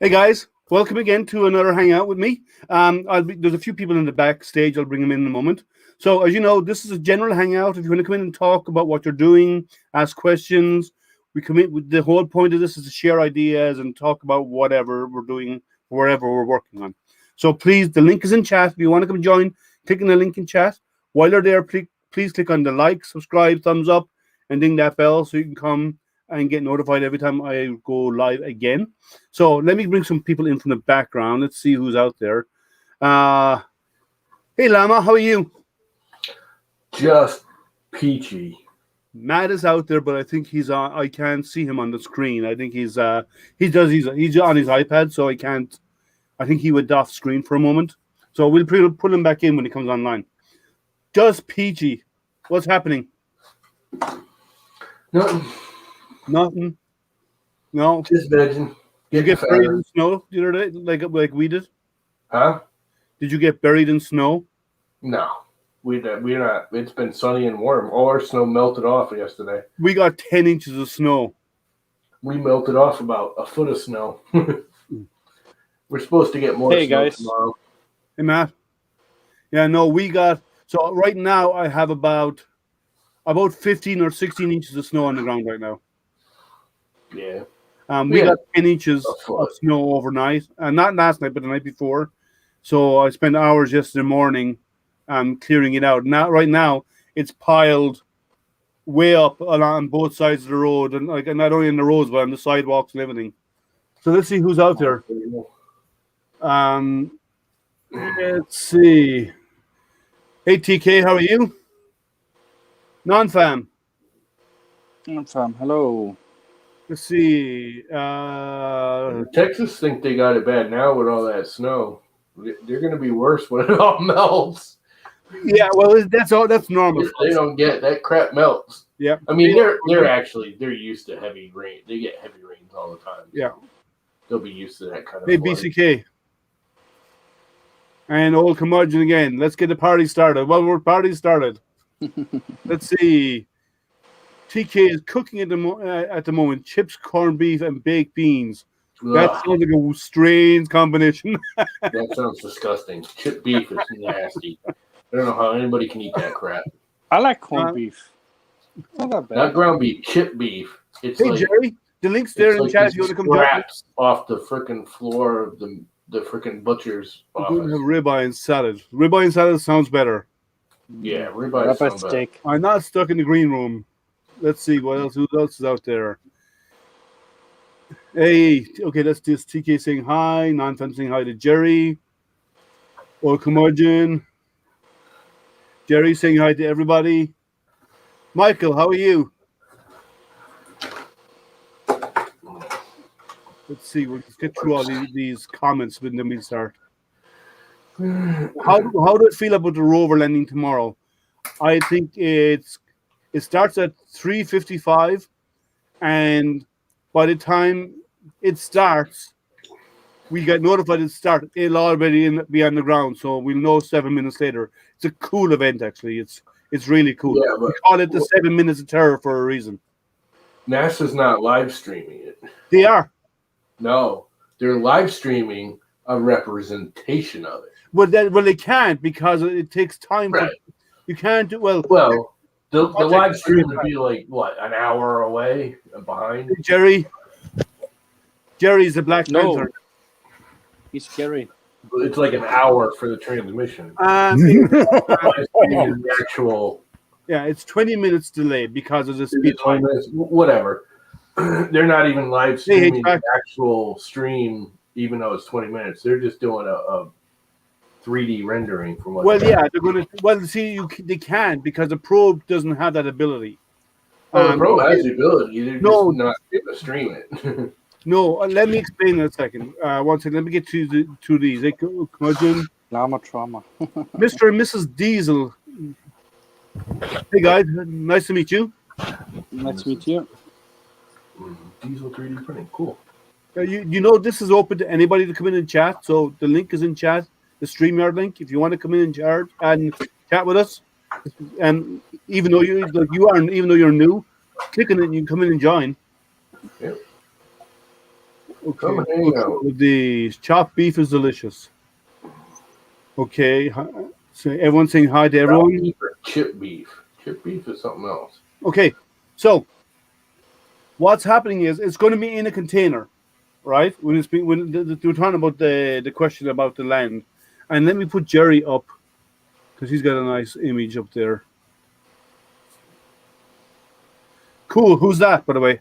Hey guys, welcome again to another hangout with me. There's a few people in the backstage. I'll bring them in a moment. So, as you know, this is a general hangout. If you want to come in and talk about what you're doing, ask questions, we come in. The whole point of this is to share ideas and talk about whatever we're doing, wherever we're working on. So, please, the link is in chat. If you want to come join, click on the link in chat. While you're there, please click on the like, subscribe, thumbs up, and ding that bell so you can come and get notified every time I go live again. So let me bring some people in from the background. Let's see who's out there. Hey, Lama, how are you? Just peachy. Matt is out there, but I think he's on. I can't see him on the screen. I think he's on his iPad, so I can't. I think he went off screen for a moment. So we'll put him back in when he comes online. Just peachy. What's happening? Nothing. No. Just vegging. Did you get buried in snow the other day, like we did? Huh? Did you get buried in snow? No. We're not. It's been sunny and warm. All our snow melted off yesterday. We got 10 inches of snow. We melted off about a foot of snow. We're supposed to get more snow guys. tomorrow. Hey, Matt. Yeah, no, we got... So right now I have about 15 or 16 inches of snow on the ground right now. Yeah. We got 10 inches of snow overnight. Not last night, but the night before. So I spent hours yesterday morning clearing it out. Right now, it's piled way up on both sides of the road. And like not only in the roads, but on the sidewalks and everything. So let's see who's out there. Let's see. Hey, TK, how are you? Non-fam. Non-fam, hello. Let's see. Texas think they got it bad now with all that snow. They're going to be worse when it all melts. Yeah, well, that's normal. If they don't get that crap melts. Yeah. I mean, they're used to heavy rain. They get heavy rains all the time. Yeah. They'll be used to that kind of. Hey, BCK. And old curmudgeon again. Let's get the party started. Well, we're party started. Let's see. TK is cooking at the moment chips, corned beef, and baked beans. That sounds like a strange combination. That sounds disgusting. Chip beef is nasty. I don't know how anybody can eat that crap. I like corned beef. It's not that bad. Not ground beef, chip beef. It's hey, Jerry, the link's there in the chat if you want to come down. Off the freaking floor of the freaking butcher's office. We're going to have ribeye and salad. Ribeye and salad sounds better. Yeah, ribeye steak. I'm not stuck in the green room. Let's see what else. Who else is out there? Hey, okay, that's just TK saying hi. Non-fan saying hi to Jerry. Old curmudgeon. Jerry saying hi to everybody. Michael, how are you? Let's see. We'll just get through all these comments when then we start. How do it feel about the rover landing tomorrow? I think it starts at 3:55, and by the time it starts, we get notified it started. It'll already be on the ground, so we'll know 7 minutes later. It's a cool event, actually. It's really cool. Yeah, we call it the 7 minutes of terror for a reason. NASA's not live streaming it. They are. No, they're live streaming a representation of it. Well, they can't because it takes time. Right. You can't do well. Well, the live stream would be like what, an hour away behind. Jerry's the Black Panther. He's scary. It's like an hour for the transmission. The actual. Yeah, it's 20 minutes delayed because of the speed. 20 minutes, whatever. They're not even live streaming the actual stream, even though it's 20 minutes. They're just doing a 3D rendering from what. Well, yeah, they're going to. Well, see, they can't because the probe doesn't have that ability. The probe has the ability. They're just not able to stream it. No, let me explain in a second. One second, let me get to these. Llama trauma. Mr. and Mrs. Diesel. Hey guys, nice to meet you. Nice to meet you. Diesel 3D printing, cool. You know this is open to anybody to come in and chat. So the link is in chat, the StreamYard link. If you want to come in and chat with us, and even though even though you're new, click on it and you can come in and join. Yeah. Okay. Come hang out. The chopped beef is delicious. Okay. So everyone's saying hi to everyone. Chopped beef or chip beef? Chip beef is something else. Okay. So what's happening is it's going to be in a container, right? When we're talking about the question about the land, and let me put Jerry up because he's got a nice image up there. Cool. Who's that, by the way?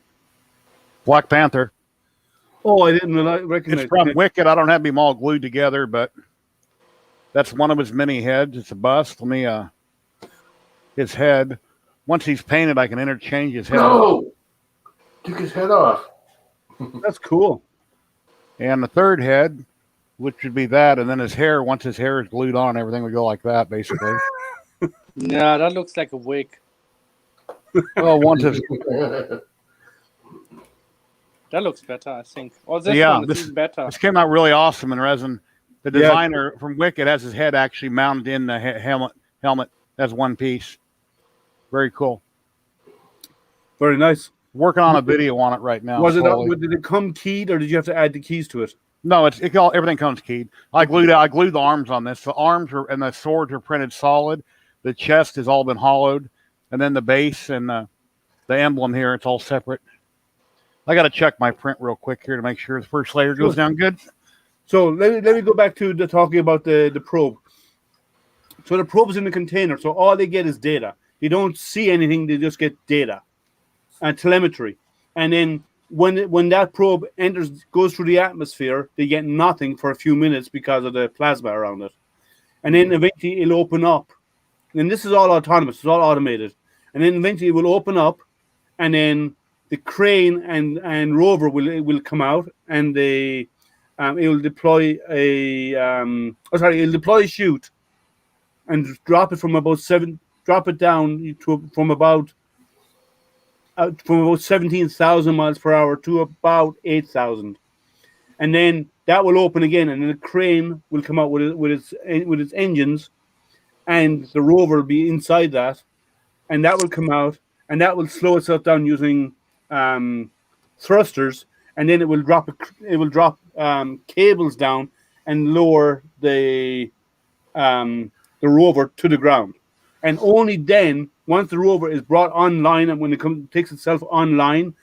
Black Panther. Oh, I didn't recognize. It's from Wicked. I don't have them all glued together, but that's one of his many heads. It's a bust. Let me his head. Once he's painted, I can interchange his head. No! Took his head off. That's cool. And the third head, which would be that, and then his hair. Once his hair is glued on, everything would go like that, basically. Yeah, that looks like a wig. Well, once his That looks better, I think. Oh, this Yeah, one is even better. this came out really awesome in resin. The designer from Wicked has his head actually mounted in the helmet as one piece. Very cool. Very nice. Working on a video on it right now. Was it? slowly. Did it come keyed, or did you have to add the keys to it? No, everything comes keyed. I glued the arms on this. The arms and the swords are printed solid. The chest has all been hollowed, and then the base and the emblem here, it's all separate. I got to check my print real quick here to make sure the first layer goes down good. So let me go back to talking about the probe. So the probe is in the container, so all they get is data. They don't see anything; they just get data and telemetry. And then when that probe goes through the atmosphere, they get nothing for a few minutes because of the plasma around it. And then eventually it'll open up. And this is all autonomous; it's all automated. And then eventually it will open up, and then the crane and rover will come out, and it will deploy it'll deploy a chute and drop it down from about 17,000 miles per hour to about 8,000, and then that will open again, and then the crane will come out with its engines, and the rover will be inside that, and that will come out, and that will slow itself down using thrusters, and then it will drop cables down and lower the rover to the ground. And only then, once the rover is brought online and when it takes itself online,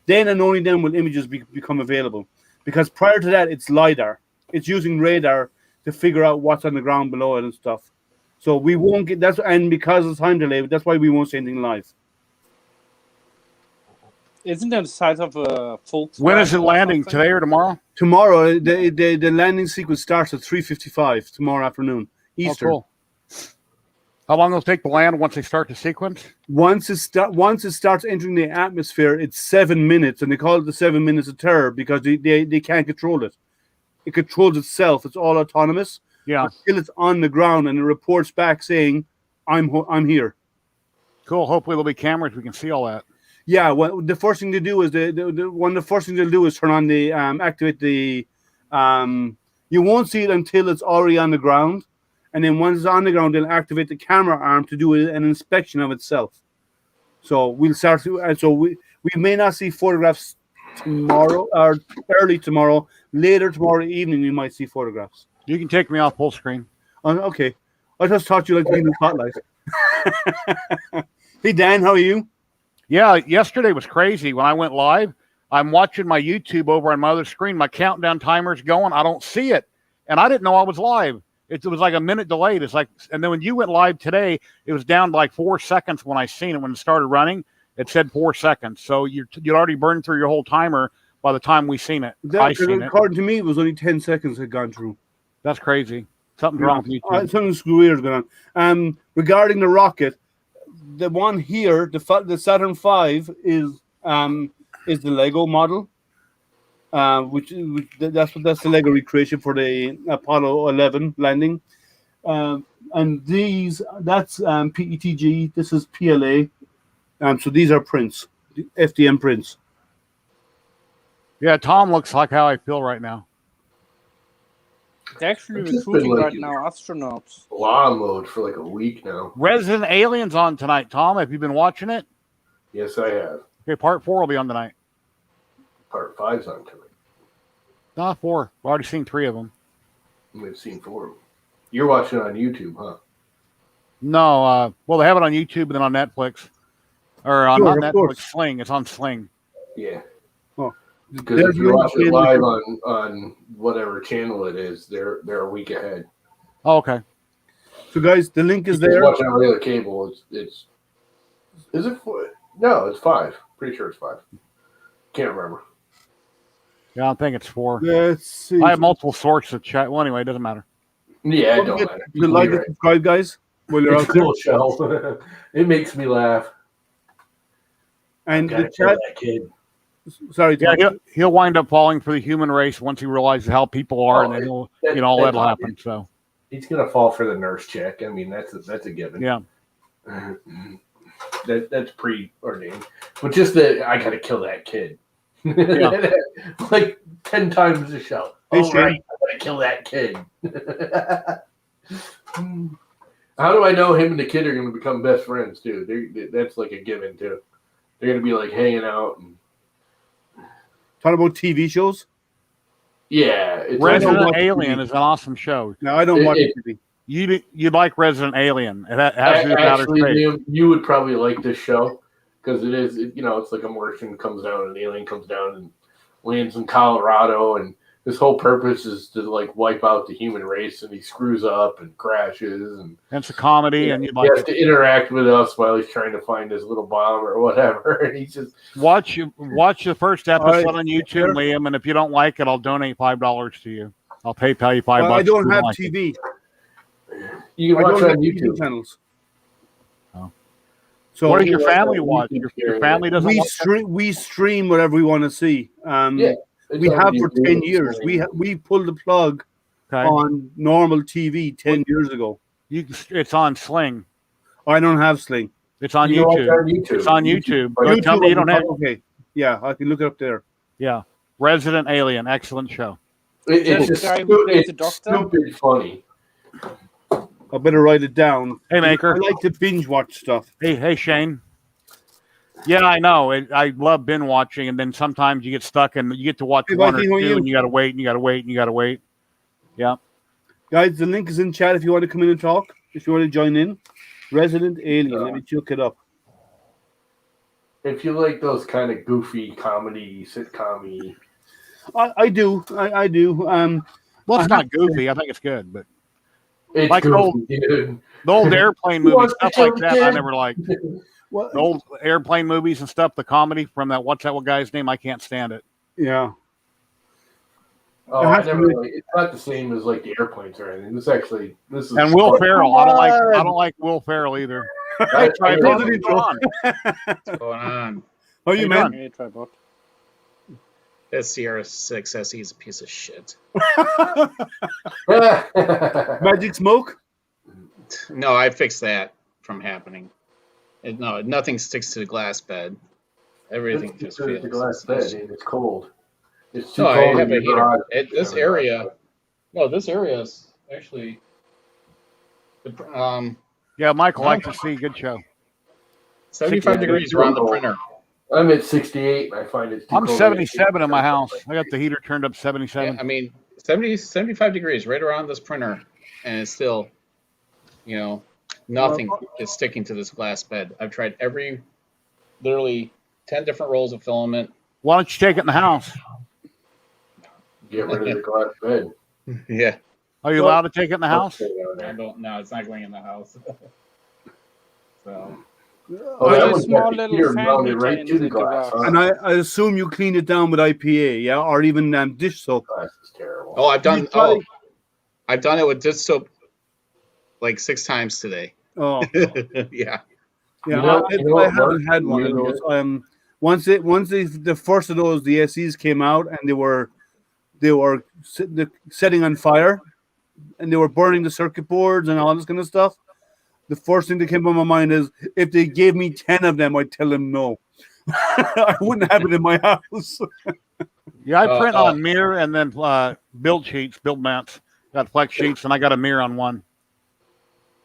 then and only then will images become available. Because prior to that, it's LiDAR. It's using radar to figure out what's on the ground below it and stuff. So we won't get and because of time delay, that's why we won't see anything live. Isn't it the size of a Volkswagen? When is it landing? Today or tomorrow? Tomorrow, the landing sequence starts at 3:55 tomorrow afternoon, Eastern. Oh, cool. How long will it take to land once they start the sequence? Once it starts entering the atmosphere, it's 7 minutes, and they call it the 7 minutes of terror because they can't control it. It controls itself. It's all autonomous. Yeah. Until it's on the ground and it reports back saying, "I'm here." Cool. Hopefully there'll be cameras. We can see all that. Yeah. Well, the first thing to do is one of the first things they'll do is turn on the activate the. You won't see it until it's already on the ground. And then once it's on the ground, they'll activate the camera arm to do an inspection of itself. So we'll start to, and so we may not see photographs tomorrow or early tomorrow. Later tomorrow evening, we might see photographs. You can take me off full screen. Okay. I just thought you liked to be in the spotlight. Hey, Dan, how are you? Yeah, yesterday was crazy. When I went live, I'm watching my YouTube over on my other screen. My countdown timer's going. I don't see it. And I didn't know I was live. It was like a minute delayed. It's like, and then when you went live today, it was down to like 4 seconds when I seen it. When it started running, it said 4 seconds. So you'd already burned through your whole timer by the time we seen it. According to me, it was only 10 seconds had gone through. That's crazy. Something's wrong with YouTube. Something weird going on. Regarding the rocket, the one here, the Saturn V is the Lego model. Which that's the Lego recreation for the Apollo 11 landing, and that's PETG. This is PLA, so these are prints, FDM prints. Yeah, Tom looks like how I feel right now. They're actually recruiting right now astronauts. Law mode for like a week now. Resident Alien's on tonight, Tom. Have you been watching it? Yes, I have. Okay, part 4 will be on tonight. Part 5's on tonight. Ah, 4. I've already seen 3 of them. We've seen 4 of them. You're watching it on YouTube, huh? No, well, they have it on YouTube and then on Netflix. Or on Sure, not of Netflix, course. Sling. It's on Sling. Yeah. Oh, Because if you watch it live on whatever channel it is, they're a week ahead. Oh, okay. So, guys, the link is If you're there. watching on regular cable, it's is it 4? No, it's 5. Pretty sure it's 5. Can't remember. Yeah, I think it's 4. Let's see. I have multiple sources of chat. Well, anyway, it doesn't matter. Yeah, it Don't don't forget matter. to like and subscribe, guys. While you're It's out a cool show. It makes me laugh. there. And Gotta the kill chat. that kid. Sorry, Yeah, Tom. he'll wind up falling for the human race once he realizes how people are, and then he'll, all that'll happen. So he's gonna fall for the nurse chick. I mean, that's a given. yeah. That's preordained. But just that I gotta kill that kid. Yeah. Like 10 times a show. Hey, Oh, right, I gotta kill that kid. How do I know him and the kid are gonna become best friends too? That's like a given too. They're gonna be like hanging out and Talking about TV shows. yeah. Resident watch Alien TV. is an awesome show. No, I don't watch TV. You'd like Resident Alien. It has to do with outer Actually, space. Liam, you would probably like this show because it's like a Martian comes down and an alien comes down and lands in Colorado, and his whole purpose is to like wipe out the human race, and he screws up and crashes, and It's a comedy, and you'd he like has to interact with us while he's trying to find his little bomb or whatever, and he's just watch the first episode right. on YouTube, Liam, and if you don't like it, I'll donate $5 to you. I'll PayPal you $5. I don't if you have like it. TV. you can I watch don't it have on TV YouTube. channels. Oh. So What does your you watch family on watch? YouTube Your here. family doesn't watch that? we stream whatever we want to see. Yeah, We it's on have for YouTube. 10 years. We pulled the plug Okay. on normal TV 10 years ago. It's on Sling. I don't have Sling. It's on You can watch it YouTube. on YouTube. It's on YouTube. But Don't tell me you don't have. Okay. Yeah, I can look it up there. Yeah. Resident Alien, excellent show. It's just The guy who plays the it's doctor? stupid funny. I better write it down. Hey, Maker. I like to binge watch stuff. Hey, Shane. Yeah, I know. I love binge watching, and then sometimes you get stuck, and you get to watch Hey, one or Viking, how are two, you? and you got to wait, and you got to wait, and you got to wait. Yeah. Guys, the link is in chat if you want to come in and talk. If you want to join in. Resident Alien. Let me look it up. If you like those kind of goofy comedy, sitcom-y, I do. I do. Well, it's not goofy. I think it's good, but it's Like goofy, dude. the old airplane You movies, want stuff to like kill that, the I kid? never liked. Well, The old airplane movies and stuff, the comedy from that, what's that guy's name? I can't stand it. yeah. Oh, It I has to never be- like. It's not the same as like the airplanes or anything. This is. And Will Ferrell, I on. don't like Will Ferrell either. I Try never- President it on. What's going on? How you, man? Hey, Tribot. This CR6 SE is a piece of shit. Magic Smoke? No, I fixed that from happening. No, nothing sticks to the glass bed. Everything just It's feels. the glass bed. And it's cold. It's too No, cold. I have in a your heater. garage. This area. No, this area is actually. Yeah, Michael likes to see. Good show. 75 Yeah, degrees it's around the cold. printer. I'm at 68. And I find it's too I'm cold. 77 in my house. I got the heater turned up 77. Yeah, I mean, 75 degrees right around this printer, and it's still, nothing is sticking to this glass bed. I've tried literally 10 different rolls of filament. Why don't you take it in the house? Get rid of the glass bed. Yeah. Are you allowed to take it in the house? Stay down I there. don't know. It's not going in the house. So Oh, There's that a one's small got the little heater fan mounted heater right in to the the glass. garage. Huh? And I assume you clean it down with IPA, yeah? Or even dish soap. Glass is terrible. Oh, I've done. You probably- I've done it with dish soap like 6 times today. Oh, Yeah. yeah. You know I what, haven't had one of really those. Once the first of those, the SEs came out and they were setting on fire and they were burning the circuit boards and all this kind of stuff. The first thing that came to my mind is if they gave me 10 of them, I'd tell them no. I wouldn't have it in my house. Yeah, I print Oh. on mirror and then build mats. Got flex sheets, and I got a mirror on one.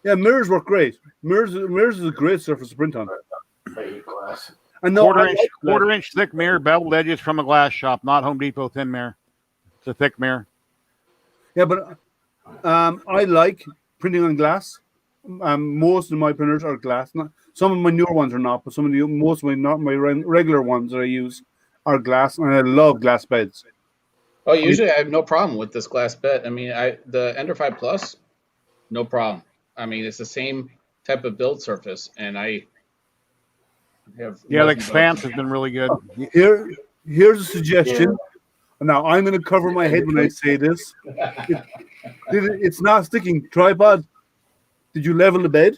Yeah, mirrors work great. Mirrors is a great surface to print on. I hate glass. And no, Quarter I inch, like that. quarter inch thick mirror, beveled edges from a glass shop, not Home Depot thin mirror. It's a thick mirror. Yeah, but I like printing on glass. Most of my printers are glass. Some of my newer ones are not, but most of my regular ones that I use are glass, and I love glass beds. Oh, usually I have no problem with this glass bed. I mean, the Ender 5 Plus, no problem. I mean, it's the same type of build surface, and I have Yeah, the nothing Expanse but- has been really good. Here's a suggestion. Now I'm going to cover my head when I say this. It's not sticking. Tripod. Did you level the bed?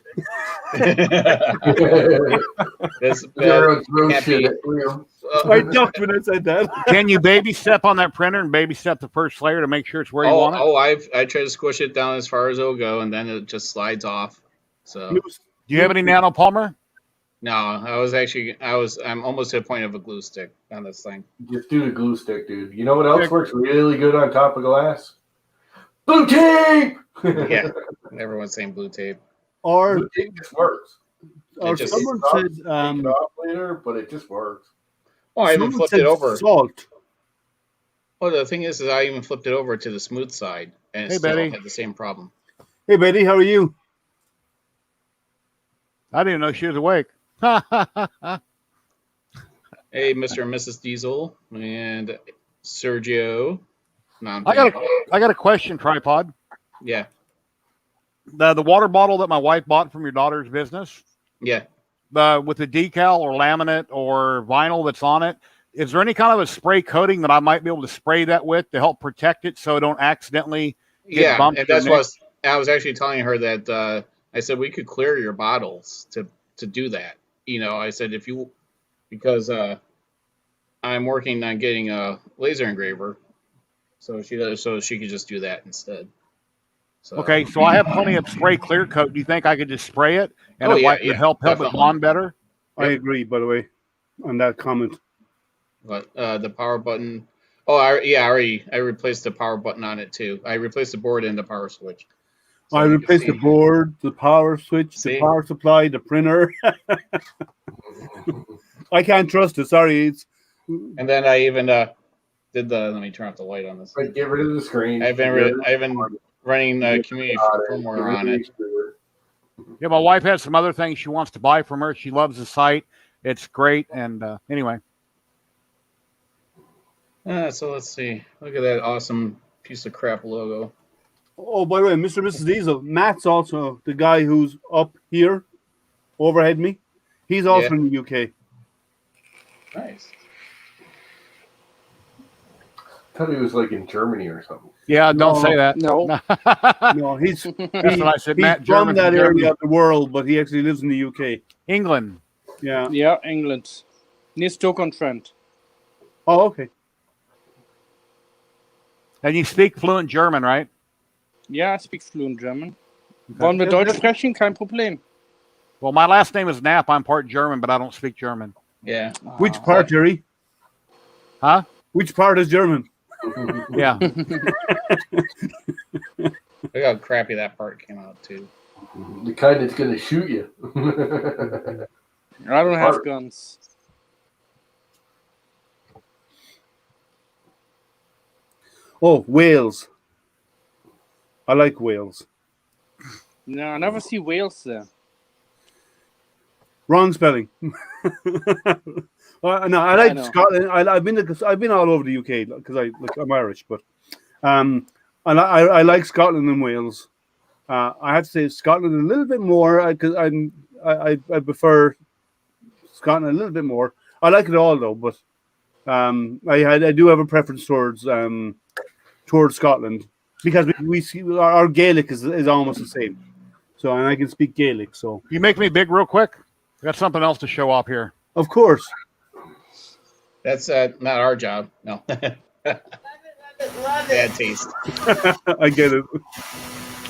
This Zero bed throw can't shit be. at Liam. I ducked when I said that. Can you baby step on that printer and baby step the first layer to make sure it's where you want it? I try to squish it down as far as it'll go, and then it just slides off. So Do you have any nanopolymer? no, I'm almost to the point of a glue stick on this thing. Just do the glue stick, dude. You know what else works really good on top of glass? Blue tape! Yeah, everyone's saying blue tape. Or Blue tape just works. someone Take said it off later, but it just works. Oh, I even someone flipped said it over. Salt. Oh, the thing is I even flipped it over to the smooth side, and it Hey, still Betty. had the same problem. Hey Betty, how are you? I didn't even know she was awake. Hey, Mr. and Mrs. Diesel and Sergio. No, I got a question, Tripod. yeah, The water bottle that my wife bought from your daughter's business, yeah. with the decal or laminate or vinyl that's on it, is there any kind of a spray coating that I might be able to spray that with to help protect it so it don't accidentally get Yeah, bumped? and or that's nicked? what I was actually telling her that I said we could clear your bottles to do that. You know, I said because I'm working on getting a laser engraver, so she could just do that instead. So, Okay, so I have plenty of spray clear coat. Do you think I could just spray it and Oh, it yeah, might yeah, help it definitely. bond better? I agree, by the way, on that comment. But the power button. Oh, I replaced the power button on it too. I replaced the board and the power switch. So I you can replaced the see. board, the power switch, the See? power supply, the printer. I can't trust it. Sorry, it's And then I even did the. Let me turn off the light on this. Like, get rid of the screen. I've been running community firmware on it. Yeah, my wife has some other things she wants to buy from her. She loves the site. It's great. And anyway, So let's see. Look at that awesome piece of crap logo. Oh, by the way, Mr. and Mrs. Diesel, Matt's also the guy who's up here, overhead me. He's also Yeah. in the UK. Nice. I thought he was like in Germany or something. yeah, don't No, say that. no. No, he's That's what I said. he's Matt, from German, that Germany. area of the world, but he actually lives in the UK. England. Yeah. Yeah, England. Near Stoke-on-Trent. Oh, okay. And you speak fluent German, right? Ja, I speak fluent German. Wollen wir Deutsch sprechen? Kein Problem. Well, my last name is Knapp. I'm part German, but I don't speak German. Yeah. Which part, Jerry? Huh? Which part is German? Yeah. Look how crappy that part came out too. The kind that's going to shoot you. I don't have guns. Oh, Wales. I like Wales. No, I never see whales there. Wrong spelling. No, I like know. Scotland. I've been all over the UK because I'm Irish, but I like Scotland and Wales. I have to say Scotland a little bit more because I prefer Scotland a little bit more. I like it all though, but I do have a preference towards Scotland because we see our Gaelic is almost the same. So and I can speak Gaelic. So You make me big real quick. I got something else to show off here. of course. That's not our job. No. Bad taste. I get it.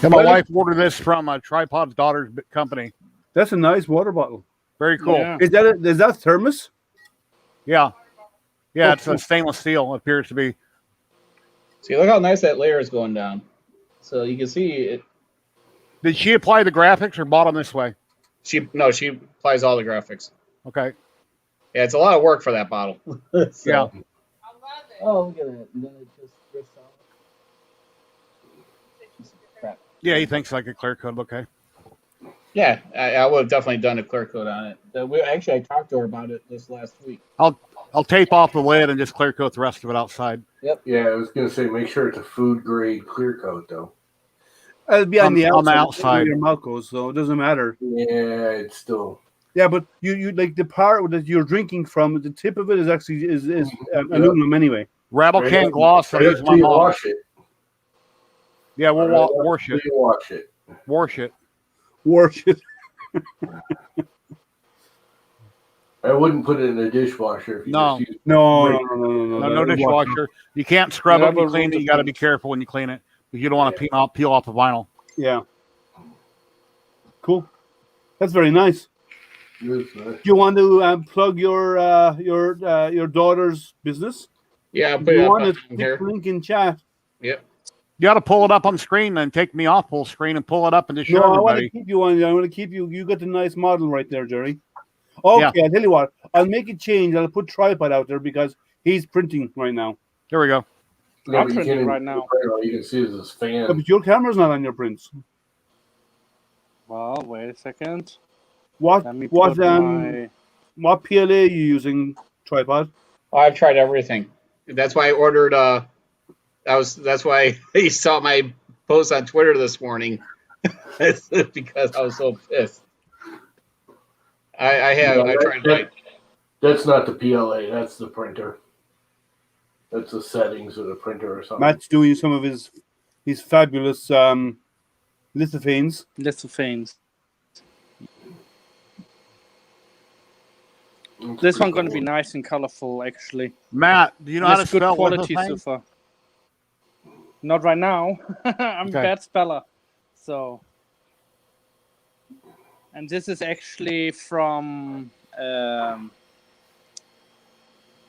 And my wife ordered this from Tripod's daughter's company. That's a nice water bottle. Very cool. Yeah. Is that thermos? Yeah. Yeah, it's a stainless steel, it appears to be. See, look how nice that layer is going down. So you can see it. Did she apply the graphics or bought them this way? She applies all the graphics. Okay. Yeah, it's a lot of work for that bottle. So- Yeah. Oh, look at that. And then it just drifts out. Yeah, he thinks like a clear coat. Okay. Yeah, I would have definitely done a clear coat on it. I talked to her about it this last week. I'll tape off the lid and just clear coat the rest of it outside. Yeah, I was gonna say make sure it's a food grade clear coat though. It'll be on the On the outside. outside. Where your mouth goes, so it doesn't matter. Yeah, it's still. Yeah, but you like the part that you're drinking from. The tip of it is actually aluminum anyway. Rattle Right can up- gloss. I right use up my till you mom. wash it. Yeah, we'll Right up wash till it. you wash it. Wash it. Wash it. I wouldn't put it in a dishwasher if you No. just use No, Right. no. No dishwasher. You can't scrub Yeah, it when you but clean it. room You got to be depends. careful when you clean it because you don't want to peel off the vinyl. Yeah. Cool. That's very nice. It's nice. Do you want to plug your daughter's business? Yeah, I'll If put you it want up to on stick here. the link in chat. Yep. You got to pull it up on screen and take me off full screen and pull it up and just show No, I want to everybody. keep you on. I want to keep you. You got the nice model right there, Jerry. Okay, Yeah. I'll tell you what. I'll make it change. I'll put tripod out there because he's printing right now. There we go. Yeah, I'm but you printing can't right even- now. All you can see is this Yeah, fan. but your camera's not on your prints. Well, wait a second. What Let me what put my. what PLA are you using? Tripod. Oh, I've tried everything. That's why I ordered. That's why you saw my post on Twitter this morning. It's because I was so pissed. I tried like That's not the PLA. That's the printer. That's the settings of the printer or something. Matt's doing some of his fabulous lithophanes. Lithophanes. It's This pretty one's going to be cool. nice and colorful, actually. Matt, do you know how to It's good spell quality lithophane? so far. Not right now. I'm Okay. a bad speller. So. And this is actually from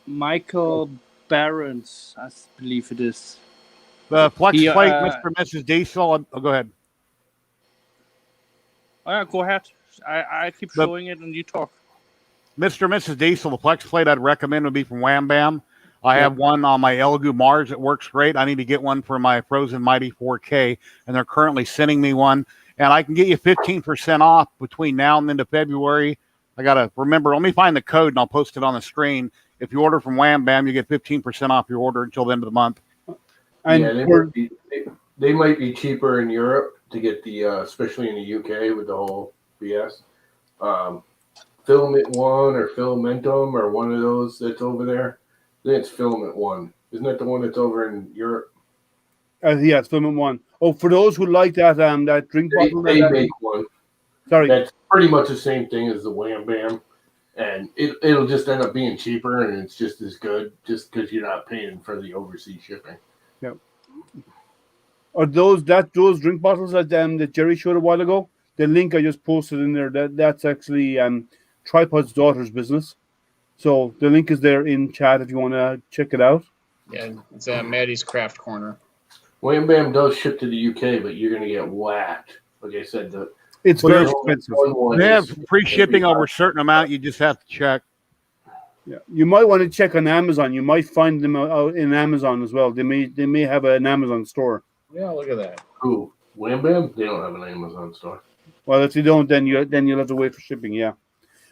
Michael Barron's, I believe it is. The flex He, plate, Mr. and Mrs. Diesel. Oh, go ahead. Oh, yeah, go ahead. I keep The- showing it and you talk. Mr. and Mrs. Diesel, the flex plate I'd recommend would be from Wham Bam. I have one on my Elegoo Mars that works great. I need to get one for my Frozen Mighty 4K, and they're currently sending me one. And I can get you 15% off between now and the end of February. I got to remember, let me find the code and I'll post it on the screen. If you order from Wham Bam, you get 15% off your order until the end of the month. And Yeah, they might be cheaper in Europe to get the, especially in the UK with the whole BS. Filament One or Filamentum or one of those that's over there. I think it's Filament One. Isn't that the one that's over in Europe? yeah, it's Filament One. Oh, for those who like that that drink They, bottle. they make one Sorry. that's pretty much the same thing as the Wham Bam, and it'll just end up being cheaper and it's just as good, just because you're not paying for the overseas shipping. Or those drink bottles that Jerry showed a while ago. The link I just posted in there. That's actually Tripod's daughter's business. So the link is there in chat if you want to check it out. yeah, it's Maddie's Craft Corner. Wham Bam does ship to the UK, but you're gonna get whacked. Like I said, the It's Well, very there's expensive. one They have is- free shipping over a certain amount. You just have to check. Yeah, you might want to check on Amazon. You might find them out in Amazon as well. They may have an Amazon store. Yeah, look at that. Who? Wham Bam? They don't have an Amazon store. Well, if you don't, then you'll have to wait for shipping. Yeah,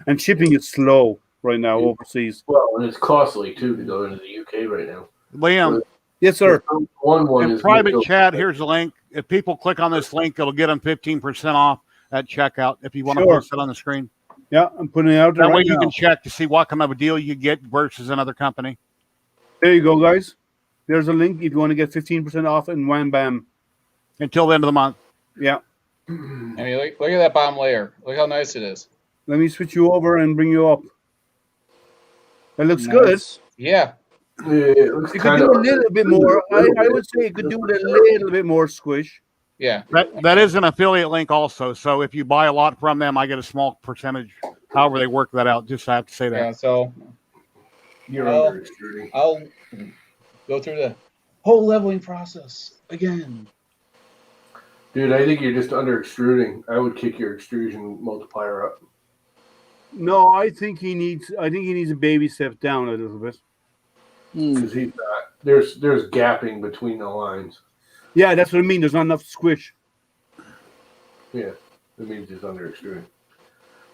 and shipping is slow right now overseas. Well, and it's costly too to go into the UK right now. Liam, Yes, sir. One in is private Mitchell. chat, here's the link. If people click on this link, it'll get them 15% off at checkout if you want to Sure. post it on the screen. Yeah, I'm putting it out there That way right you now. can check to see what kind of a deal you get versus another company. There you go, guys. There's a link if you want to get 15% off in Wham Bam. Until the end of the month. Yeah. I mean, look at that bottom layer. Look how nice it is. Let me switch you over and bring you up. That looks good. Nice. Yeah. Yeah, it looks You could kind do of a little bit more. I would say you could do it a little bit more squish. Yeah. That is an affiliate link also. So if you buy a lot from them, I get a small percentage. However they work that out. Just have to say that. Yeah. So You're Well, under extruding. I'll go through the whole leveling process again. Dude, I think you're just under extruding. I would kick your extrusion multiplier up. No, I think he needs a baby step down a little bit. Because he's not. There's gapping between the lines. Yeah, that's what I mean. There's not enough squish. Yeah, it means it's under extruding.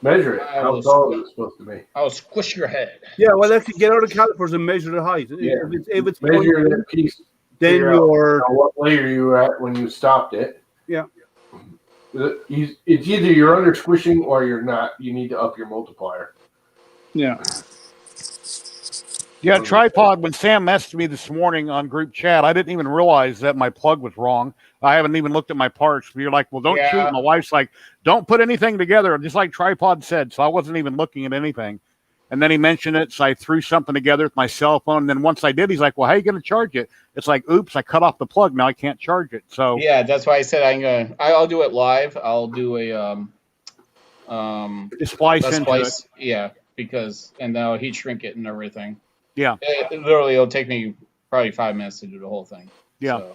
Measure it. I How will tall is it supposed to be? I'll squish your head. Yeah, well, actually, get out of calipers and measure the height. Yeah. If it's Measure pointing, that piece. then Figure out, you're what layer you were at when you stopped it. Yeah. It's either you're under squishing or you're not. You need to up your multiplier. Yeah. Yeah, tripod. When Sam messaged me this morning on group chat, I didn't even realize that my plug was wrong. I haven't even looked at my parts. You're like, well, don't Yeah. cheat. My wife's like, don't put anything together, just like tripod said. So I wasn't even looking at anything. And then he mentioned it, so I threw something together with my cell phone. And then once I did, he's like, well, how are you going to charge it? It's like, oops, I cut off the plug. Now I can't charge it. So Yeah, that's why I said I'll do it live. I'll do a just splice a into splice. it. Yeah, because and then I'll heat shrink it and everything. Yeah. Literally, it'll take me probably 5 minutes to do the whole thing. Yeah. So,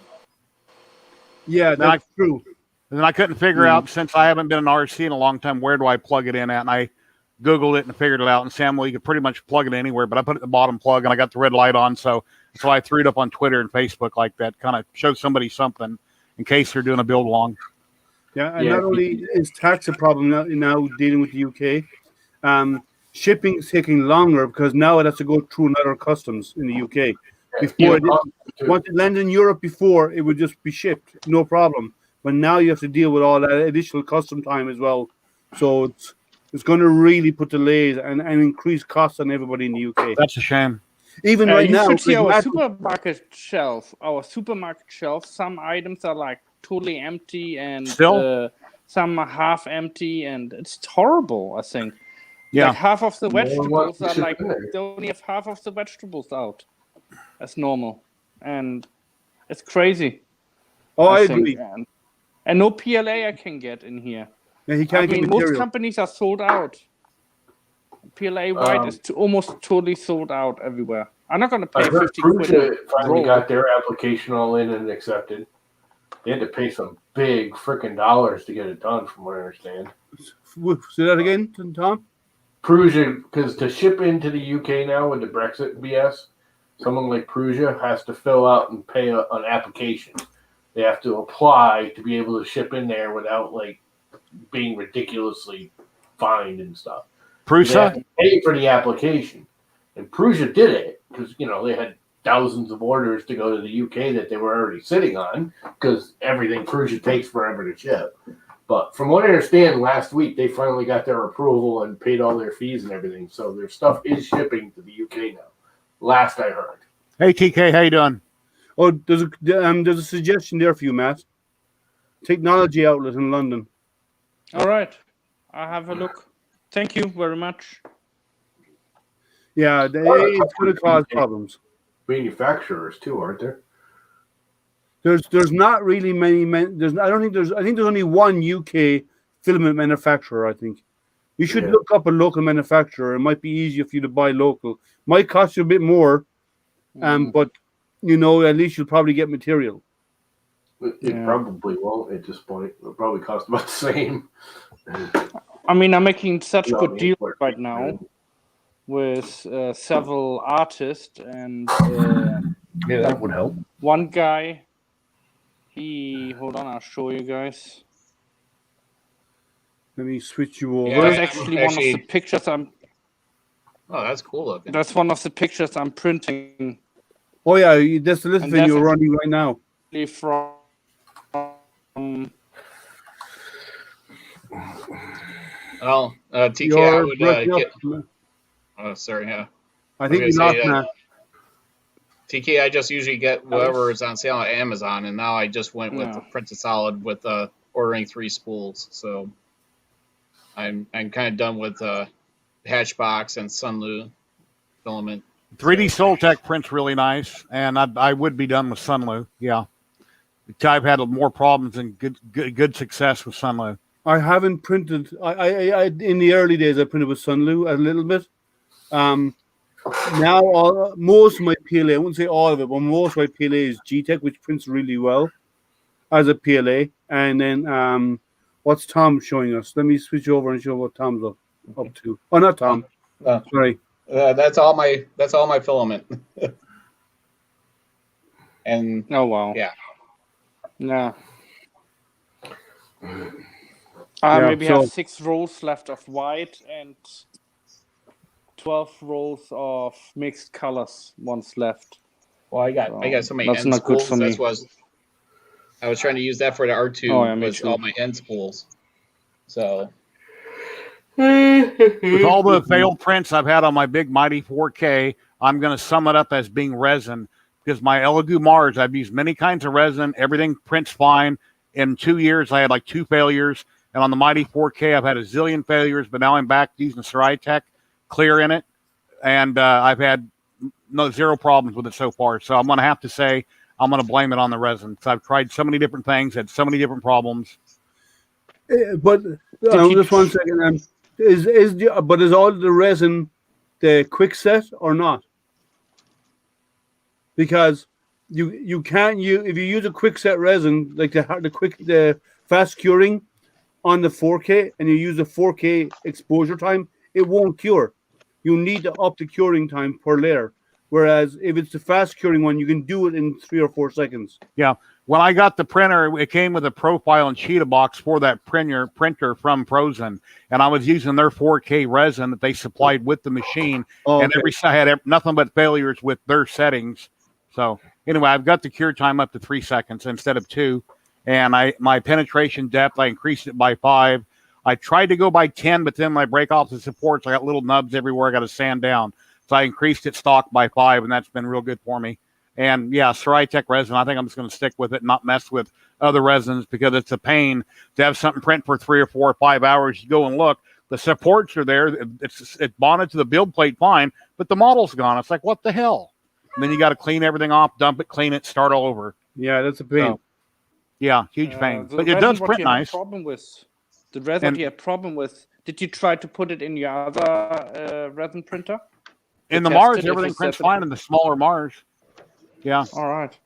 yeah, that's true. And then I couldn't figure out, since I haven't been in RC in a long time, where do I plug it in at? And I Googled it and figured it out. And Sam, well, you could pretty much plug it anywhere, but I put it in the bottom plug and I got the red light on. So that's why I threw it up on Twitter and Facebook like that, kind of show somebody something in case they're doing a build along. Yeah, and not only is tax a problem now dealing with the UK, shipping is taking longer because now it has to go through another customs in the UK. Before once it landed in Europe, before it would just be shipped, no problem. But now you have to deal with all that additional custom time as well. So it's going to really put delays and increase costs on everybody in the UK. That's a shame. Even right you now, should see our massive- supermarket shelf. Our supermarket shelf. Some items are like totally empty, and Still? some are half empty, and it's horrible. I think. Yeah. Like half of the More vegetables what are should like be there. they only have half of the vegetables out. That's normal, and it's crazy. Oh, I think. agree. And no PLA I can get in here. Yeah, he I can't get mean, most material. companies are sold out. PLA white is almost totally sold out everywhere. I'm not going to pay I heard 50 quid. Prusa finally roll. got their application all in and accepted. They had to pay some big freaking dollars to get it done, from what I understand. Say that again, Tom. Prusa, because to ship into the UK now with the Brexit BS, someone like Prusa has to fill out and pay an application. They have to apply to be able to ship in there without like being ridiculously fined and stuff. They have Prusa? to pay for the application, and Prusa did it because they had thousands of orders to go to the UK that they were already sitting on because everything Prusa takes forever to ship. But from what I understand, last week they finally got their approval and paid all their fees and everything, so their stuff is shipping to the UK now. Last I heard. Hey, TK, how you doing? Oh, there's a suggestion there for you, Matt. Technology outlet in London. All right. I'll have a look. Thank you very much. Yeah, it's going to cause problems. Manufacturers too, aren't there? There's not really many. I think there's only one UK filament manufacturer. I think you should look up a local manufacturer. It might be easier for you to buy local. Might cost you a bit more, but at least you'll probably get material. It probably won't at this point. It'll probably cost about the same. I mean, I'm making such No, good the deals import right fee, now with several artists, and Yeah, that would help. one guy. Hold on, I'll show you guys. Let me switch you over. Yeah, That's actually one of the actually- pictures I'm. oh, that's cool looking. That's one of the pictures I'm printing Oh yeah, that's the little And thing that's you're running right now. from. Well, TK, I You're would breaking get. up. Oh, sorry, yeah. I think I you was lost gonna say Matt. TK, I just usually get whatever is on sale on Amazon, and now I just went with the printed solid with ordering 3 spools. So I'm kind of done with Hatchbox and Sunlu filament. 3D Soltech print's really nice, and I would be done with Sunlu. Yeah, I've had more problems than good success with Sunlu. I haven't printed. I in the early days I printed with Sunlu a little bit. Now most of my PLA, I wouldn't say all of it, but most of my PLA is G-Tech, which prints really well as a PLA. And then what's Tom showing us? Let me switch over and show what Tom's up to. Oh, not Tom. Sorry. That's all my filament. And Oh wow. yeah. Yeah. Maybe so have 6 rolls left of white and 12 rolls of mixed colors once left. Well, I got so many That's end not good spools. for me. I was trying to use that for the R2 Oh, yeah, me was too. all my end spools. So With all the failed prints I've had on my big Mighty 4K, I'm going to sum it up as being resin, because my Elegoo Mars, I've used many kinds of resin. Everything prints fine. In 2 years, I had like 2 failures. And on the Mighty 4K, I've had a zillion failures, but now I'm back using Ceratec clear in it. And I've had zero problems with it so far. So I'm going to have to say I'm going to blame it on the resin. So I've tried so many different things, had so many different problems. but just 1 second. Is all the resin the quick set or not? Because you can't if you use a quick set resin like the fast curing on the 4K and you use the 4K exposure time, it won't cure. You need to up the curing time per layer. Whereas if it's the fast curing one, you can do it in 3 or 4 seconds. Yeah. When I got the printer, it came with a profile and cheetah box for that printer from Prozen, and I was using their 4K resin that they supplied with the machine. Oh, and I had nothing but failures with their settings. So anyway, I've got the cure time up to 3 seconds instead of 2, and my penetration depth, I increased it by 5. I tried to go by 10, but then when I break off the supports, I got little nubs everywhere. I got to sand down. So I increased its stock by 5, and that's been real good for me. And yeah, Ceratec resin, I think I'm just going to stick with it and not mess with other resins, because it's a pain to have something print for 3 or 4 or 5 hours. You go and look, the supports are there. It's bonded to the build plate fine, but the model's gone. It's like, what the hell? And then you got to clean everything off, dump it, clean it, start all over. Yeah, that's a pain. So, yeah, huge pain. The But it does print nice. The resin you had problem with, did you try to put it in your other resin printer? In the Mars, everything prints fine in the smaller Mars. Yeah. All right.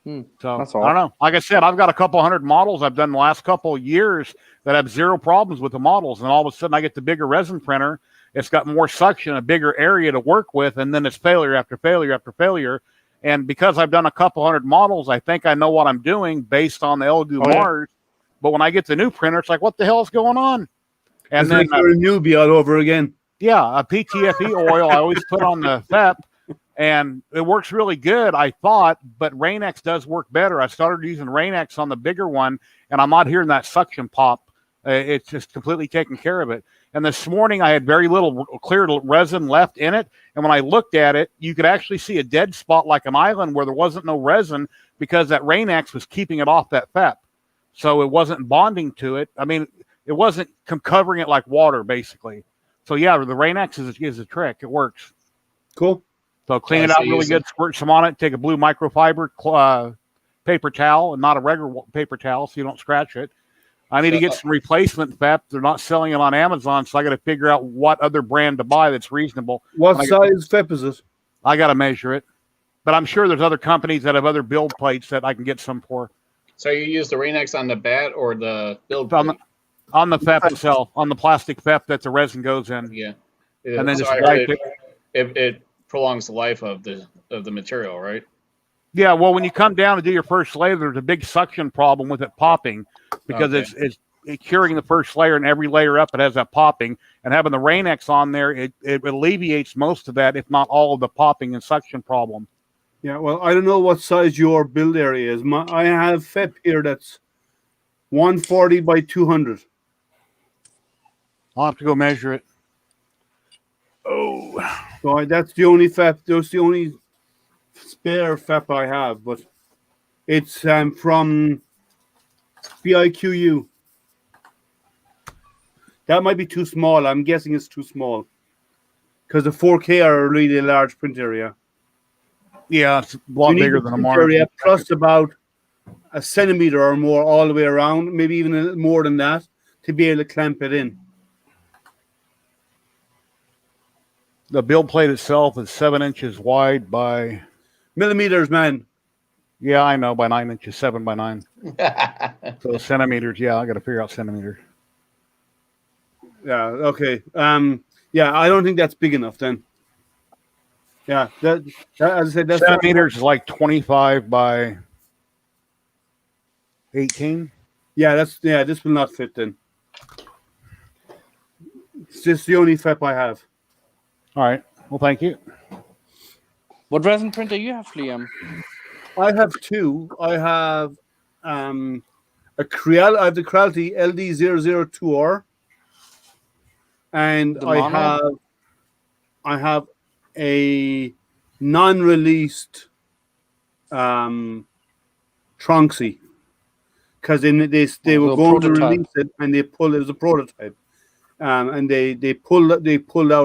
So That's all. I don't know. Like I said, I've got a couple hundred models I've done the last couple of years that have zero problems with the models. And all of a sudden I get the bigger resin printer. It's got more suction, a bigger area to work with. And then it's failure after failure after failure. And because I've done a couple hundred models, I think I know what I'm doing based on the Elegoo Mars. But when I get the new printer, it's like, what the hell is going on? And it's then like you're a newbie all over again. Yeah, a PTFE oil I always put on the FEP, and it works really good, I thought, but Rain-X does work better. I started using Rain-X on the bigger one, and I'm not hearing that suction pop. It's just completely taking care of it. And this morning, I had very little clear resin left in it, and when I looked at it, you could actually see a dead spot like an island where there wasn't no resin, because that Rain-X was keeping it off that FEP. So it wasn't bonding to it. I mean, it wasn't covering it like water, basically. So yeah, the Rain-X is a trick. It works. Cool. So clean it out really good, squirt some on it, take a blue microfiber paper towel and not a regular paper towel so you don't scratch it. I need to get some replacement FEP. They're not selling it on Amazon, so I got to figure out what other brand to buy that's reasonable. What size FEP is it? I got to measure it. But I'm sure there's other companies that have other build plates that I can get some for. So you use the Rain-X on the bat or the build plate? On the FEP itself, on the plastic FEP that the resin goes in. Yeah. And then so just wipe it. It prolongs the life of the material, right? Yeah, well, when you come down to do your first layer, there's a big suction problem with it popping, because it's curing the first layer, and every layer up it has that popping. And having the Rain-X on there, it alleviates most of that, if not all of the popping and suction problem. Yeah, well, I don't know what size your build area is. I have FEP here that's 140 by 200. I'll have to go measure it. Oh, so that's the only FEP. That's the only spare FEP I have, but it's from BIQU. That might be too small. I'm guessing it's too small because the 4K are a really large print area. Yeah, it's a lot bigger than a Mars. Area plus about a centimeter or more all the way around, maybe even more than that, to be able to clamp it in. The build plate itself is 7 inches wide by millimeters, man. Yeah, I know, by 9 inches, 7 by 9. So centimeters, yeah, I got to figure out centimeters. Yeah, okay. Yeah, I don't think that's big enough then. Yeah, that as I said, that's centimeters is like 25 by 18. Yeah, this will not fit then. It's just the only FEP I have. All right. Well, thank you. What resin printer you have, Liam? I have two. I have I have the Creality LD002R, and The mono? I have a non-released Tronxy, because they were So going to prototype. release it, and it was a prototype, and they pulled out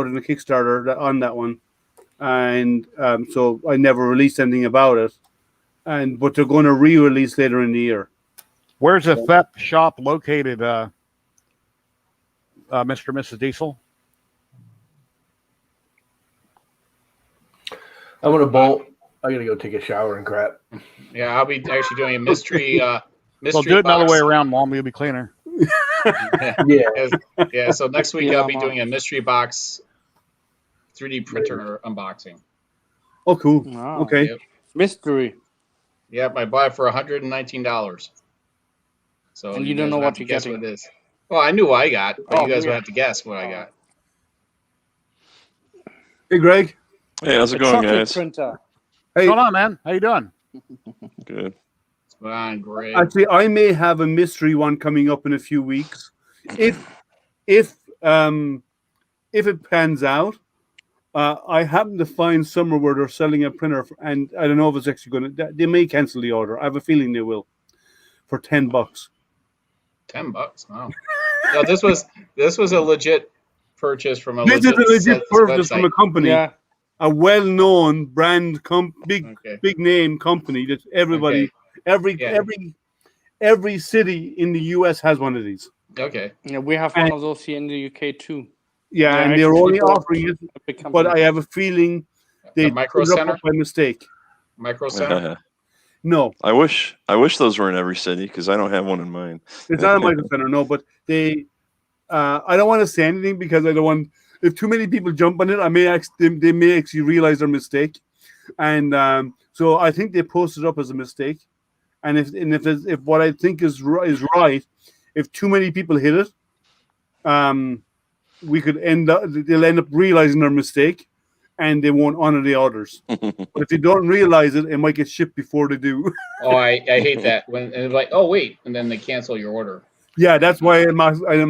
in the Kickstarter on that one, and so I never released anything about it, but they're going to re-release later in the year. Where's the FEP shop located, Mr. and Mrs. Diesel? I'm gonna bolt. I gotta go take a shower and crap. Yeah, I'll be actually doing a mystery Well, mystery do it another box. way around, Mom. You'll be cleaner. Yeah. So next week Yeah, I'll be Mom. doing a mystery box 3D printer unboxing. Oh, cool. Wow. Okay. Yep. Mystery. Yep, I bought it for $119. So And you don't guys know will what have to you're guess getting. what it is. Well, I knew what I got, but Oh, you guys will yeah. have to guess what I got. Hey, Greg. Hey, how's it A going, chocolate guys? printer. Hey, What's going on, man? How you doing? Good. Come on, Greg. actually, I may have a mystery one coming up in a few weeks. If it pans out, I happen to find somewhere where they're selling a printer, and I don't know if it's actually going to. They may cancel the order. I have a feeling they will, for $10. $10. Wow. No, this was a legit purchase from a This is a legit purchase website. from a company, Yeah. a well-known brand, Okay. big name company that everybody, Yeah. every city in the U.S. has one of these. Okay. Yeah, we have one of those here in the UK too. Yeah, They're and they're actually only bought offering it, a big but company. I have a feeling they The Micro put it up Center? by mistake. Micro Center. No, I wish those were in every city because I don't have one in mine. it's not a micro center. No, but they. I don't want to say anything because I don't want. If too many people jump on it, they may actually realize their mistake, and so I think they posted it up as a mistake. And if what I think is right, if too many people hit it, we could they'll end up realizing their mistake, and they won't honor the orders. But if they don't realize it, it might get shipped before they do. Oh, I hate that when and it's like, oh wait, and then they cancel your order. Yeah, that's why I'm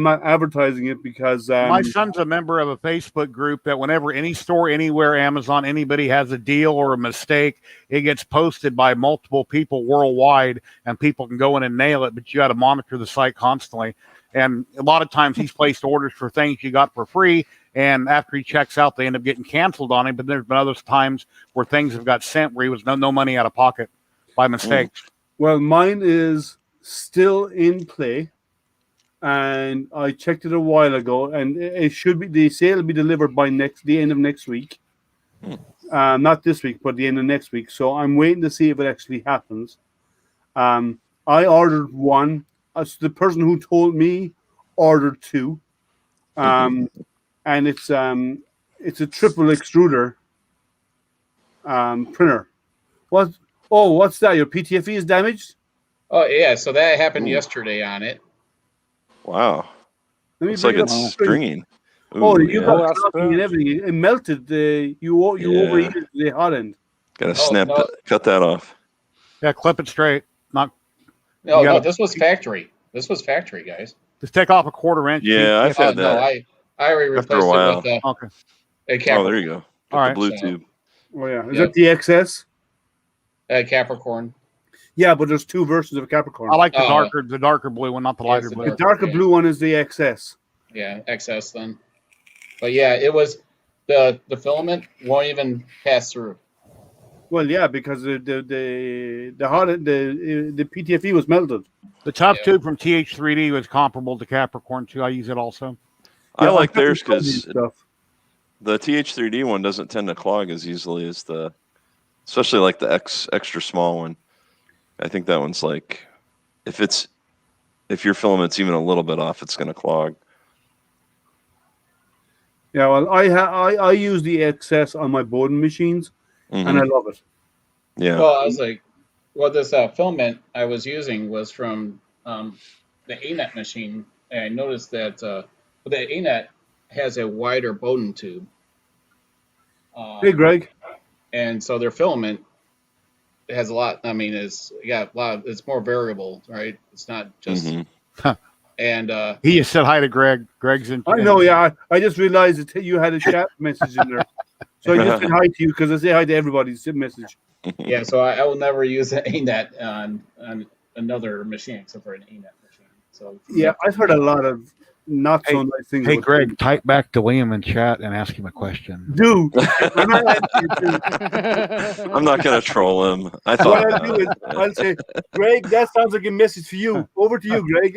not advertising it, because My son's a member of a Facebook group that whenever any store, anywhere, Amazon, anybody has a deal or a mistake, it gets posted by multiple people worldwide, and people can go in and nail it, but you got to monitor the site constantly. And a lot of times he's placed orders for things you got for free, and after he checks out, they end up getting canceled on him. But there's been other times where things have got sent where he was no money out of pocket by mistake. Well, mine is still in play, and I checked it a while ago, and it should be, the sale will be delivered by the end of next week. Not this week, but the end of next week. So I'm waiting to see if it actually happens. I ordered one. The person who told me ordered two, and it's a triple extruder printer. What's that? Your PTFE is damaged? Oh yeah, so that happened yesterday on it. Wow. Let me Looks like bring it it's up. stringing. Oh, Ooh, you yeah. got that's copy and bad. everything. It melted. You overheated the hot end. Gotta no. cut that off. Yeah, clip it straight. No, You gotta- this was factory. This was factory, guys. Just take off a quarter inch. Yeah, I've had No, that. I already After a replaced while. it with Okay. a Capricorn. Oh, there you go. Got All the right. blue So- tube. Oh yeah, is Yep. that the XS? A Capricorn. Yeah, but there's two versions of Capricorn. I like the Oh. darker blue one, not the Yeah, lighter it's the blue. The darker yeah. blue one is the XS. Yeah, XS then. But yeah, it was the filament won't even pass through. Well, yeah, because the PTFE was melted. The tough Yeah. tube from TH3D was comparable to Capricorn too. I use it also. I Yeah, like I've got theirs the cozy because stuff. the TH3D one doesn't tend to clog as easily as especially like the extra small one. I think that one's like, if your filament's even a little bit off, it's going to clog. Yeah, well, I use the XS on my Bowden machines, and I love it. Yeah. Well, I was like, this filament I was using was from the ANET machine and I noticed that the ANET has a wider Bowden tube. Hey, Greg. And so their filament has a lot. I mean, it's got a lot. It's more variable, right? It's not just. Mhm. And He just said hi to Greg. Greg's in. I know, yeah. I just realized that you had a chat message in there. So I just said hi to you because I say hi to everybody's message. yeah, so I will never use an ANET on another machine except for an ANET machine. So Yeah, I've heard a lot of not so nice things. Hey, about Greg, them. type back to Liam in chat and ask him a question. Do. And I answer you too. I'm not gonna troll him. I What thought. I'll do is I'll say, Greg, that sounds like a message for you. Over to you, Greg.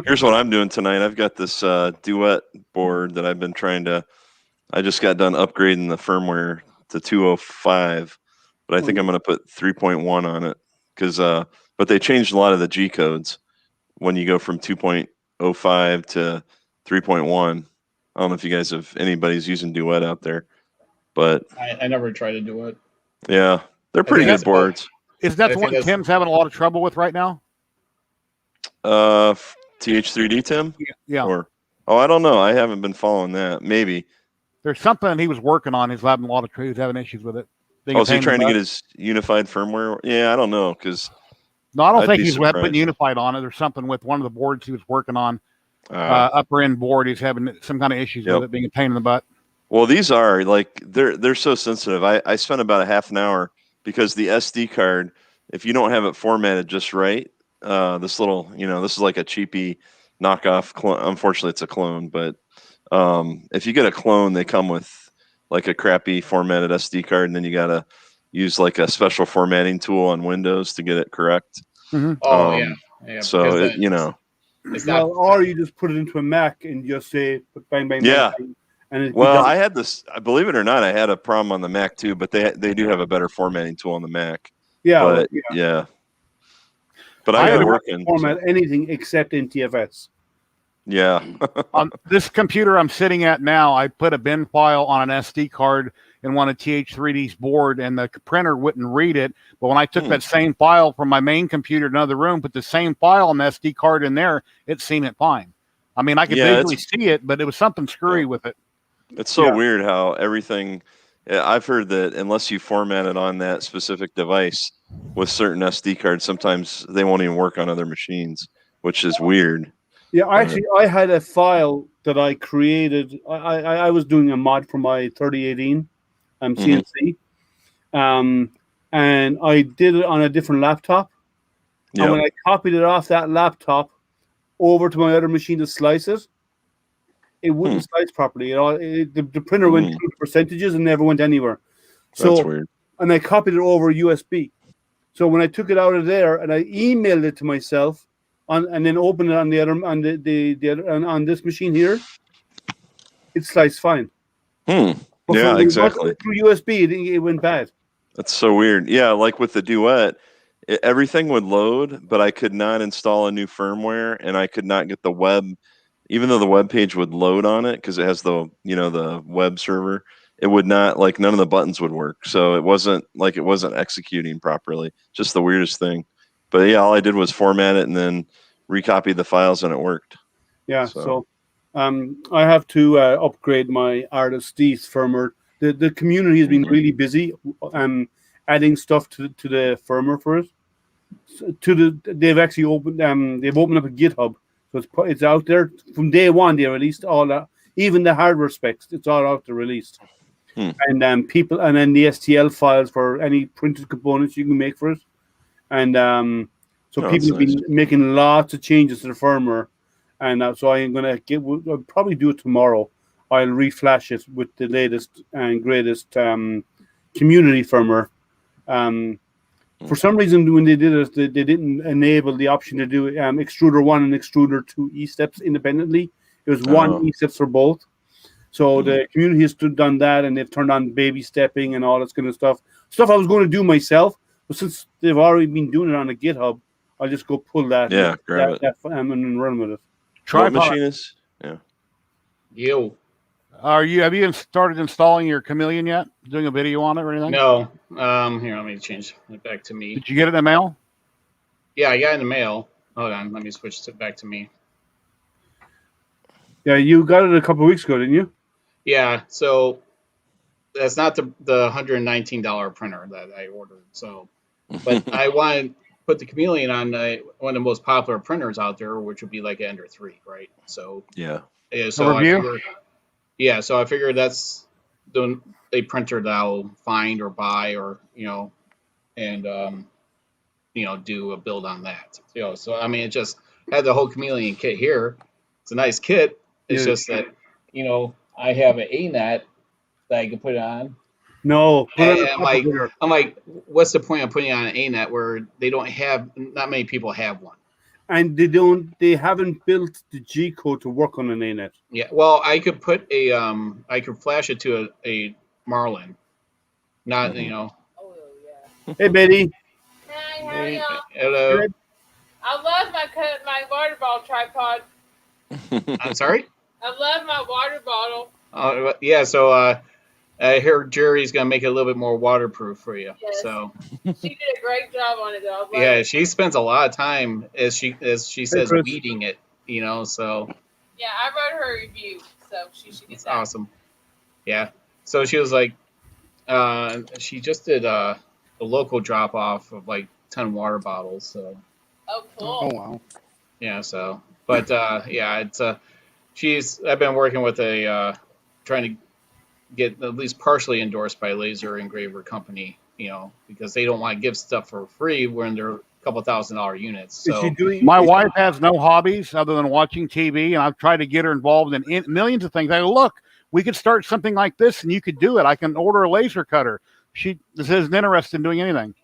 Here's what I'm doing tonight. I've got this Duet board that I've been trying to. I just got done upgrading the firmware to 205, but I think I'm going to put 3.1 on it because. But they changed a lot of the G codes when you go from 2.05 to 3.1. I don't know if you guys have anybody's using Duet out there, but I never tried to do it. yeah, they're pretty think good that's about- boards. Is that I the think one that's- Tim's having a lot of trouble with right now? TH3D Tim? Yeah. Or I don't know. I haven't been following that. Maybe. There's something he was working on. He's having a lot of he's having issues with it. Oh, is he trying to get his unified firmware? Yeah, I don't know because. No, I don't I'd think be he's surprised. putting unified on it. There's something with one of the boards he was working on, upper end board. He's having some kind of issues with it being a pain in the butt. Well, these are like they're so sensitive. I spent about a half an hour because the SD card, if you don't have it formatted just right, this little, this is like a cheapy knockoff clone. Unfortunately, it's a clone, but if you get a clone, they come with like a crappy formatted SD card, and then you gotta use like a special formatting tool on Windows to get it correct. Mm-hmm. Oh yeah. So it's not. Or you just put it into a Mac and just say bang bang Yeah. bang. And Well, I had this. Believe it or not, I had a problem on the Mac too, but they do have a better formatting tool on the Mac. yeah, But yeah. yeah. But I I got it don't working. format anything except NTFS. Yeah. On this computer I'm sitting at now, I put a bin file on an SD card in one of TH3D's board, and the printer wouldn't read it. But when I took that same file from my main computer to another room, put the same file on the SD card in there, it's seen it fine. I mean, I could visually see it, but it was something screwy with it. It's so weird how everything. I've heard that unless you format it on that specific device with certain SD cards, sometimes they won't even work on other machines, which is weird. Yeah, actually, I had a file that I created. I was doing a mod for my 3018 CNC, and I did it on a different laptop. And when I copied it off that laptop over to my other machine to slice it, it wouldn't slice properly. The printer went through the percentages and never went anywhere. So, that's weird. And I copied it over USB. So when I took it out of there and I emailed it to myself, and then opened it on the other on the other on this machine here, it sliced fine. But Yeah, exactly. Through USB, it went bad. That's so weird. Yeah, like with the Duet, everything would load, but I could not install a new firmware, and I could not get the web, even though the web page would load on it because it has the the web server. It would not, like, none of the buttons would work, so it wasn't executing properly. Just the weirdest thing. But yeah, all I did was format it and then recopy the files, and it worked. Yeah. So I have to upgrade my Artist D's firmware. The community has been really busy adding stuff to the firmware for it. They've actually opened up a GitHub, so it's out there from day one. They released all that, even the hardware specs. It's all out there released, and people, and then the STL files for any printed components you can make for it, and so people have been making lots of changes to the firmware, and so I'm gonna I'll probably do it tomorrow. I'll reflash it with the latest and greatest community firmware. For some reason, when they did it, they didn't enable the option to do extruder 1 and extruder 2 E-steps independently. It was one E-steps for both. So the community has done that, and they've turned on baby stepping and all this kind of stuff. Stuff I was going to do myself, but since they've already been doing it on a GitHub, I'll just go pull that. Yeah, grab it. And run with it. What machine is? Yeah. You. Have you started installing your Chameleon yet? Doing a video on it or anything? No. Here, let me change it back to me. Did you get it in the mail? Yeah, I got it in the mail. Hold on, let me switch back to me. Yeah, you got it a couple of weeks ago, didn't you? Yeah, so that's not the $119 printer that I ordered. So, but I want to put the Chameleon on one of the most popular printers out there, which would be like Ender 3, right? So, Yeah. so I review? figure, so I figure that's a printer that I'll find or buy or and do a build on that. So I mean, it just had the whole Chameleon kit here. It's a nice kit. It's Yeah. just that I have an ANET that I can put on. No, put And on a copy printer. I'm like, what's the point of putting on an ANET where they don't have, not many people have one? And they haven't built the G code to work on an ANET. Yeah, well, I could put I could flash it to a Marlin, not Mhm. Oh yeah. Hey, Betty. Hi, how are y'all? Hello. I love my water bottle tripod. I'm sorry. I love my water bottle. Yeah, so I hear Jerry's gonna make it a little bit more waterproof for you. Yes. So She did a great job on it, though. I love yeah, it. she spends a lot of time as she says Chris. weeding it. So Yeah, I wrote her a review, so she should get it's that. awesome. Yeah. So she was like, she just did a local drop off of like 10 water bottles. So Oh, cool. Oh wow. yeah. So, but yeah, it's I've been working with trying to get at least partially endorsed by a laser engraver company, because they don't want to give stuff for free when they're a couple $1,000 units. Is she So doing? My wife has no hobbies other than watching TV, and I've tried to get her involved in millions of things. I go, look, we could start something like this, and you could do it. I can order a laser cutter. She isn't interested in doing anything.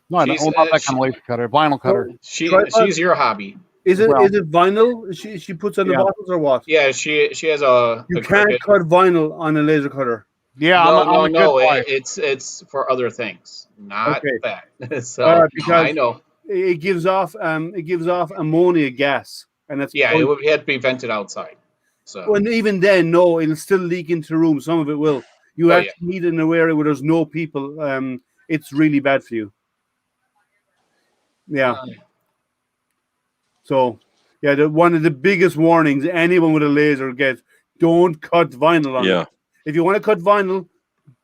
No, I don't. She's, Well, not that kind of laser cutter, vinyl cutter. she's your hobby. Is it Well- is it vinyl? She puts on the Yeah. bottles or what? Yeah, she has a. You a can't Cricut. cut vinyl on a laser cutter. Yeah, No, I'm a good wife. it's for other things, not Okay. that. So Because I know. it gives off ammonia gas, and that's Yeah, it would have to be vented outside. So And even then, no, it'll still leak into the room. Some of it will. You Oh, actually need it in an area where there's no people. It's really bad for you. Yeah. So, yeah, one of the biggest warnings anyone with a laser gets: don't cut vinyl on Yeah. it. If you want to cut vinyl,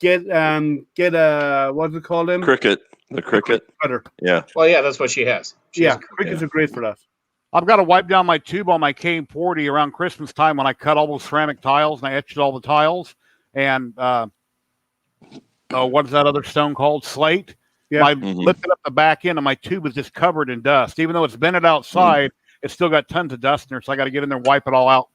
get a what do they call them? Cricket. The cricket. Cutter. Yeah. Well, yeah, that's what she has. She Yeah, has a Cricut. crickets are great for that. I've got to wipe down my tube on my K40 around Christmas time when I cut all those ceramic tiles and I etched all the tiles. And what is that other stone called? Slate. Yeah. I Mhm. lifted up the back end and my tube is just covered in dust. Even though it's vented outside, it's still got tons of dust in there. So I got to get in there and wipe it all out.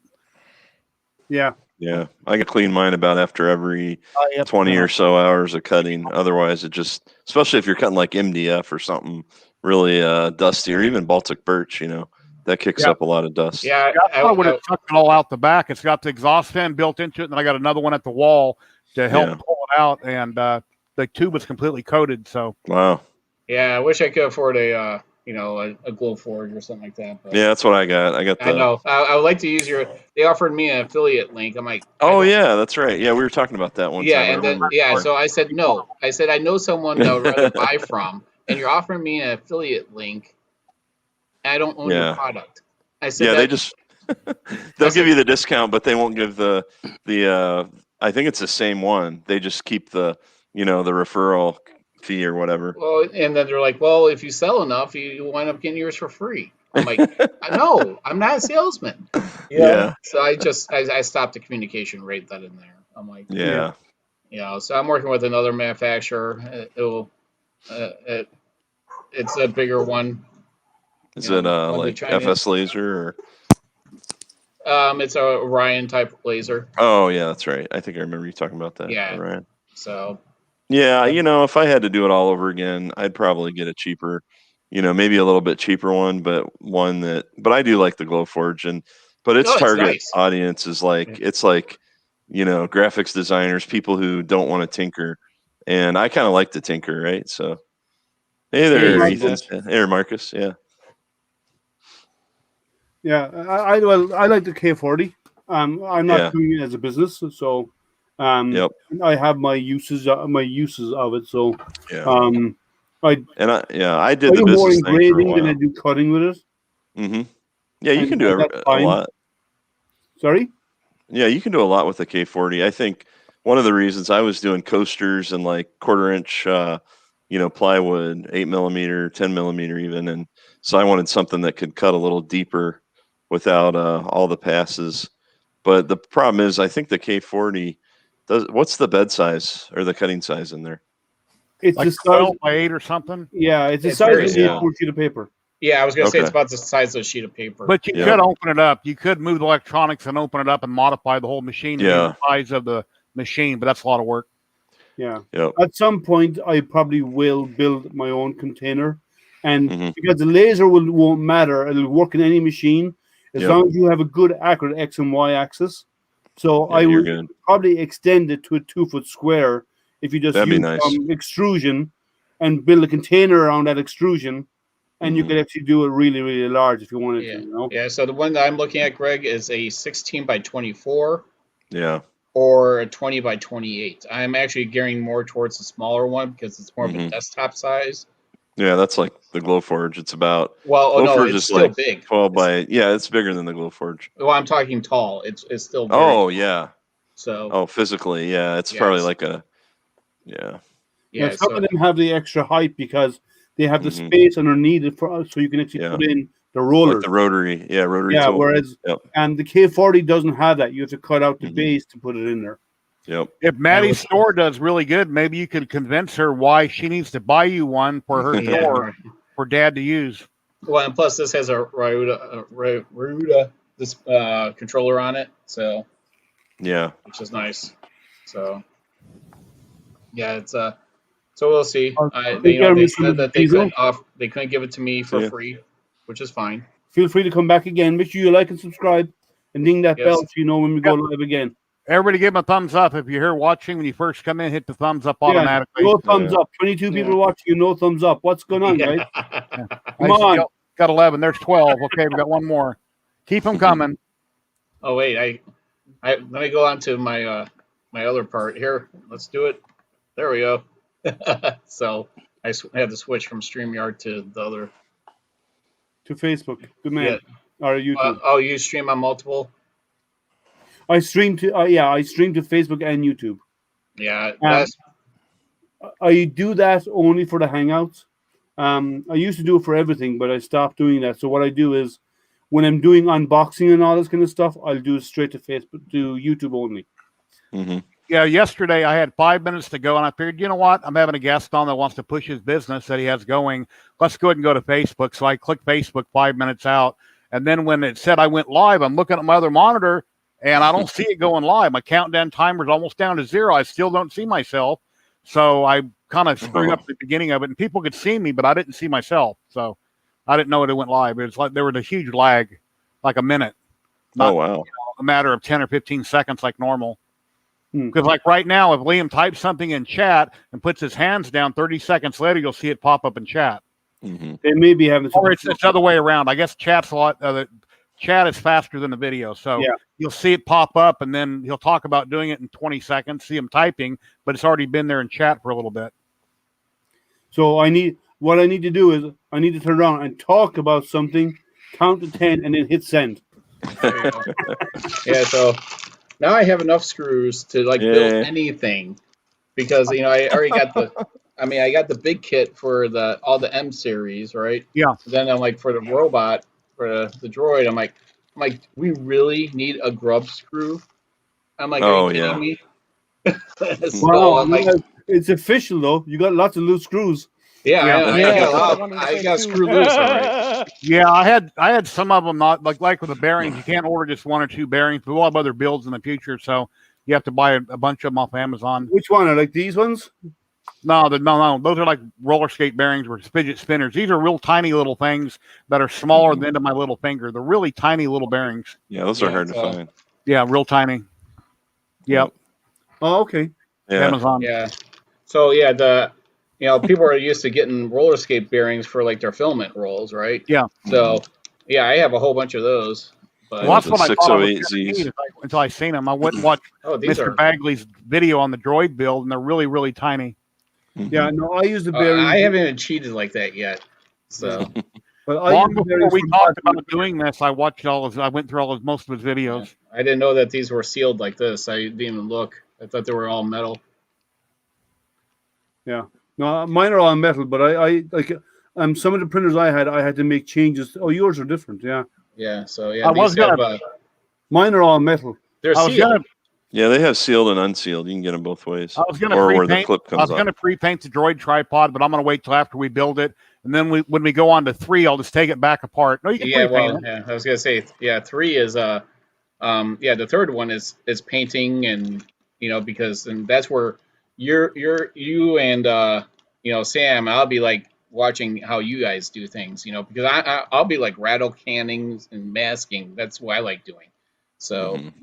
Yeah. Yeah. I can clean mine about after every 20 or so hours of cutting. Otherwise, it just, especially if you're cutting like MDF or something really dusty, or even Baltic birch, that kicks Yeah. up a lot of dust. Yeah, I would have chucked it all out the back. It's got the exhaust fan built into it, and then I got another one at the wall to help Yeah. pull it out. And the tube was completely coated. So Wow. yeah. I wish I could afford a glow forge or something like that. But Yeah, that's what I got. I got the. I know. I would like to use your. They offered me an affiliate link. I'm like, Oh yeah, that's right. Yeah, we were talking about that one yeah, time. I and then remember. yeah. So I said no. I said I know someone that would rather buy from, and you're offering me an affiliate link. And I don't own your Yeah. product. I said Yeah, that, they just they'll give you the discount, but they won't give the I think it's the same one. They just keep the the referral fee or whatever. well, and then they're like, well, if you sell enough, you wind up getting yours for free. I'm like, no, I'm not a salesman. Yeah. So I stopped the communication right then and there. I'm like, Yeah. So I'm working with another manufacturer. It's a bigger one. Is Yeah, it when they like try to- FS laser or? It's a Orion type laser. Oh yeah, that's right. I think I remember you talking about that. Yeah. Right. So Yeah, if I had to do it all over again, I'd probably get a cheaper, maybe a little bit cheaper one, but one that. But I do like the Glowforge, but its No, it's target nice. audience is like it's like, graphics designers, people who don't want to tinker, and I kind of like to tinker, right? So, hey there, Hey, Ethan. Marcus. Hey, Marcus. Yeah. Yeah. I like the K40. I'm not Yeah. doing it as a business, so Yep. I have my uses of it. So Yeah. I I did the do more business thing for a engraving than I while. do cutting with it. Mm-hmm. Yeah, you And can do that's a fine. lot. Sorry. Yeah, you can do a lot with the K40. I think one of the reasons I was doing coasters and like quarter-inch, plywood, 8 millimeter, 10 millimeter even, and so I wanted something that could cut a little deeper without all the passes. But the problem is, I think the K40 does. What's the bed size or the cutting size in there? It's Like the size. 12 by 8 or something. Yeah, it's the It's size very of the small. A4 sheet of paper. Yeah, I was gonna say it's Okay. about the size of a sheet of paper. But you Yeah. could open it up. You could move the electronics and open it up and modify the whole machine to be Yeah. the size of the machine, but that's a lot of work. Yeah. Yep. At some point, I probably will build my own container, and Mhm. because the laser won't matter, it'll work in any machine as Yep. long as you have a good, accurate X and Y axis. So Yeah, I you're would good. probably extend it to a 2-foot square if you just That'd be use nice. some extrusion and build a container around that extrusion, and you Mhm. could actually do it really, really large if you wanted Yeah, to. You know? yeah. So the one that I'm looking at, Greg, is a 16 by 24 Yeah. or a 20 by 28. I'm actually gearing more towards the smaller one because it's more of a Mhm. desktop size. Yeah, that's like the Glowforge. It's about Well, oh no, Glowforge it's is still like big. 12 by. Yeah, it's bigger than the Glowforge. Well, I'm talking tall. It's still very Oh tall. yeah. So Oh, physically, yeah. It's probably yes, like a. Yeah. Yeah, yeah. some So of them have the extra height because they have the Mhm. space underneath it so you can actually Yeah. put in the Like rollers. the rotary. Yeah, rotary Yeah, tool. whereas Yep. and the K40 doesn't have that. You have to cut out the Mhm. base to put it in there. Yep. If Maddie's store does really good, maybe you could convince her why she needs to buy you one for her yeah. store Right. for Dad to use. Well, and plus this has a Ryuda this controller on it, so Yeah. which is nice. So yeah, it's so we'll see. Take care, They Mr. said that Diesel. they couldn't give it to me See for ya. free, which is fine. Feel free to come back again. Make sure you like and subscribe and ding that Yes. bell so you know when we go live again. Everybody give him a thumbs up. If you're here watching, when you first come in, hit the thumbs up Yeah, automatically. no thumbs Yeah. up. 22 Yeah. people watching you, no thumbs up. What's going on, guys? Yeah. Come on. Got 11. There's 12. Okay, we got one more. Keep them coming. Oh wait, I let me go on to my my other part here. Let's do it. There we go. So I had to switch from StreamYard to the other. To Facebook. Good man. Yeah. Or YouTube. Oh, you stream on multiple? I stream to I stream to Facebook and YouTube. Yeah, that's I do that only for the Hangouts. I used to do it for everything, but I stopped doing that. So what I do is, when I'm doing unboxing and all this kind of stuff, I'll do it straight to Facebook, to YouTube only. Mm-hmm. Yeah, yesterday I had 5 minutes to go, and I figured, you know what? I'm having a guest on that wants to push his business that he has going. Let's go ahead and go to Facebook. So I clicked Facebook 5 minutes out, and then when it said I went live, I'm looking at my other monitor, and I don't see it going live. My countdown timer's almost down to 0. I still don't see myself. So I kind of screwed up the beginning of it, and people could see me, but I didn't see myself. So I didn't know it went live. It was like there was a huge lag, like a minute. Oh wow. A matter of 10 or 15 seconds like normal. Because like right now, if Liam types something in chat and puts his hands down, 30 seconds later, you'll see it pop up in chat. Mm-hmm. They may be having Or it's the other way around. I guess chat's a lot. Chat is faster than the video, so Yeah. you'll see it pop up, and then he'll talk about doing it in 20 seconds. See him typing, but it's already been there in chat for a little bit. So what I need to do is I need to turn around and talk about something, count to 10, and then hit send. There you go. Yeah, so now I have enough screws to like build anything because I already got I got the big kit for all the M series, right? Yeah. Then I'm like for the robot, for the droid, I'm like we really need a grub screw. I'm like, are you kidding me? So Wow, I'm like, it's official though. You got lots of loose screws. yeah, Yeah, I got screw loose, all right. Yeah, I had some of them not like with the bearings. You can't order just 1 or 2 bearings, but we'll have other builds in the future, so you have to buy a bunch of them off Amazon. Which one are like these ones? No, those are like roller skate bearings or fidget spinners. These are real tiny little things that are smaller than the end of my little finger. They're really tiny little bearings. Yeah, those are hard to find. Yeah, real tiny. Yep. Oh, okay. Yeah. Amazon. Yeah. So yeah, people are used to getting roller skate bearings for like their filament rolls, right? Yeah. So yeah, I have a whole bunch of those. But Well, that's what I thought I was 608Zs. gonna need until I seen them. I went and watched these Mr. are Bagley's video on the droid build, and they're really, really tiny. Yeah, no, I use the bearing. I haven't even cheated like that yet. So But I Long use the before bearings we for talked bottom. about doing this, I watched I went through most of his videos. I didn't know that these were sealed like this. I didn't even look. I thought they were all metal. Yeah, no, mine are all metal, but I like some of the printers I had to make changes. Oh, yours are different. Yeah, Yeah. So yeah, I these was have gonna, mine are all metal. they're I was sealed. gonna, Yeah, they have sealed and unsealed. You can get them both ways. I was gonna Or where the pre-paint. clip I comes was off. gonna pre-paint the droid tripod, but I'm gonna wait till after we build it, and then when we go on to 3, I'll just take it back apart. No, you can Yeah. pre-paint Well, it. yeah. I was gonna say, yeah. 3 is yeah. The third one is painting, and because and that's where you and Sam. I'll be like watching how you guys do things. Because I'll be like rattle canning and masking. That's what I like doing. So. Mhm.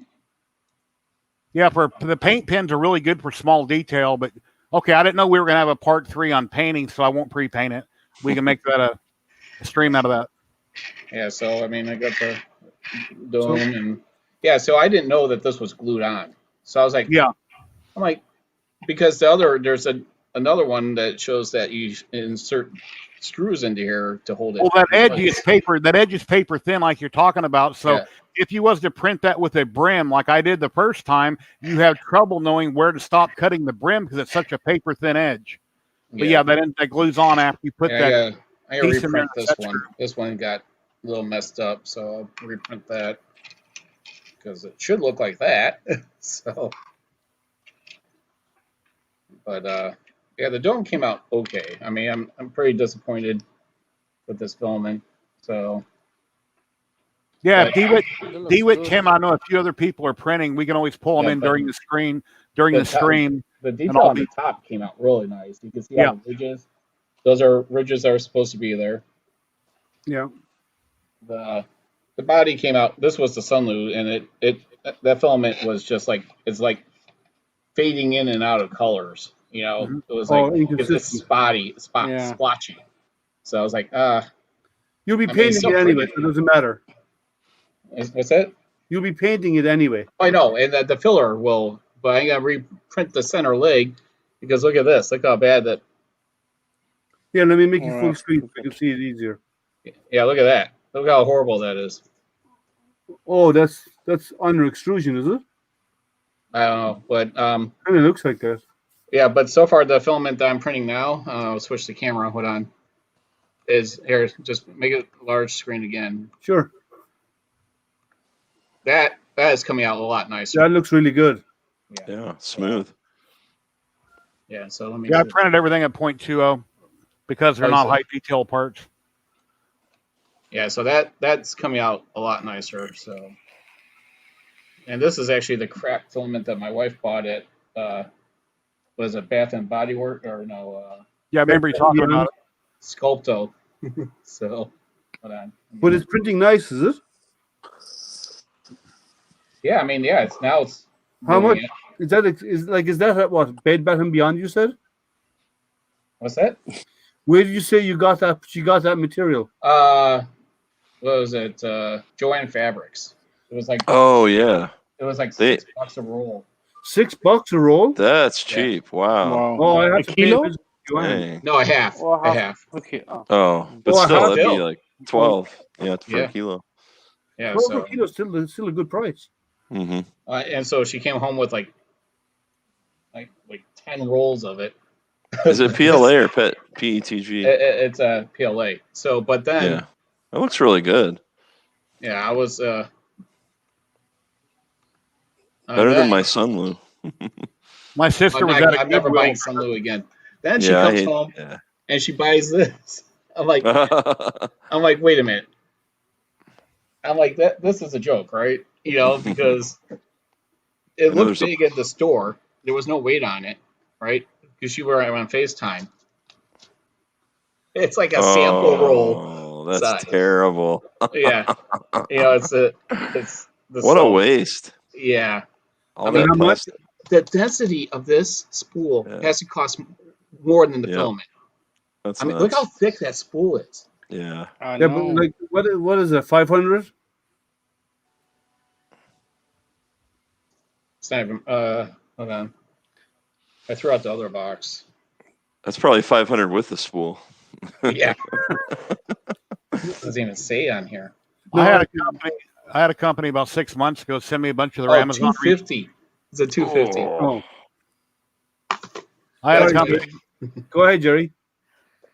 Yeah, for the paint pens are really good for small detail, but okay, I didn't know we were gonna have a part 3 on painting, so I won't pre-paint it. We can make that a stream out of that. Yeah, so I mean, I got the So dome, and yeah, so I didn't know that this was glued on. So I was like, Yeah, I'm like, because there's another one that shows that you insert screws into here to hold it. well, that in edge place. is paper. That edge is paper thin, like you're talking about. So Yeah. if you was to print that with a brim, like I did the first time, you have trouble knowing where to stop cutting the brim because it's such a paper thin edge. But yeah, that glues on after you put And that I gotta piece in there. reprint this one. This one got a little messed up, so I'll reprint that because it should look like that. So, but yeah, the dome came out okay. I mean, I'm pretty disappointed with this filament. So, Yeah, but DeWitt, Tim, I know a few other people are printing. We can always pull them Yeah, in but during the stream. the And detail I'll on be the top came out really nice. You can see Yeah. all the ridges. Those are ridges that are supposed to be there. yeah, The body came out. This was the Sunlu, and it that filament was just like it's like fading in and out of colors. Mhm. It was like it's inconsistent. Yeah. splotchy. So I was like, You'll be I mean, it's painting still it anyway, pretty. so it doesn't matter. What's that? You'll be painting it anyway. I know, and the filler will, but I gotta reprint the center leg because look at this. Look how bad that. Yeah, let me make you All full right. screen so you can see it easier. Yeah, look at that. Look how horrible that is. Oh, that's under extrusion, is it? I don't know, but Kind of looks like that. yeah, but so far the filament that I'm printing now, I'll switch the camera. Hold on. Is here? Just make it large screen again. Sure, That is coming out a lot nicer. that looks really good. Yeah, smooth. Yeah. So let me. Yeah, I see. printed everything at 0.20 because they're Oh, not so- high detail parts. Yeah. So that's coming out a lot nicer. So. And this is actually the crap filament that my wife bought at was it Bath and Body Work or no Yeah, I remember you talking about it. Sculpto. So hold on. But it's printing nice, is it? Yeah, I mean, yeah, it's How doing much? it. Is that what Bed Bath and Beyond you said? What's that? Where did you say you got that? She got that material. What was it? Joanne Fabrics. It was like Oh yeah, They- $6 a roll. $6 a roll. that's Yeah. cheap. Wow. Wow. Oh, I A have to pay a kilo? visit to Joanne. Dang. No, a half. Or A half. Okay. Oh. Oh, but Oh, I still, have that'd be still. like 12. Yeah, for Yeah. a kilo. Yeah. 12 So per kilo is still a good price. Mm-hmm. and so she came home with like 10 rolls of it. Is it PLA or PETG? It's a PLA. So, but then Yeah, it looks really good. yeah, I was Better than my Sunlu. My sister was at a I'm never Goodwill. buying Sunlu again. Then she Yeah, I comes hate. home Yeah. and she buys this. I'm like, wait a minute. I'm like, this is a joke, right? Because it know looked there's a- big at the store. There was no weight on it, right? Because you were on FaceTime. It's like a sample roll. Oh, that's size. terrible. Yeah, it's the What a salt. waste. Yeah, All I mean, that how much? plastic. the density of this spool Yeah. has to cost more than the Yeah. filament. That's I mean, nuts. look how thick that spool is. Yeah. I Yeah, know. but like, what is it? 500? It's not even. Hold on. I threw out the other box. That's probably 500 with the spool. Yeah. Doesn't even say on here. I had a company about 6 months ago send me a bunch of their Oh, Amazon. 250. It's a 250. Oh, I had a Sorry, company. go ahead, Jerry.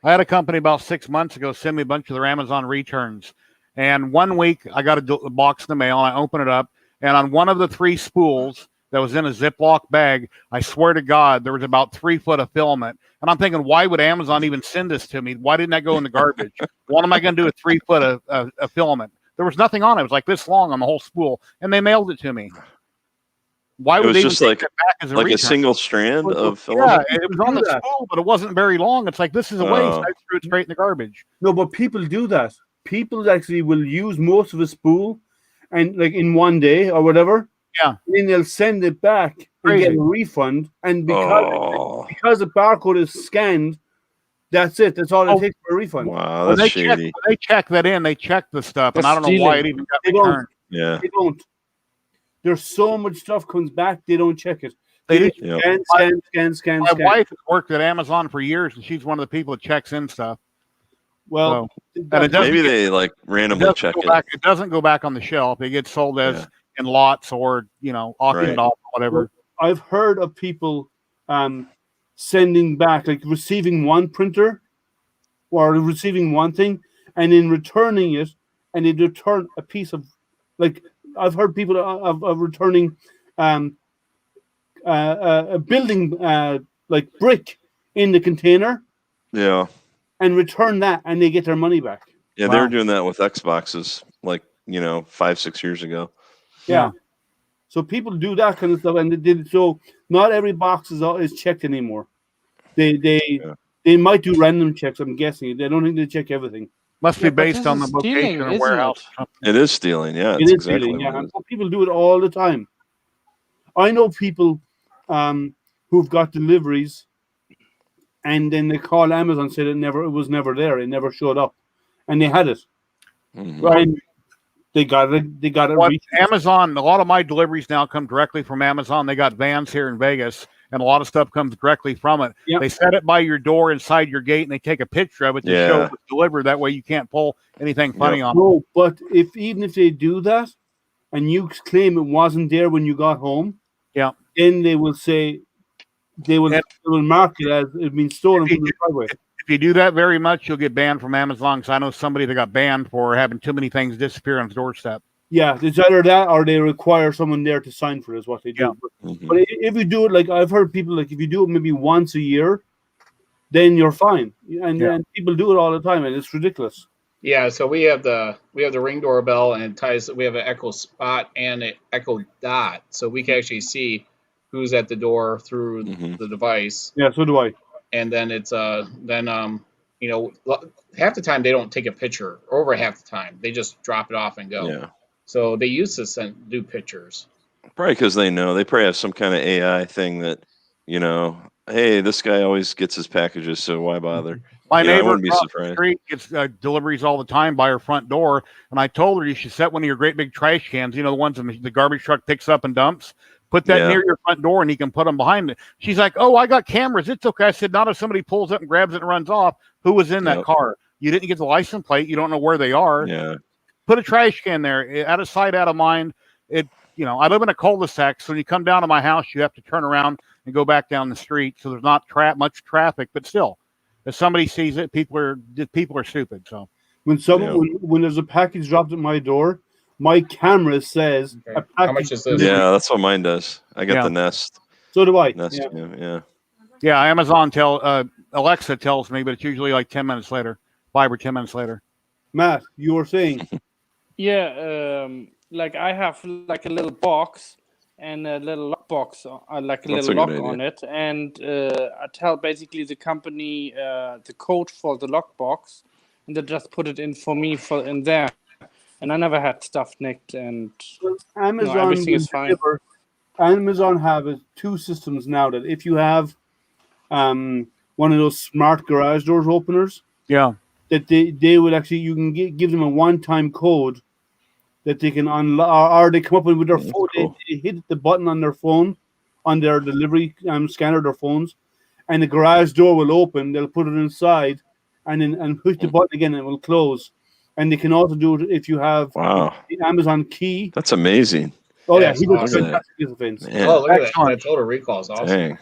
I had a company about 6 months ago send me a bunch of their Amazon returns. And one week I got a box in the mail and I opened it up. And on one of the 3 spools that was in a Ziploc bag, I swear to God, there was about 3 foot of filament. And I'm thinking, why would Amazon even send this to me? Why didn't that go in the garbage? What am I going to do with 3 foot of filament? There was nothing on it. It was like this long on the whole spool. And they mailed it to me. Why It would was they even just take like it back as a like a return? single strand of Yeah, filament. it was on the spool, but it wasn't very long. It's like, this is a waste. Oh. I threw it straight in the garbage. No, but people do that. People actually will use most of a spool, and like in one day or whatever. Yeah. Then they'll send it back and get a refund, and because the barcode is scanned, that's it. That's all it takes for a refund. Wow, When that's they shady. check that in, they check the stuff, and That's I don't know why it stealing. even got They don't. returned. Yeah. They don't. There's so much stuff comes back, they don't check it. They do. Yep. Scan. My wife has worked at Amazon for years, and she's one of the people that checks in stuff. Well, And it doesn't Maybe they like randomly check it. It doesn't go back on the shelf. It gets sold as in lots or auctioned off or whatever. I've heard of people sending back, like receiving one printer or receiving one thing, and then returning it, and they return a piece of, like, I've heard people of returning a building like brick in the container, Yeah. and return that, and they get their money back. Yeah, they were doing that with Xboxes like, 5-6 years ago. Yeah. So people do that kind of stuff, and they did so. Not every box is checked anymore. They might do random checks. I'm guessing they don't think they check everything. Must be based on the stealing, location or isn't warehouse. It is stealing. Yeah, It it's is exactly stealing, what yeah. it is. And people do it all the time. I know people who've got deliveries, and then they call Amazon and said it was never there. It never showed up, and they had it. Mhm. Right? They got it. They got it. What Amazon? A lot of my deliveries now come directly from Amazon. They got vans here in Vegas, and a lot of stuff comes directly from it. Yep. They set it by your door inside your gate, and they take a picture of it to show it was delivered. That way, you can't pull anything funny on it. No, but even if they do that, and you claim it wasn't there when you got home, then they will say they will mark it as it been stolen from the driveway. If you do that very much, you'll get banned from Amazon. Because I know somebody that got banned for having too many things disappear on his doorstep. Yeah, it's either that or they require someone there to sign for it, is what they do. Yeah. But if you do it, like I've heard people, like if you do it maybe once a year, then you're fine. And people do it all the time, and it's ridiculous. Yeah, so we have the Ring doorbell, and it ties. We have an Echo Spot and an Echo Dot, so we can actually see who's at the door through the device. Yeah, so do I. And then it's half the time they don't take a picture. Over half the time they just drop it off and go. Yeah. So they used to do pictures. Probably because they probably have some kind of AI thing that, hey, this guy always gets his packages, so why bother? My neighbor I wouldn't be across the surprised. street gets deliveries all the time by her front door, and I told her you should set one of your great big trash cans, the ones that the garbage truck picks up and dumps. Put that near your front door, and he can put them behind it. She's like, "Oh, I got cameras. It's okay." I said, "Not if somebody pulls up and grabs it and runs off. Who was in that car? You didn't get the license plate. You don't know where they are. Yeah. Put a trash can there, out of sight, out of mind. I live in a cul-de-sac, so when you come down to my house, you have to turn around and go back down the street. So there's not much traffic, but still, if somebody sees it, people are stupid. So when there's a package dropped at my door, my camera says a package. How much is this? Yeah, that's what mine does. I got the Nest. So do I. Nest, yeah. Yeah, Amazon Alexa tells me, but it's usually like 10 minutes later, 5 or 10 minutes later. Matt, you were saying? Yeah, like I have like a little box and a little lock box, like a little lock on it, and I tell basically the company the code for the lock box, and they just put it in for me in there, and I never had stuff nicked, and Amazon everything is fine. Amazon have two systems now that if you have one of those smart garage doors openers, that they would actually, you can give them a one-time code that they can unlock, or they come up with their phone. Cool. They hit the button on their phone, on their delivery scanner, their phones, and the garage door will open. They'll put it inside, and then push the button again, and it will close. And they can also do it if you have Wow, the Amazon key. that's amazing. Oh yeah, That's he does awesome. fantastic lithophane. Man, Oh, look at that! Excellent. That Total Recall is awesome. dang.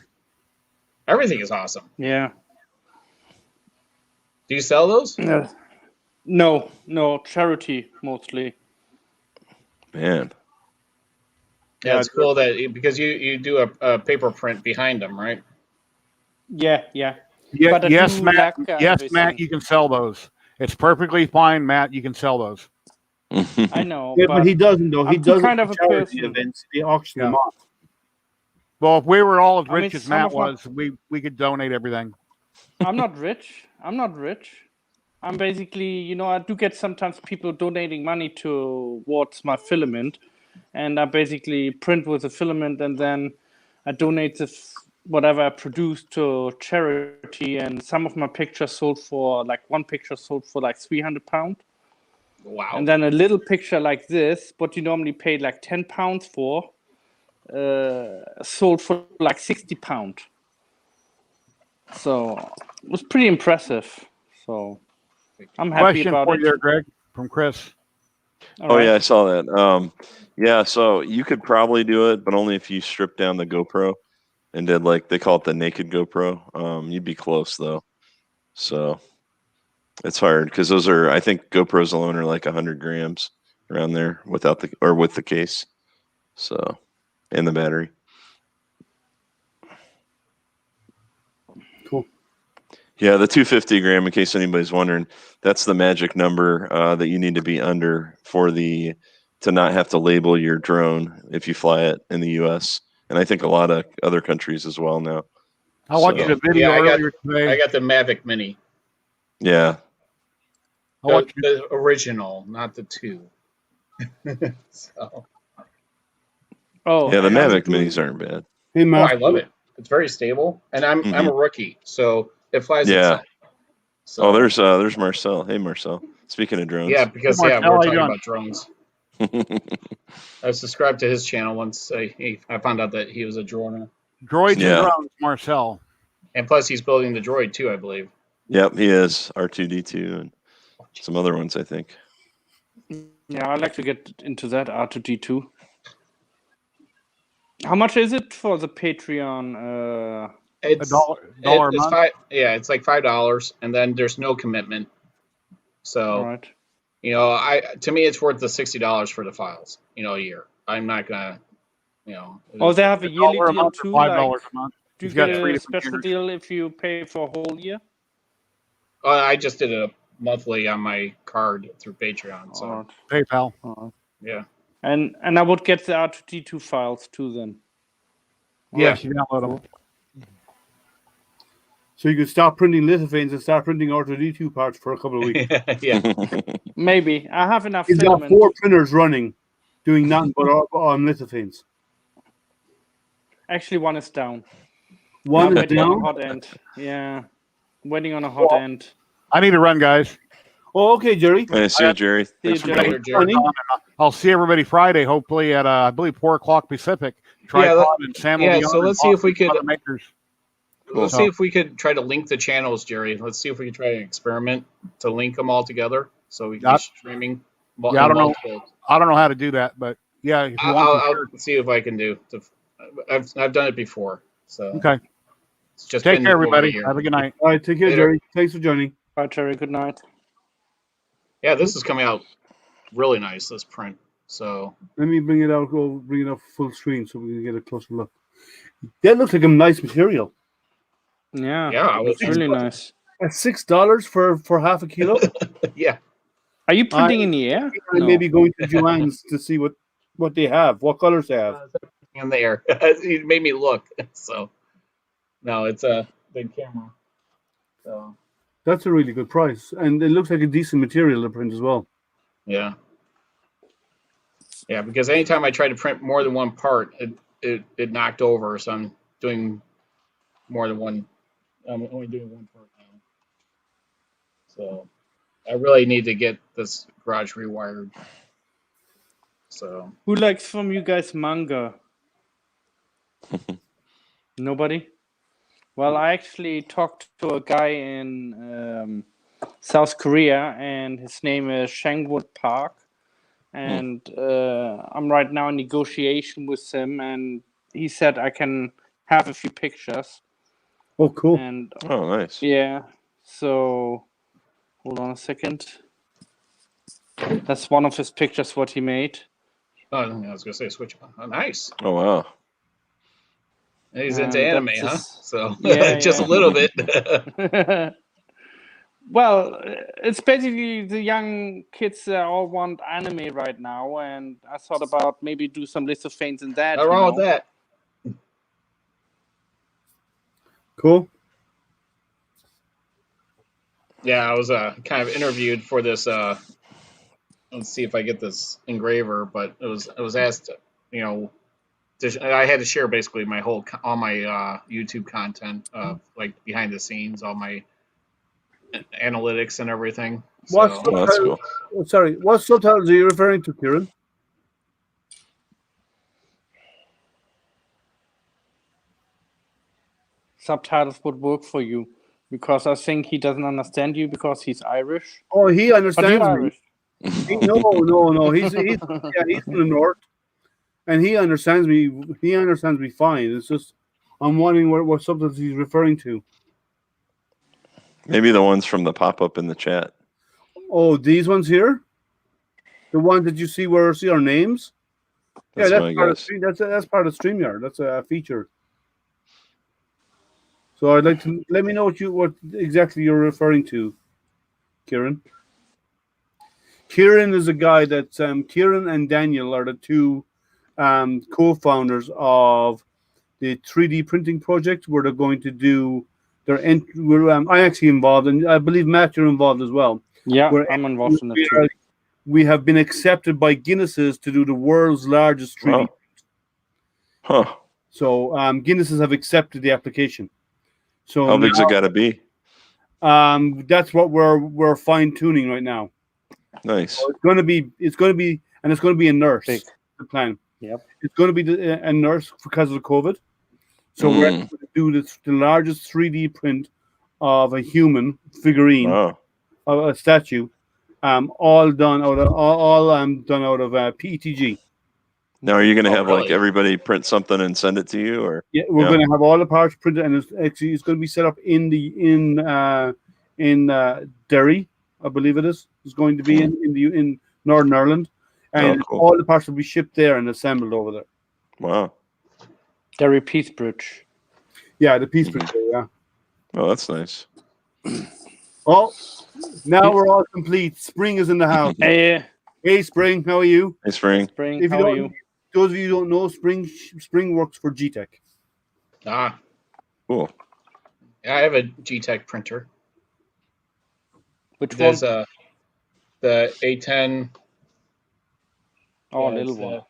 Everything is awesome. Yeah. Do you sell those? No, charity mostly. Man, Yeah, it's cool that because you do a paper print behind them, right? Yeah. Yeah, But I yes, do Matt. lack Yes, everything. Matt. You can sell those. It's perfectly fine, Matt. You can sell those. I know, Yeah, but he doesn't though. He I'm too does kind it of for a charity person. events. They auction Yeah. them off. Well, if we were all as I mean, rich as some Matt of my- was, we could donate everything. I'm not rich. I'm basically, I do get sometimes people donating money towards my filament, and I basically print with the filament, and then I donate this whatever I produce to charity. And some of my pictures sold for one picture sold for £300, Wow. and then a little picture like this, what you normally pay like £10 for, sold for like £60. So it was pretty impressive. So I'm happy Question about for it. you there, Greg, from Chris. All oh right. yeah, I saw that. Yeah, so you could probably do it, but only if you strip down the GoPro and did they call it the naked GoPro. You'd be close though. So it's hard because those are, I think GoPros alone are like 100 grams around there with the case. So, and the battery. Cool. Yeah, the 250 gram, in case anybody's wondering, that's the magic number that you need to be under to not have to label your drone if you fly it in the U.S. And I think a lot of other countries as well now. I watched So- a video earlier today. I got the Mavic Mini. Yeah, I watched The original, not the 2. So, Oh, yeah, the I'm Mavic doing- Minis aren't bad. Hey, oh, Matt. I love it. It's very stable, and I'm a rookie, so it flies Yeah. itself. So, Oh, there's Marcel. Hey, Marcel. Speaking of drones. yeah, because Hey, Marcel, we're how you talking doing? about drones. I subscribed to his channel once. I found out that he was a droner, Droids Yeah. and drones, Marcel. and plus he's building the droid too, I believe. Yep, he is R2D2 and some other ones, I think. yeah, I'd like to get into that R2D2. How much is it for the Patreon? It's $1 a it's month. it's like $5, and then there's no commitment. So All right. to me, it's worth the $60 for the files. A year. I'm not gonna, Oh, they have a yearly $1 a deal month too. or $5 a month. Do you He's got get 3 a different special tiers. deal if you pay for a whole year? I just did a monthly on my card through Patreon. So All PayPal. right. yeah, And I would get the R2D2 files too then. Yes, you download them. So you could stop printing lithophanes and start printing R2D2 parts for a couple of weeks. yeah. Maybe I have enough He's got filament. 4 printers running, doing nothing but on lithophanes. Actually, one is down. One I'm is waiting on a down. hot end. Yeah, waiting on a hot end. I need to run, guys. Oh, okay, Jerry. Hey, see you, Jerry. Thanks for you, coming. Jerry. Jerry. I'll see everybody Friday, hopefully at I believe 4 o'clock Pacific. Tripod and Sam will yeah, be on so and let's see if we lots of could- other makers. Let's Cool. see if we could try to link the channels, Jerry. Let's see if we can try an experiment to link them all together so we can Yeah. be streaming. Yeah, I don't know. multiple. I don't know how to do that, but yeah, if you want to, I'll sure. see if I can do. I've done it before, so Okay. it's just Take been care, over everybody. here. Have a good night. All right, take care, Later. Jerry. Thanks for joining. Bye, Terry. Good night. Yeah, this is coming out really nice. This print. So Let me bring it out. Go bring it up full screen so we can get a closer look. That looks like a nice material. Yeah, yeah, I was it's really nice. At $6 for half a kilo. yeah. Are you printing in the air? I may be going to Joanne's to see what they have, what colors they have. In there, it made me look. So no, it's a big camera. So That's a really good price, and it looks like a decent material to print as well. yeah. Yeah, because anytime I try to print more than one part, it knocked over. So I'm doing more than one. I'm only doing one part now. So I really need to get this garage rewired. So Who likes from you guys manga? Nobody? Well, I actually talked to a guy in South Korea, and his name is Shangwood Park. And I'm right now in negotiation with him, and he said I can have a few pictures. Oh, cool. And Oh, nice. yeah, so hold on a second. That's one of his pictures, what he made. Oh, I was gonna say switch. Oh, nice. Oh, wow. He's And into anime, that's huh? his- So Yeah, just yeah. a little bit. Well, it's basically the young kids that all want anime right now, and I thought about maybe do some lithophane in that. Nothing wrong with that. Cool. Yeah, I was kind of interviewed for this. Let's see if I get this engraver, but I was asked, you know, I had to share basically all my YouTube content, like behind the scenes, all my analytics and everything. What So, Oh, that's cool. Sorry, what subtitles are you referring to, Kieran? Subtitles would work for you, because I think he doesn't understand you because he's Irish. Oh, he But understands you're me. Irish. No. He's he's from the north, and he understands me. He understands me fine. It's just I'm wondering what subtitles he's referring to. Maybe the ones from the pop up in the chat. Oh, these ones here, the ones that you see where see our names. That's Yeah, my part of guess. that's part of StreamYard. That's a feature. So I'd like to let me know what exactly you're referring to, Kieran. Kieran is a guy that Kieran and Daniel are the two co-founders of the 3D printing project, where they're going to do their. I'm actually involved, and I believe Matt, you're involved as well. Yeah, Where I'm involved in it too. we have been accepted by Guinnesses to do the world's largest 3D. Wow. Huh. So Guinnesses have accepted the application. So How big's it got to be? that's what we're fine tuning right now. Nice. So it's going to be a nurse. Big. The plan. Yep. It's going to be a nurse because of the COVID. So we're going to do the largest 3D print of a human figurine, Wow. of a statue, all done out of PETG. Now, are you going to have like really? everybody print something and send it to you, or? Yeah, we're going to have all the parts printed, and it's going to be set up in Derry, I believe it is. It's going to be in Northern Ireland, and cool. all the parts will be shipped there and assembled over there. Wow. Derry Peace Bridge. Yeah, the piece printer. Yeah. Oh, that's nice. Oh, now we're all complete. Spring is in the house. Hey, Hey, Spring, how are you? Hey, Spring. Spring, If you how are don't, you? those of you who don't know, Spring works for GTech. Cool. yeah, I have a GTech printer. Which one? There's the A10. Oh, yeah, little it's, one.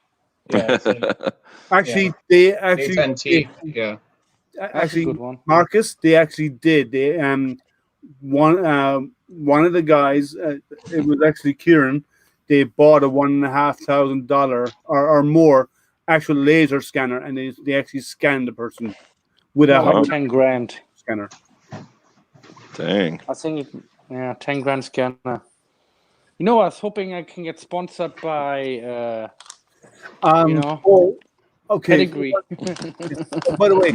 Yeah, it's a Actually, they actually A10T. Yeah. That's a actually good one. Marcus, they actually did. They one of the guys, it was actually Kieran. They bought a $1,500 or more actual laser scanner, and they actually scanned the person with a Yeah, like Wow. 10 grand. scanner. Dang. I think, 10 grand scanner. You know, I was hoping I can get sponsored by, Oh, okay. Pedigree. By the way,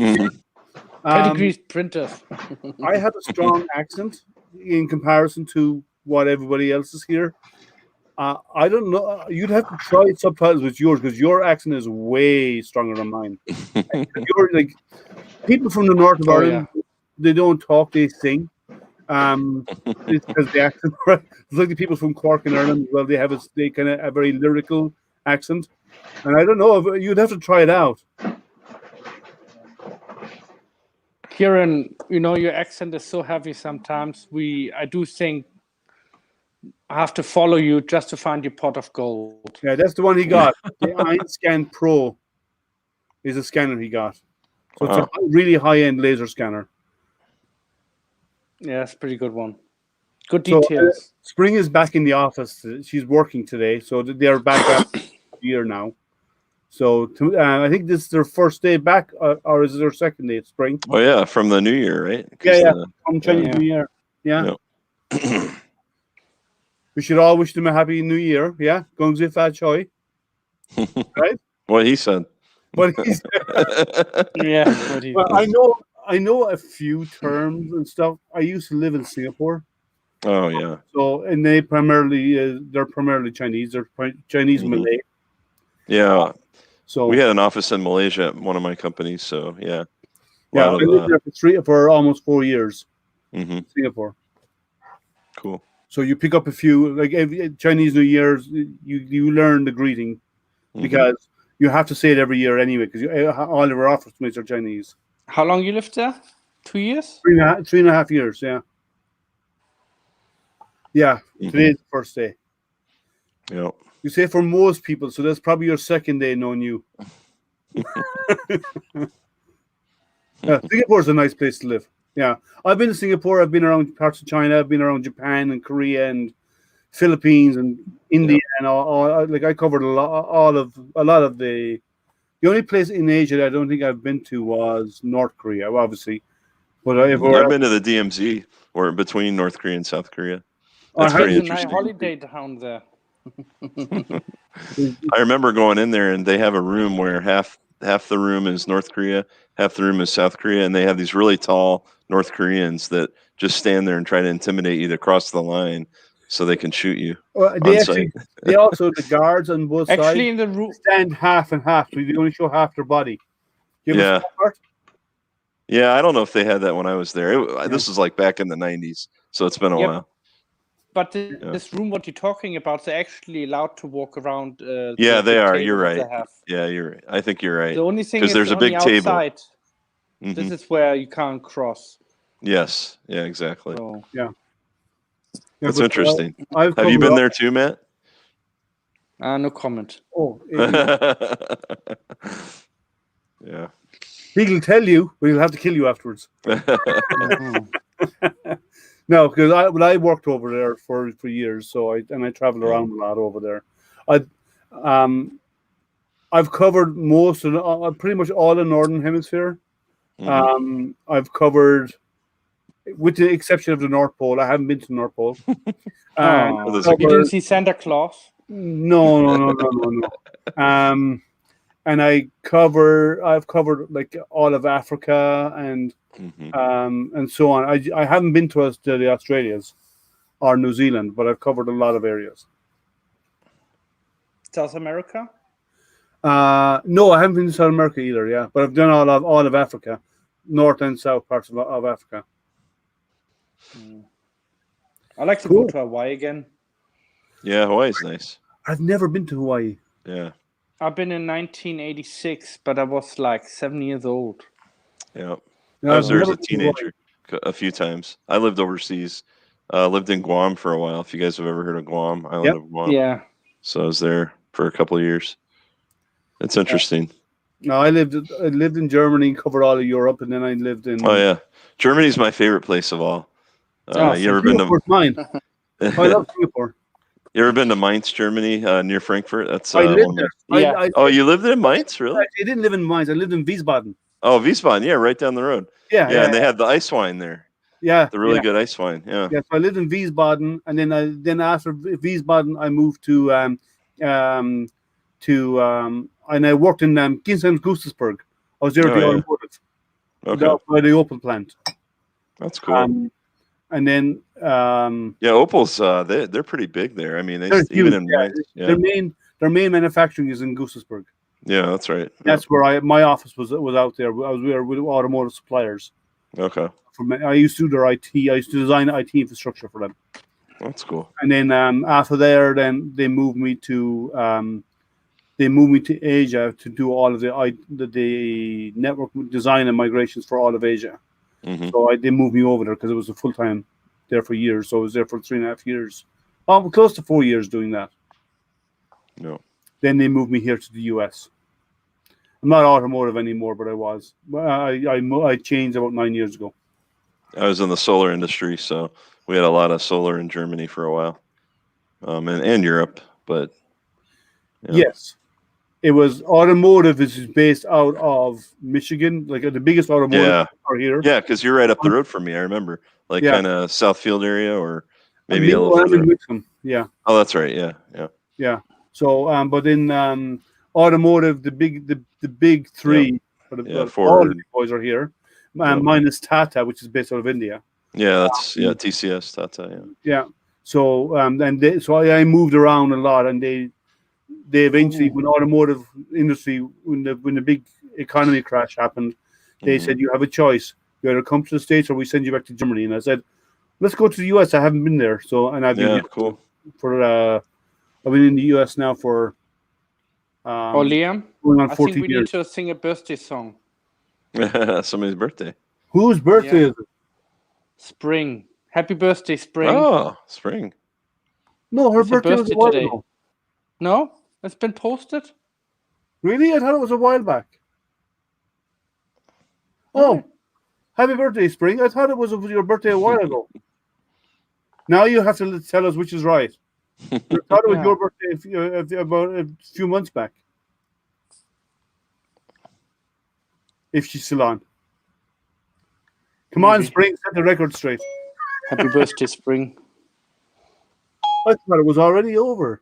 Pedigree printers. I have a strong accent in comparison to what everybody else is here. I don't know. You'd have to try subtitles with yours because your accent is way stronger than mine. You're like people from the north of Oh, Ireland. They don't talk; they sing. It's because the accent. It's like the people from Cork in Ireland. Well, they have they kind of a very lyrical accent, and I don't know. You'd have to try it out. Kieran, your accent is so heavy sometimes. I do think I have to follow you just to find your pot of gold. Yeah, that's the one he got. The iScan Pro is a scanner he got. So it's a really high-end laser scanner. Yeah, it's a pretty good one. Good So, details. Spring is back in the office. She's working today, so they're back after a year now. So I think this is their first day back, or is it their second day? It's spring. Oh yeah, from the New Year, right? Yeah. From Chinese Yeah. New Year. Yeah. Yep. We should all wish them a happy New Year. Yeah. Gong Zi Fa Choi. Right? What he said. But he's Yeah. What he well, I know a few terms and stuff. I used to live in Singapore. Oh yeah. So, and they're primarily Chinese. They're Chinese Mhm. Malay. Yeah. So We had an office in Malaysia at one of my companies, so yeah. yeah, I lived there for almost 4 years. Mhm. Singapore. Cool. So you pick up a few like Chinese New Year's. You learn the greeting Mhm. because you have to say it every year anyway. Because all of our office mates are Chinese. How long you lived there? 2 years? 3.5 years. Yeah. Yeah. Mhm. Today's the first day. Yep. You say for most people, so that's probably your second day knowing you. Yeah, Singapore's a nice place to live. Yeah, I've been to Singapore. I've been around parts of China. I've been around Japan and Korea and Philippines and India and all. Like I covered a lot of the. The only place in Asia that I don't think I've been to was North Korea, obviously. But I've been to the DMZ, or between North Korea and South Korea. That's pretty It's a nice interesting. holiday down there. I remember going in there, and they have a room where half the room is North Korea, half the room is South Korea, and they have these really tall North Koreans that just stand there and try to intimidate you to cross the line so they can shoot you. They also the guards on both Actually, sides in the room. stand half and half, so they only show half their body. You ever Yeah. saw that part? Yeah, I don't know if they had that when I was there. This was like back in the 90s, so it's been a Yep. while. But this room, what you're talking about, they're actually allowed to walk around. Yeah, the they are. table You're that right. they have. Yeah, you're right. I think you're right. The only thing 'Cause is there's a on big the table. outside. Mhm. This is where you can't cross. Yes. Yeah, exactly. So That's but, interesting. I've Have you covered been all- there too, Matt? no comment. Oh, Yeah. he'll tell you, but he'll have to kill you afterwards. Mhm. No, because I worked over there for years, so I traveled around a lot over there. I've covered most of pretty much all the northern hemisphere. Mhm. I've covered, with the exception of the North Pole. I haven't been to the North Pole. And Oh, Those you are didn't see Santa Claus? No. And I've covered like all of Africa and Mhm. so on. I haven't been to the Australias or New Zealand, but I've covered a lot of areas. South America? No, I haven't been to South America either. Yeah, but I've done all of Africa, north and south parts of Africa. I like to Cool. go to Hawaii again. Yeah, Hawaii's nice. I've never been to Hawaii. Yeah. I've been in 1986, but I was like 7 years old. Yeah. No, I was I've there as never a been to Hawaii. teenager a few times. I lived overseas. Lived in Guam for a while. If you guys have ever heard of Guam, island of Guam. Yeah. So I was there for a couple of years. It's interesting. No, I lived in Germany, covered all of Europe, and then I lived in. Oh yeah, Germany's my favorite place of all. You ever been to? Singapore's mine. I love Singapore. You ever been to Mainz, Germany, near Frankfurt? That's I lived there. Yeah. Oh, you lived in Mainz, really? I didn't live in Mainz. I lived in Wiesbaden. Oh, Wiesbaden, yeah, right down the road. Yeah, and they had the ice wine there. Yeah, The really good ice wine. Yeah. Yeah, so I lived in Wiesbaden, and then after Wiesbaden, I moved to and I worked in Ginseng Gustafsberg. I was there at the automotive, Okay. by the Opel plant. That's cool. And then Opel's they're pretty big there. I mean, they're even huge, in Mainz. Yeah. their main manufacturing is in Gustafsberg. Yeah, that's right. That's where my office was out there. I was there with automotive suppliers. Okay. I used to do their IT. I used to design IT infrastructure for them. That's cool. And then after there, then they moved me to Asia to do all of the network design and migrations for all of Asia. Mm-hmm. So they moved me over there because it was a full time there for years. So I was there for 3.5 years, close to 4 years doing that. No. Then they moved me here to the US. I'm not automotive anymore, but I was. I changed about 9 years ago. I was in the solar industry, so we had a lot of solar in Germany for a while, and Europe. But Yes, It was automotive. This is based out of Michigan, like the biggest automotive Yeah. are here. Yeah, because you're right up the road from me. I remember, like Yeah. kind of Southfield area, or maybe a I'm little further. in Wixom. Yeah. Oh, that's right. Yeah, yeah. Yeah. So, but in automotive, the big three, Yeah, all the Ford. big boys are here, Yeah. minus Tata, which is based out of India. Yeah, that's TCS. Tata. Yeah. Yeah. So, I moved around a lot, and they eventually, when automotive industry, when the big economy crash happened, they said you have a choice: you either come to the States or we send you back to Germany. And I said, let's go to the US. I haven't been there, so and I've been here cool. I've been in the US now for Liam, going on I 14 think we years. need to sing a birthday song. Somebody's birthday. Whose birthday is it? Spring. Happy birthday, Spring. Oh, Spring. No, her It's her birthday was a birthday while today. ago. No? It's been posted? Really? I thought it was a while back. Oh, happy birthday, Spring. I thought it was your birthday a while ago. Now you have to tell us which is right. I thought it was your birthday about a few months back. If she's still on. Come on, Spring, set the record straight. Happy birthday, Spring. I thought it was already over.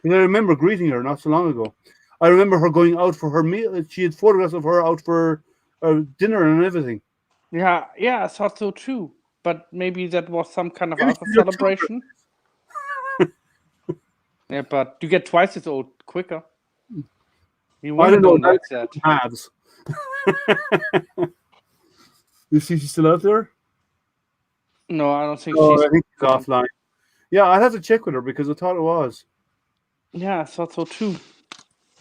And I remember greeting her not so long ago. I remember her going out for her meal. She had photographs of her out for dinner and everything. Yeah, I thought so too. But maybe that was some kind of Maybe other she's your celebration. Yeah, but you get twice as old quicker. You I don't know. like that. Halves. Is she still out there? No, I don't think I think she's offline. Yeah, I'd have to check with her because I thought it was. Yeah, I thought so too.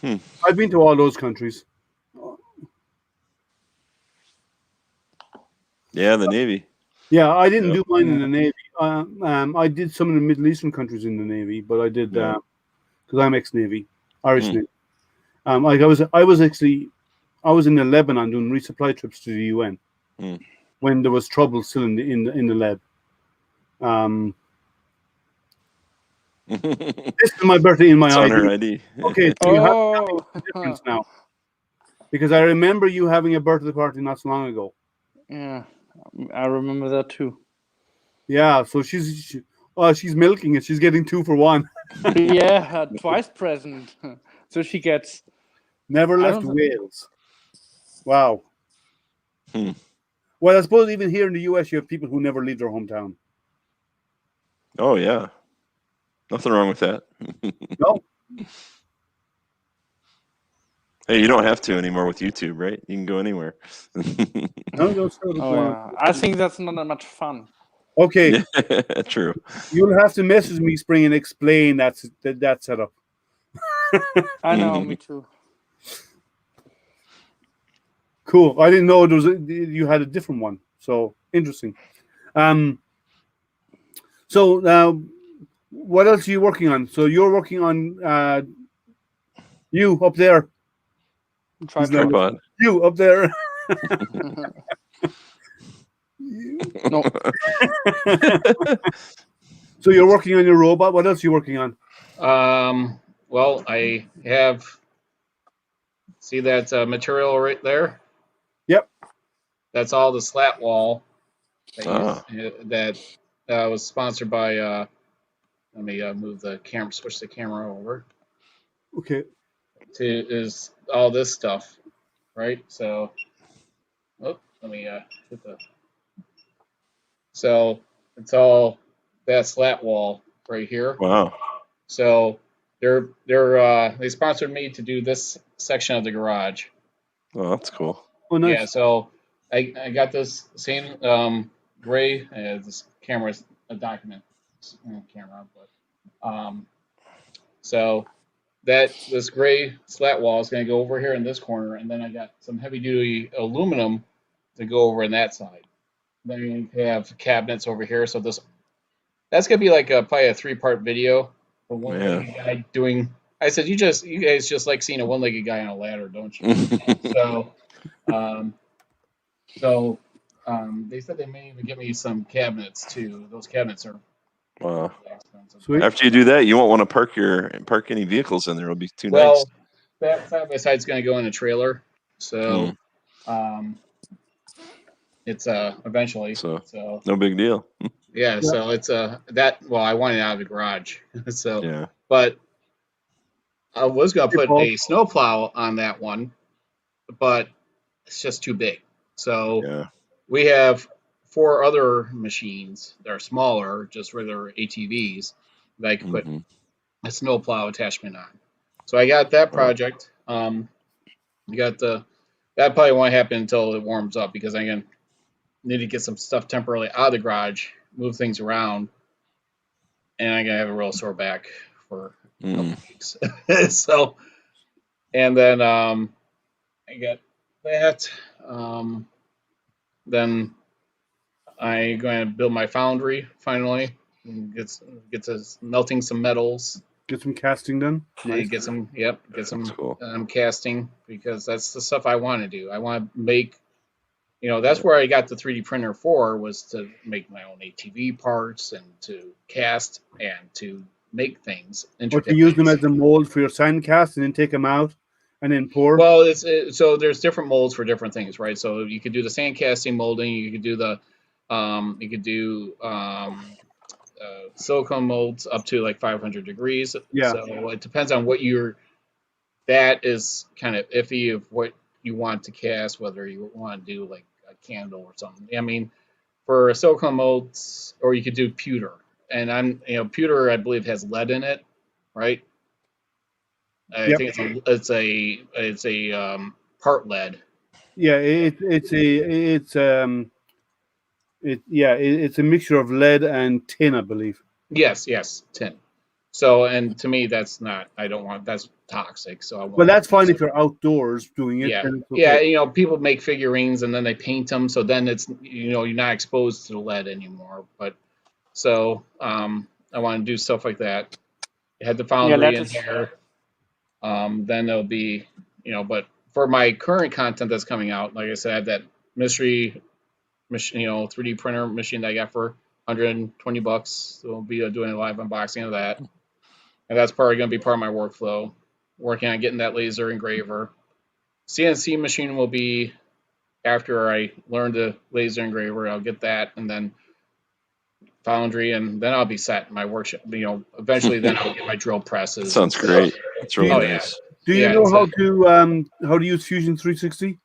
I've been to all those countries. Yeah, the Navy. Yeah, I didn't do mine in the Navy. I did some of the Middle Eastern countries in the Navy, but I did because I'm ex-Navy, Irish Navy. I was in Lebanon doing resupply trips to the UN when there was trouble still in the Leb. This is my birthday in my It's ID. on her ID. Okay, so you have a difference now. Because I remember you having a birthday party not so long ago. Yeah, I remember that too. Yeah, so she's milking it. She's getting 2 for 1. Yeah, twice present. So she gets Never left Wales. Wow. Well, I suppose even here in the US, you have people who never leave their hometown. Oh yeah, nothing wrong with that. No. Hey, you don't have to anymore with YouTube, right? You can go anywhere. I think that's not that much fun. Okay. Yeah, true. You'll have to message me, Spring, and explain that setup. I know, me too. Cool. I didn't know you had a different one. So interesting. So now, what else are you working on? So you're working on you up there. Tripod. You up there. No. So you're working on your robot. What else are you working on? Well, I have. See that material right there? Yep. That's all the slat wall that was sponsored by. Let me move the camera, switch the camera over. Okay. Is all this stuff, right? So, let me hit the. So it's all that slat wall right here. Wow. So they sponsored me to do this section of the garage. Oh, that's cool. Oh, nice. Yeah, so I got this same gray. This camera is a document camera, but so this gray slat wall is going to go over here in this corner, and then I got some heavy duty aluminum to go over in that side. Then you have cabinets over here, so that's going to be like probably a 3-part video. For one guy doing. I said, you guys just like seeing a one-legged guy on a ladder, don't you? So they said they may even give me some cabinets too. Those cabinets are Wow. Sweet. After you do that, you won't want to park any vehicles in there. It'll be too nice. Well, that side by side's going to go in a trailer, so it's eventually. So So no big deal. yeah, so it's that. Well, I want it out of the garage, so Yeah. but I was going to put Paul. a snowplow on that one, but it's just too big. So Yeah. we have 4 other machines that are smaller, just regular ATVs that I can put Mhm. a snowplow attachment on. So I got that project. You got that probably won't happen until it warms up because I need to get some stuff temporarily out of the garage, move things around, and I'm gonna have a real sore back for a couple weeks. So, and then I got that. Then I'm going to build my foundry finally. And get to melting some metals. Get some casting done. Nice. Get some That's cool. casting because that's the stuff I want to do. I want to make, that's where I got the 3D printer for, was to make my own ATV parts and to cast and to make things. Or to use them as a mold for your sand cast and then take them out and then pour. Well, so there's different molds for different things, right? So you could do the sand casting molding. You could do silicone molds up to like 500 degrees. Yeah. So it depends on what that is kind of iffy of what you want to cast, whether you want to do like a candle or something. I mean, for silicone molds, or you could do pewter. And pewter, I believe, has lead in it, right? I think it's a part lead. Yeah, it's a mixture of lead and tin, I believe. Yes, tin. So, and to me, that's toxic. So, Well, that's fine if you're outdoors doing it. Yeah, then it's okay. yeah. People make figurines and then they paint them, so then it's you're not exposed to the lead anymore. But so I want to do stuff like that. I had the foundry in here. Then there'll be but for my current content that's coming out, like I said, I have that mystery machine, 3D printer machine that I got for $120. So we'll be doing a live unboxing of that, and that's probably going to be part of my workflow. Working on getting that laser engraver. CNC machine will be after I learn the laser engraver. I'll get that, and then foundry, and then I'll be set in my workshop. Eventually, then I'll get my drill presses. That sounds great. It's really nice. Do you know how to use Fusion 360?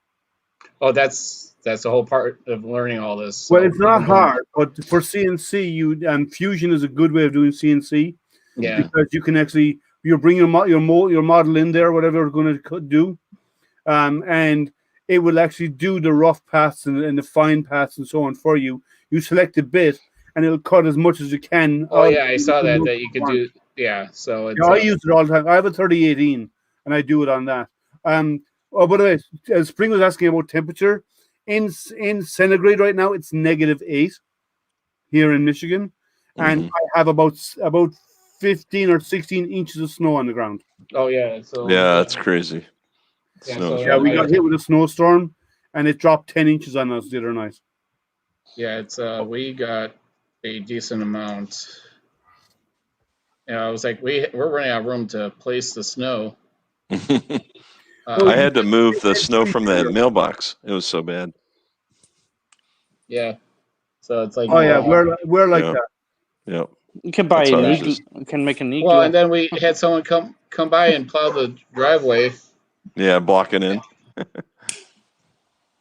Oh, that's the whole part of learning all this. Well, it's not hard, but for CNC, Fusion is a good way of doing CNC. Yeah, because you can actually bring your model in there, whatever you're going to do, and it will actually do the rough paths and the fine paths and so on for you. You select a bit, and it'll cut as much as you can. Oh yeah, I saw that you could do. Yeah, so it's, I use it all the time. I have a 3018, and I do it on that. Oh, by the way, Spring was asking about temperature. In centigrade right now, it's -8 here in Michigan, and I have about 15 or 16 inches of snow on the ground. Oh yeah, so yeah, that's crazy. Yeah, we got hit with a snowstorm, and it dropped 10 inches on us the other night. Yeah, it's we got a decent amount. I was like, we're running out of room to place the snow. I had to move the snow from that mailbox. It was so bad. Yeah, so it's like, oh yeah, we're like that. Yep. You can buy an eagle. You can make an eagle. Well, and then we had someone come by and plow the driveway. Yeah, blocking in.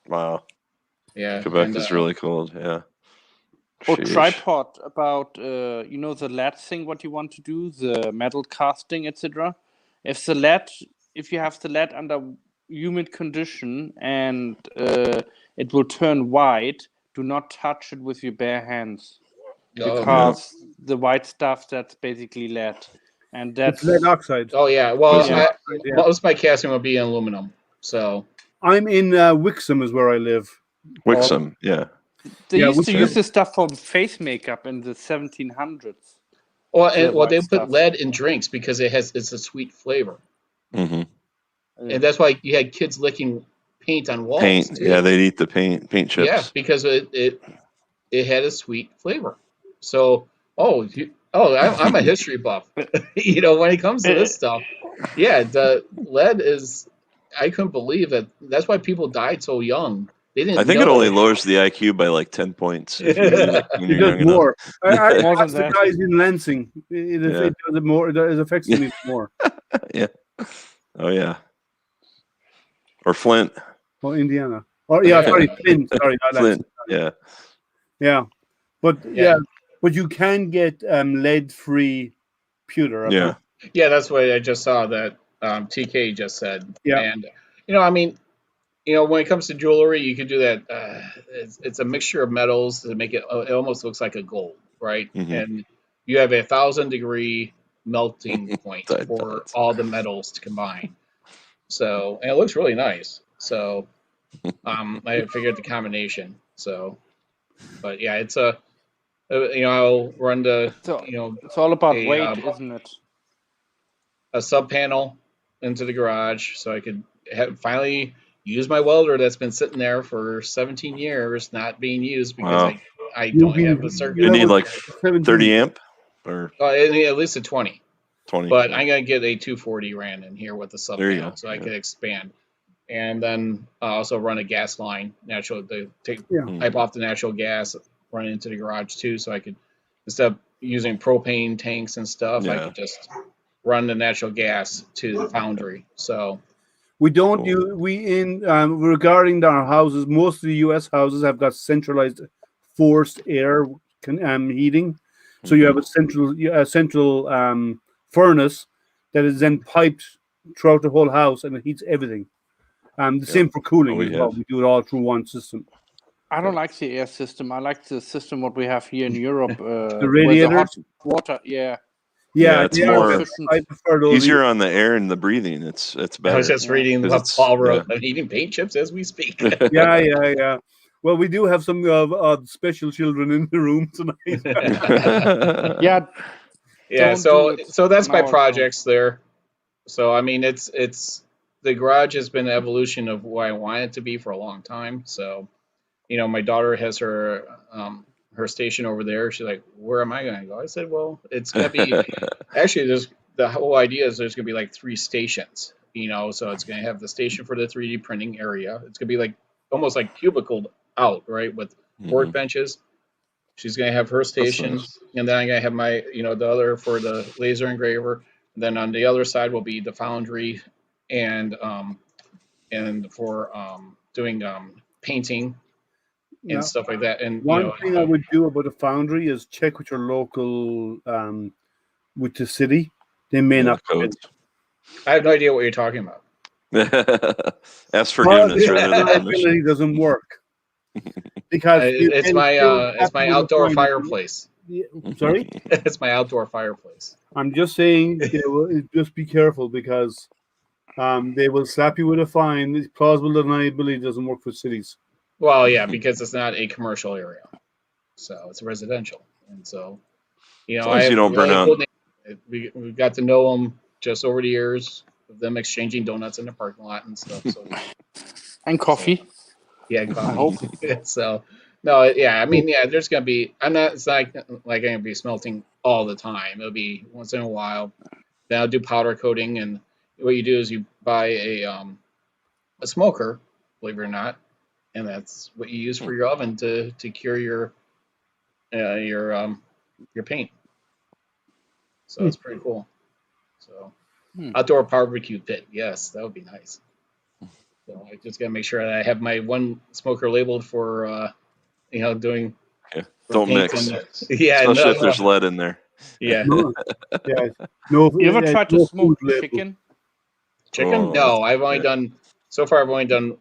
Wow. Yeah, Quebec is really cold. Yeah. Or Sheesh. tripod about the lead thing. What you want to do, the metal casting, etc. If you have the lead under humid condition and it will turn white, do not touch it with your bare hands. Because the white stuff, that's basically lead, and that's it's lead oxide. Oh yeah, well, most of my casting will be in aluminum. So I'm in Wixom, is where I live. Wixom, yeah. They used to use this stuff for face makeup in the 1700s. Well, they put lead in drinks because it's a sweet flavor, and that's why you had kids licking paint on walls. Paint, too. yeah, they'd eat the paint chips. Yeah, because it had a sweet flavor. So, Oh, I'm a history buff. You know, when it comes to this stuff, yeah, the lead is. I couldn't believe that. That's why people died so young. They didn't I think know. it only lowers the IQ by like 10 points if you use it when It you're does young more. I More than asked the that. guys in Lansing. It Yeah. does it more. It affects them even more. enough. Yeah. Oh yeah. Or Flint. Oh, Indiana. Or yeah, sorry, Flint. Sorry, not Flint. Lansing. Yeah. Yeah, but Yeah. but you can get lead-free pewter. Yeah. Yeah, that's what I just saw that TK just said. Yeah. And I mean, when it comes to jewelry, you can do that. It's a mixture of metals to make it. It almost looks like a gold, right? Mhm. And you have a 1,000-degree melting point Tide for pods. all the metals to combine. So, and it looks really nice. So, I figured the combination. So, but yeah, it's I'll run the So it's all about a, weight, isn't it? a sub panel into the garage so I could finally use my welder that's been sitting there for 17 years not being used because Wow. I You don't can- have a circuit. You need like 17. 30 amp or At least a 20. 20. But I'm going to get a 240 ran in here with the sub There you panel go, so I yeah. could expand. And then also run a gas line, take Hmm. pipe off the natural gas, run into the garage too, so I could, instead of using propane tanks and stuff, I Yeah. could just run the natural gas to the foundry. So We don't Cool. do regarding our houses. Most of the U.S. houses have got centralized forced air heating, so you have a central furnace that is then piped throughout the whole house, and it heats everything. The same for cooling we as well. have. We do it all through one system. I don't like the air system. I like the system what we have here in Europe. The With the hot radiators. water. Yeah. Yeah, it's they are more efficient. I prefer those. easier on the air and the breathing. It's I was better. just reading 'Cause what it's- Paul wrote. yeah. I'm eating paint chips as we speak. Yeah. Well, we do have some special children in the room tonight. Yeah. Yeah, Don't so do it. so that's my No, projects there. So I mean, it's the garage has been an evolution of what I want it to be for a long time. So, my daughter has her station over there. She's like, "Where am I going to go?" I said, "Well, it's gonna be actually the whole idea is there's gonna be like 3 stations. So it's gonna have the station for the 3D printing area. It's gonna be like almost like cubicled out, right, with workbenches. She's going to have her station, nice. and then I'm going to have my, the other for the laser engraver. And then on the other side will be the foundry, and for doing painting and Now, stuff like that. And one thing I would do about a foundry is check with your local, with the city. They may Yeah, not. the codes. I have no idea what you're talking about. Ask forgiveness rather than permission. Liability doesn't work because It's my outdoor fireplace. Sorry, It's my outdoor fireplace. I'm just saying. Just be careful because they will slap you with a fine. Plausible deniability doesn't work for cities. Well, yeah, because it's not a commercial area, so it's residential, and so As long as you don't burn out. We got to know them just over the years of them exchanging donuts in the parking lot and stuff. So And coffee. yeah, I hope. so. No, yeah, I mean, yeah, there's gonna be. It's not like I'm gonna be smelting all the time. It'll be once in a while. Then I'll do powder coating, and what you do is you buy a smoker, believe it or not, and that's what you use for your oven to cure your paint. So it's pretty cool. So outdoor barbecue pit, yes, that would be nice. So I just gotta make sure that I have my one smoker labeled for doing. Yeah. for Don't paint mix. yeah, Especially if there's lead in there. yeah. No. You ever tried to smoke food label. chicken? Chicken? Oh, No, I've only yeah. done so far. I've only done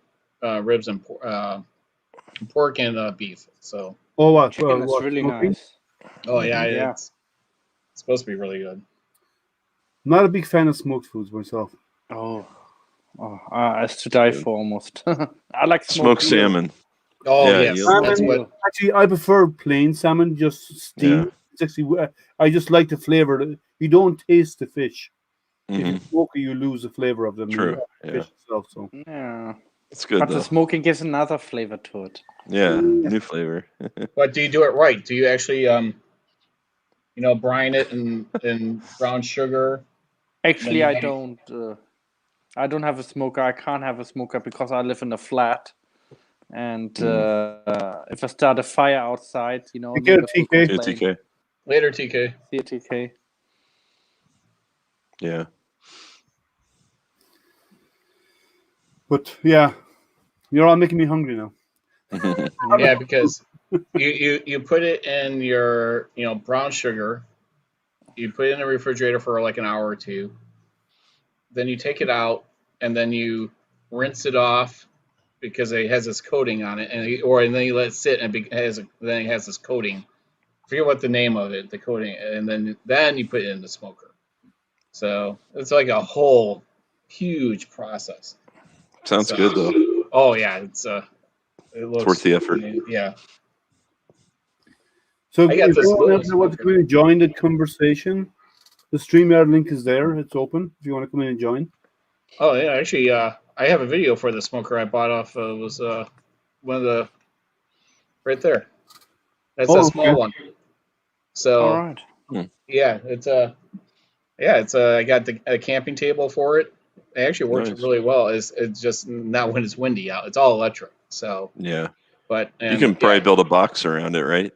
ribs and pork and beef. So Oh, what? Chicken is what, really smoking? nice. yeah, Yeah. it's supposed to be really good. Not a big fan of smoked foods myself. It's to die for almost. I like Smoked smoked eel. salmon. Oh Yeah, yes, you- that's what. Actually, I prefer plain salmon, just steamed. Yeah. It's actually, I just like the flavor. You don't taste the fish. If you Mhm. smoke it, you lose the flavor of the True. the Yeah. fish itself. So Yeah. It's good But though. the smoking gives another flavor to it. Yeah. New flavor. But do you do it right? Do you actually brine it in brown sugar. Actually, Then I you- don't. I don't have a smoker. I can't have a smoker because I live in a flat. And if I start a fire outside, You get a neighbors will TK. complain. TK. Later, TK. See you, TK. Yeah. But yeah, you're all making me hungry now. Yeah, because you put it in your brown sugar. You put it in the refrigerator for like an hour or two. Then you take it out and then you rinse it off because it has this coating on it, and then you let it sit and then it has this coating. I forget what the name of it, the coating, and then you put it in the smoker. So it's like a whole huge process. Sounds So- good though. Oh yeah, it looks worth the effort. Yeah. So I got if this anyone little else that wants to smoker. come in and join the conversation, the StreamYard link is there. It's open if you want to come in and join. Oh yeah, actually, I have a video for the smoker I bought off. Was one of the right there. That's Oh, a small okay. one. So All right. yeah, it's I got a camping table for it. It actually works Nice. really well. It's just not when it's windy out. It's all electric. So, Yeah. but You can probably build a box around it, right?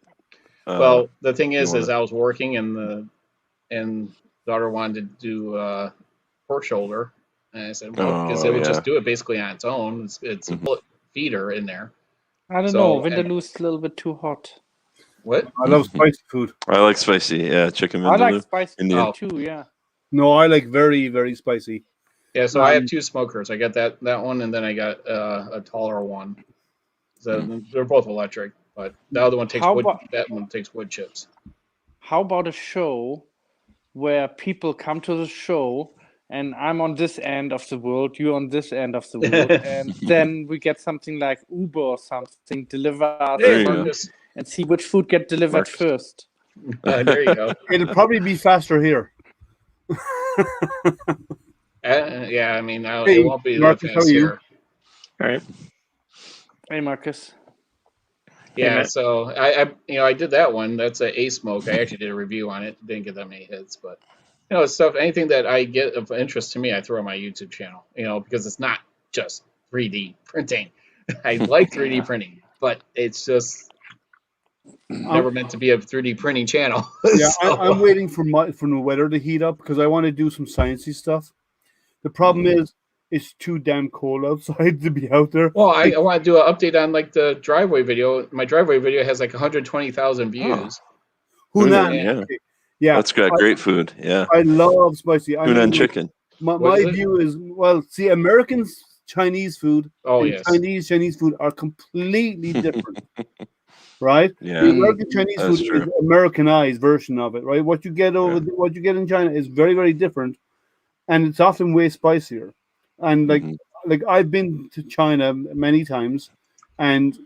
Well, the thing is wanna- I was working and daughter wanted to do pork shoulder, and I said, well, because it would just do it basically on its own. It's a bullet feeder in there. I don't So, know. and- Vindaloo's a little bit too hot. What? I love spicy food. I like spicy. Yeah, chicken I like vindaloo. spicy Indian. Oh. too. Yeah. No, I like very, very spicy. Yeah, so I have two smokers. I got that one, and then I got a taller one. So they're both electric, but the other one takes How wood. about- That one takes wood chips. How about a show where people come to the show and I'm on this end of the world, you're on this end of the world, and then we get something like Uber or something delivered There you food go. Marcus. and see which food get delivered Marcus. first. There you go. It'll probably be faster here. Yeah, I mean, Hey, it won't be that Marcus, how fast are you? here. All right. Hey, Marcus. Yeah, Matt. so I did that one. That's a smoke. I actually did a review on it. Didn't get that many hits, but stuff. Anything that I get of interest to me, I throw on my YouTube channel. Because it's not just 3D printing. I like 3D printing, but it's just never meant to be a 3D printing channel. Yeah, So- I'm waiting for the weather to heat up because I want to do some sciencey stuff. The problem is it's too damn cold outside to be out there. Well, I want to do an update on like the driveway video. My driveway video has like 120,000 views. Hunan, yeah. yeah, That's got great food. Yeah. I love spicy. I Hunan mean, chicken. What My is it? view is see, Americans Chinese food Oh and yes. Chinese food are completely different, right? Yeah. The American Chinese That's food true. is Americanized version of it, right? What you get what you get in China is very, very different, and it's often way spicier. And like I've been to China many times, and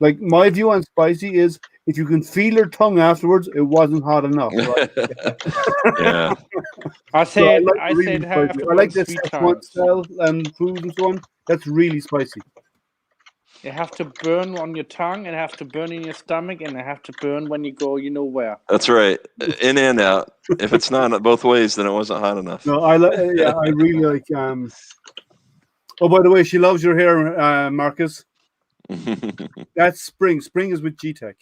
like my view on spicy is if you can feel your tongue afterwards, it wasn't hot enough. Right? Yeah. I So say I like really have spicy. to I like burn this 3 Szechuan times. style food and so on. That's really spicy. You have to burn on your tongue, and have to burn in your stomach, and it have to burn when you go, where. That's right. In and out. If it's not both ways, then it wasn't hot enough. No, I like. Yeah, I really like. Oh, by the way, she loves your hair, Marcus. That's Spring. Spring is with G-Tech.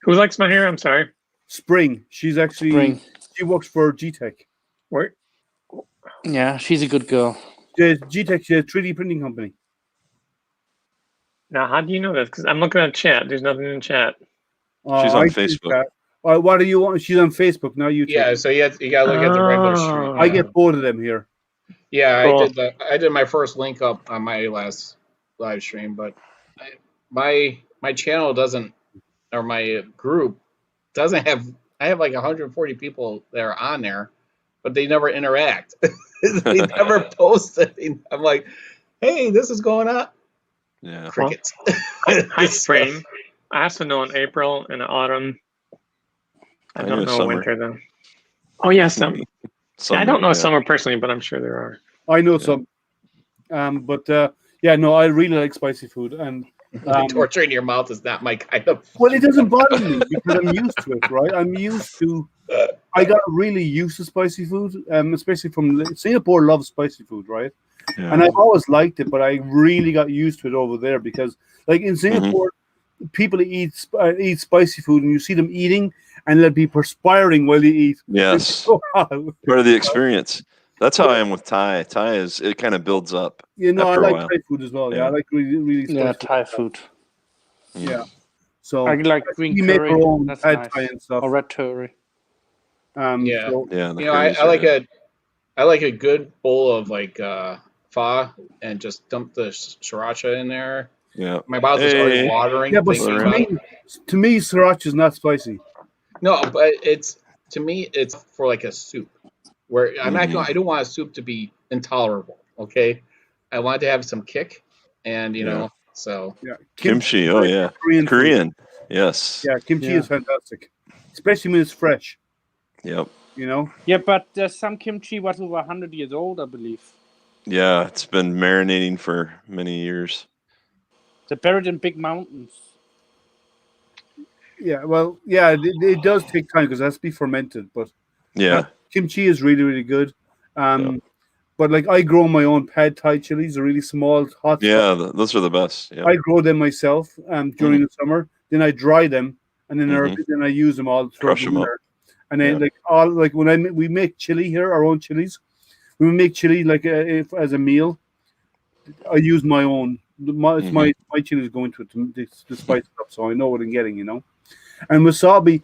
Who likes my hair? I'm sorry. Spring. She's actually Spring. she works for G-Tech. Where? Yeah, she's a good girl. G-Tech, she's a 3D printing company. Now, how do you know this? Because I'm looking at chat. There's nothing in chat. She's on I see Facebook. that. What do you want? She's on Facebook now. YouTube. Yeah, so you gotta look at the regular stream. I get both of them here. Yeah, Cool. I did my first link up on my last live stream, but my channel doesn't, or my group doesn't have. I have like 140 people that are on there, but they never interact. They never post anything. I'm like, hey, this is going on. Yeah. Crickets. Hi, spring. I also know in April and autumn. I I don't know know summer. winter though. Oh yes, I don't know yeah. summer personally, but I'm sure there are. I know some. But yeah, no, I really like spicy food, and Torturing your mouth is not my kind of. Well, it doesn't bother me because I'm used to it, right? I got really used to spicy food, especially from Singapore. Loves spicy food, right? Yeah. And I've always liked it, but I really got used to it over there because, like in Singapore, people eat spicy food, and you see them eating, and they'll be perspiring while they eat. Yes. So hot. Part of the experience. That's how I am with Thai. Thai it kind of builds up. I after a like while. Thai food as well. Yeah, Yeah. I like really spicy Yeah, Thai food. Yeah. So I like green we make curry. our own That's pad nice. Thai and stuff. Or red curry. Yeah. So, Yeah. the You know, I curries are- like a good bowl of like pho and just dump the sriracha in there. Yeah. My mouth is already Hey. watering. yeah, but thinking to about it. to me, sriracha is not spicy. No, but to me it's for like a soup where I'm not Mhm. going. I don't want a soup to be intolerable. Okay, I want to have some kick, and you Yeah. know, so Yeah, Kimchi. Oh yeah. Korean. Food. Korean. Yes. Yeah, kimchi Yeah. is fantastic, especially when it's fresh. Yep. You know. Yeah, but there's some kimchi was over 100 years old, I believe. Yeah. It's been marinating for many years. They're buried in big mountains. Yeah, well, yeah, it does take time because it has to be fermented. But Yeah. kimchi is really good. But like I grow my own pad Thai chilies, they're really small, hot. Yeah. Those are the best. Yeah. I grow them myself during the summer. Then I dry them, and then then I use them all throughout Crush the 'em up. winter. And then when we make chili here, our own chilies, when we make chili as a meal, I use my own. My chili is going to it to spice it up, so I know what I'm getting. You know. And wasabi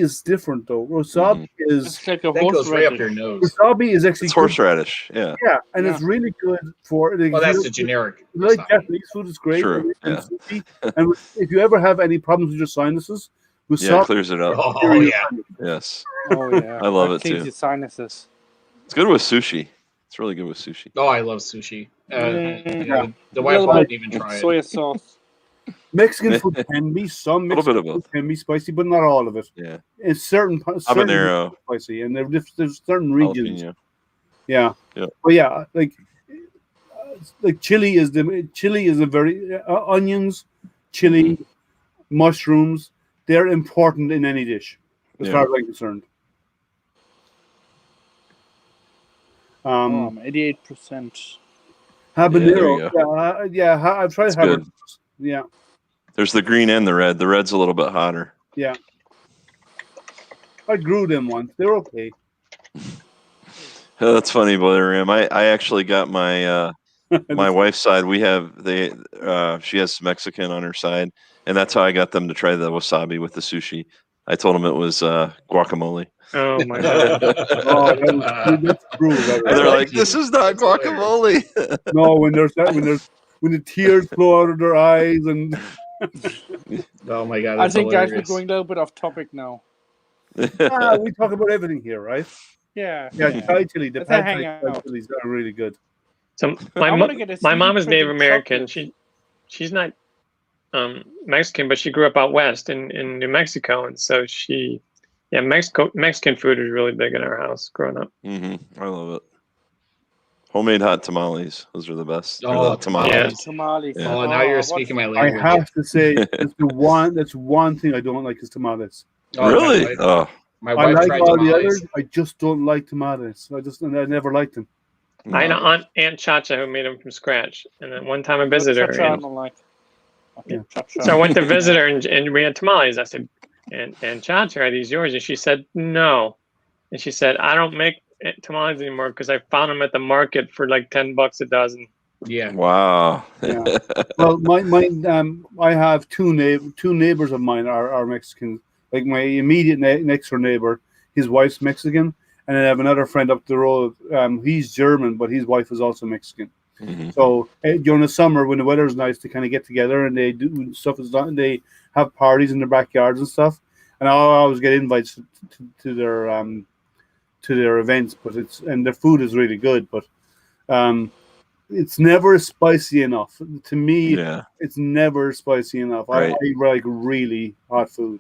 is different though. Wasabi is It's like a that goes right up horseradish. your nose. wasabi is actually It's good. horseradish. Yeah. Yeah, and it's really good for. Well, that's the generic. If you like wasabi. Japanese food, it's great. True, And yeah. sushi. And if you ever have any problems with your sinuses, Yeah. wasabi It clears it up. Oh yeah. Yes. Oh, yeah. I love That it, cleans too. your sinuses. It's good with sushi. It's really good with sushi. Oh, I love sushi. Yeah. The wife Little won't bit even try it. soy sauce. Mexican food can be some Little bit Mexican of food can be spicy, but not all of it. Yeah. It's certain Habanero. spicy, and there's certain regions. Jalapeno. Yeah. Yeah. But yeah, like chili is a very onions, chili, mushrooms. They're important in any dish, as Yeah. far as I'm concerned. I'm 88%. Habanero. I've tried It's good. habaneros. Yeah. There's the green and the red. The red's a little bit hotter. Yeah. I grew them once. They're okay. Oh, that's funny, Blair Ram. I actually got my my wife's side. She has Mexican on her side, and that's how I got them to try the wasabi with the sushi. I told them it was guacamole. Oh my god. That's cruel. And they're like, "This is not guacamole." No, when the tears flow out of their eyes and Oh my god. I That's think, guys, hilarious. we're going a little bit off topic now. we talk about everything here, right? Yeah. Yeah, Thai chili. The Let's pad hang Thai out. chilies are really good. So I wanna get a my mom seaweed is Native printed American. chocolate. She's not Mexican, but she grew up out west in New Mexico, and so Mexican food is really big in our house growing up. I love it. Homemade hot tamales. Those are the best. Or Oh, the tamales. yeah. Tamales. Yeah. Oh, now you're what's- speaking my I language. have to say, that's one thing I don't like is tamales. Oh, Really? Oh, My I wife like tried all the tamales. others. I just don't like tomatoes. I never liked them. I had no. an Aunt Chacha who made them from scratch, and then one time I visited her, Cha-cha, I and don't like. Okay, Yeah. cha-cha. so I went to visit her, and we had tamales. I said, "And Chacha, are these yours?" And she said, "No," and she said, "I don't make tamales anymore because I found them at the market for like $10 a dozen." Yeah. Wow. Yeah. Well, I have two neighbors of mine are Mexican. Like my immediate next door neighbor, his wife's Mexican, and then I have another friend up the road. He's German, but his wife is also Mexican. Mhm. So during the summer, when the weather's nice, they kind of get together and they do stuff. And they have parties in their backyards and stuff. And I always get invites to their events. But their food is really good. But it's never spicy enough. To me, Yeah. it's never spicy enough. Right. I like really hot food.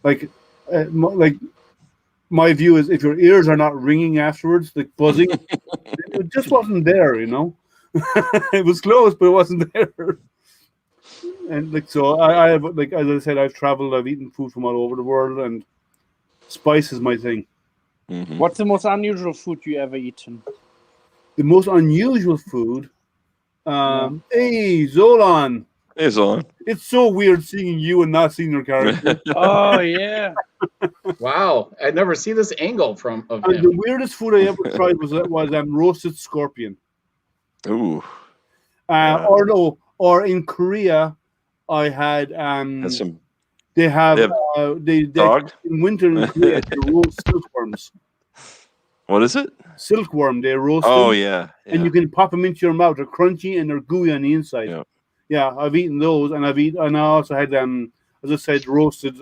like my view is if your ears are not ringing afterwards, like buzzing, it just wasn't there, you know. It was close, but it wasn't there. And like so, I have like as I said, I've traveled, I've eaten food from all over the world, and spice is my thing. Mhm. What's the most unusual food you ever eaten? The most unusual food. Hey, Zolan. Hey, Zolan. It's so weird seeing you and not seeing your character. Oh yeah. Wow, I'd never see this angle of And him. the weirdest food I ever tried was roasted scorpion. Ooh. Or in Korea, I had That's some they have They have dog? in winter in Korea they roast silkworms. What is it? Silkworm, they roast Oh them, yeah. and you can pop them into your mouth. They're crunchy and they're gooey on the inside. Yeah. Yeah, I've eaten those, and I also had as I said, roasted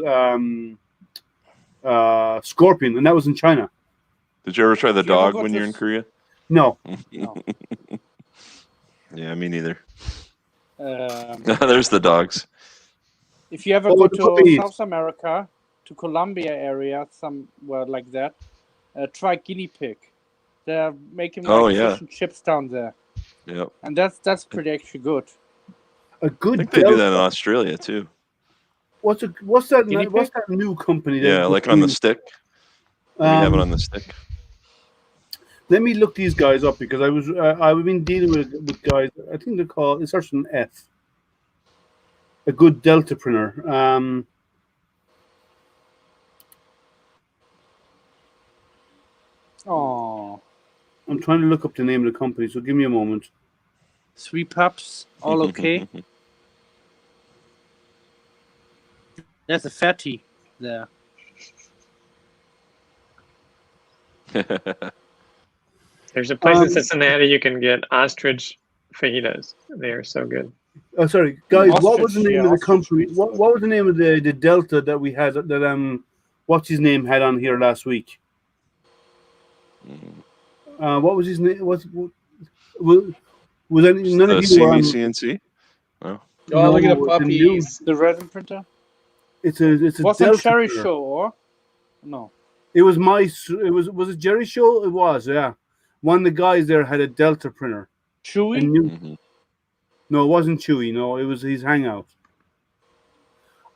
scorpion, and that was in China. Did you ever try the Did you ever dog go when to you're in Korea? No, Yeah, me neither. Um, There's the dogs. if you ever Oh, go the to puppies. South America, to Colombia area, somewhere like that, try guinea pig. They're making Oh, like yeah. fish and chips down there, Yep. and that's pretty actually good. a I good. think they do that in Delta. Australia too. What's Guinea that new company? Yeah, like on the stick. We have it on the stick. Let me look these guys up because I've been dealing with guys. I think they're called. It starts with an F. A good Delta printer. Oh, I'm trying to look up the name of the company, so give me a moment. sweet pups, all okay. There's a fatty there. There's a place in Um, Cincinnati you can get ostrich fajitas. They are so good. Oh, sorry, guys. What was the Ostrich, name yeah, of the ostrich company? is What good. was the name of the Delta that we had that what's his name had on here last week? What was his name? Was any, none The of you were on? CNC? Oh, No, look at the it's a new. puppies. The resin printer. It's a Was on Delta Cherry printer. Show or no? It was was it Jerry Show? It was, yeah. One of the guys there had a Delta printer. Chewy. And new, Mhm. no, it wasn't Chewy. No, it was his Hangout.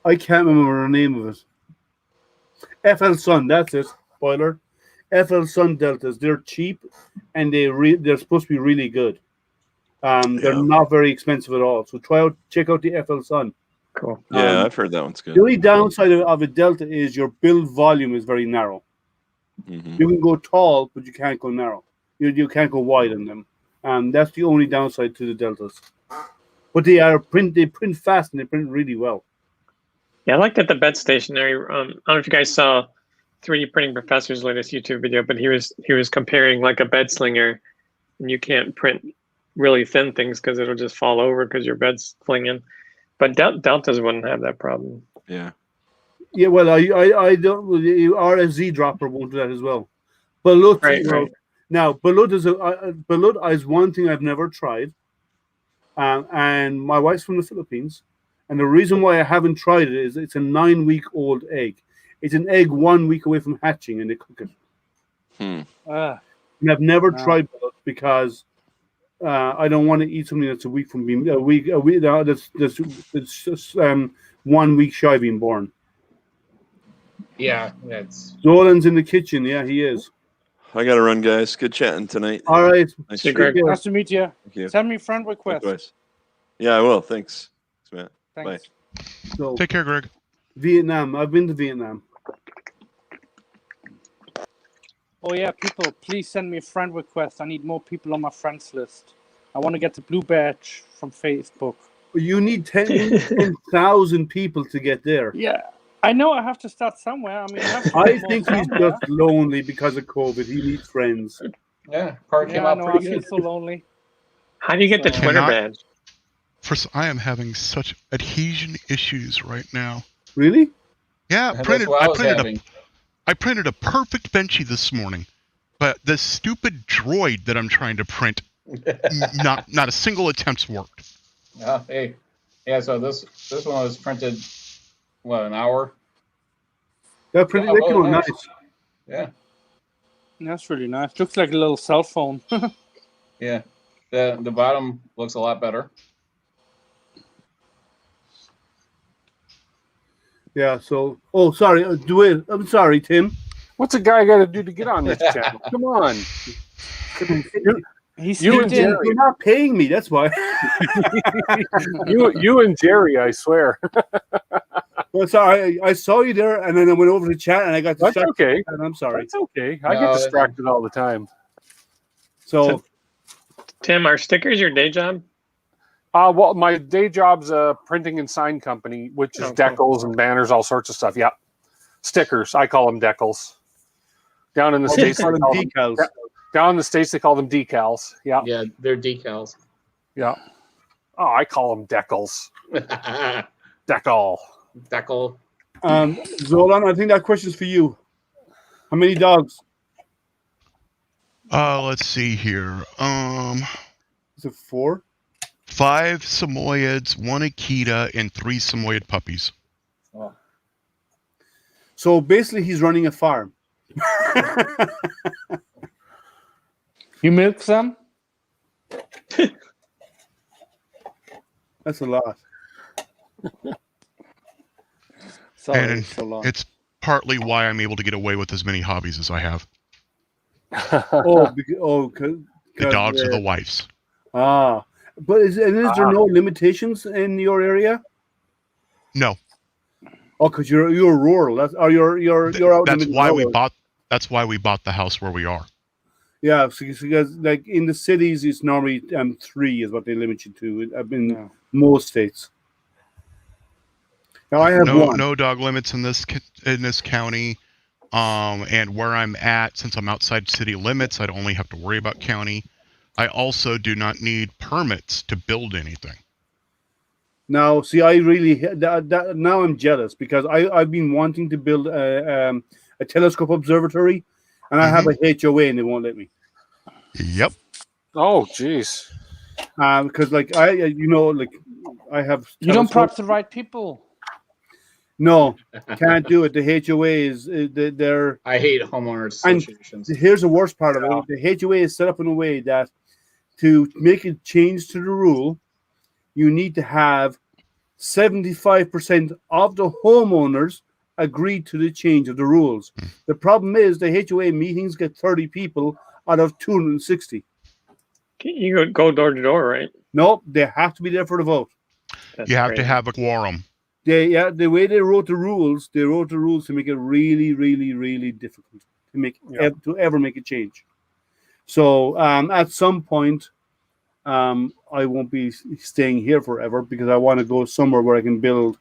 I can't remember the name of it. FL Sun, that's it. Spoiler. FL Sun Deltas. They're cheap, and they're supposed to be really good. They're Yeah. not very expensive at all. So check out the FL Sun. Cool. Yeah, I've heard that one's good. The only downside of a Delta is your build volume is very narrow. Mhm. You can go tall, but you can't go narrow. You can't go wide in them. That's the only downside to the Deltas. But they print fast and they print really well. Yeah, I like that the bed stationary. I don't know if you guys saw 3D Printing Professor's latest YouTube video, but he was comparing like a bed slinger, and you can't print really thin things because it'll just fall over because your bed's flinging. But Deltas wouldn't have that problem. Yeah. Yeah, well, I don't. RSZ dropper won't do that as well. Balut, Right. Now, Balut is one thing I've never tried, and my wife's from the Philippines, and the reason why I haven't tried it is it's a 9-week-old egg. It's an egg 1 week away from hatching, and they cook it. Ah, And I've never No. tried Balut because I don't want to eat something that's a week from being a week that's just 1 week shy of being born. Yeah, that's. Zolan's in the kitchen. Yeah, he is. I gotta run, guys. Good chatting tonight. All right. Nice Hey, stream. Greg. Yeah. nice to meet you. Thank you. Send me friend request. Likewise. Yeah, I will. Thanks. Thanks, Matt. Thanks. So Take care, Greg. Vietnam. I've been to Vietnam. Oh yeah, people, please send me a friend request. I need more people on my friends list. I want to get the blue badge from Facebook. You need 10,000 people to get there. Yeah, I know I have to start somewhere. I mean, I have to I promote think he's somewhere. just lonely because of COVID. He needs friends. Yeah, part came Yeah, I out know. I pretty feel good. so lonely. How do you get the So- Twitter Cannot- badge? First, I am having such adhesion issues right now. Really? Yeah, That's what I was having. I printed a perfect Benchy this morning, but the stupid droid that I'm trying to print, not a single attempt's worked. Oh, hey, yeah. So this one was printed, what, an hour? They're pretty. Yeah, They well, come out nice. nice. Yeah, That's really nice. Looks like a little cell phone. yeah. The bottom looks a lot better. Yeah. So, sorry. I'm sorry, Tim. What's a guy got to do to get on this channel? Come on. He's You and skipped in. Jerry. You're not paying me. That's why. You and Jerry, I swear. Well, sorry. I saw you there, and then I went over to chat, and I got That's distracted. okay. And I'm sorry. That's okay. I No, get distracted all the time. So, Tim, are stickers your day job? Well, my day job's a printing and sign company, which is Oh, cool. decals and banners, all sorts of stuff. Yeah, stickers. I call them decals. Down in the states, they call them decals. down in the states they call them decals. Yeah, Yeah, they're decals. yeah. Oh, I call them decals. Decal. Decal. Zolan, I think that question's for you. How many dogs? Let's see here. Is it 4? 5 Samoyeds, 1 Akita, and 3 Samoyed puppies. So basically, he's running a farm. You milk some? That's a lot. Sorry, And so long. it's partly why I'm able to get away with as many hobbies as I have. The The dogs are the wife's. But is there no limitations in your area? No, Oh, because you're rural. That's you're out. that's in the why we nowhere. bought. That's why we bought the house where we are. Yeah, because like in the cities, it's normally 3 is what they limit you to. In most states. Now I have one. No dog limits in this county. And where I'm at, since I'm outside city limits, I'd only have to worry about county. I also do not need permits to build anything. Now, see, I really now I'm jealous because I've been wanting to build a telescope observatory, and I have a HOA and they won't let me. Yep. Oh, jeez. Because like I have. You don't telescopes. prop the right people. No, can't do it. The HOA is they're. I hate homeowners And associations. here's the worst part of it: the HOA is set up in a way that to make a change to the rule, you need to have 75% of the homeowners agree to the change of the rules. The problem is the HOA meetings get 30 people out of 260. You go door to door, right? No, they have to be there for the vote. That's You have crazy. to have a quorum. The way they wrote the rules to make it really, really, really difficult to make to ever make a change. So at some point, I won't be staying here forever because I want to go somewhere where I can build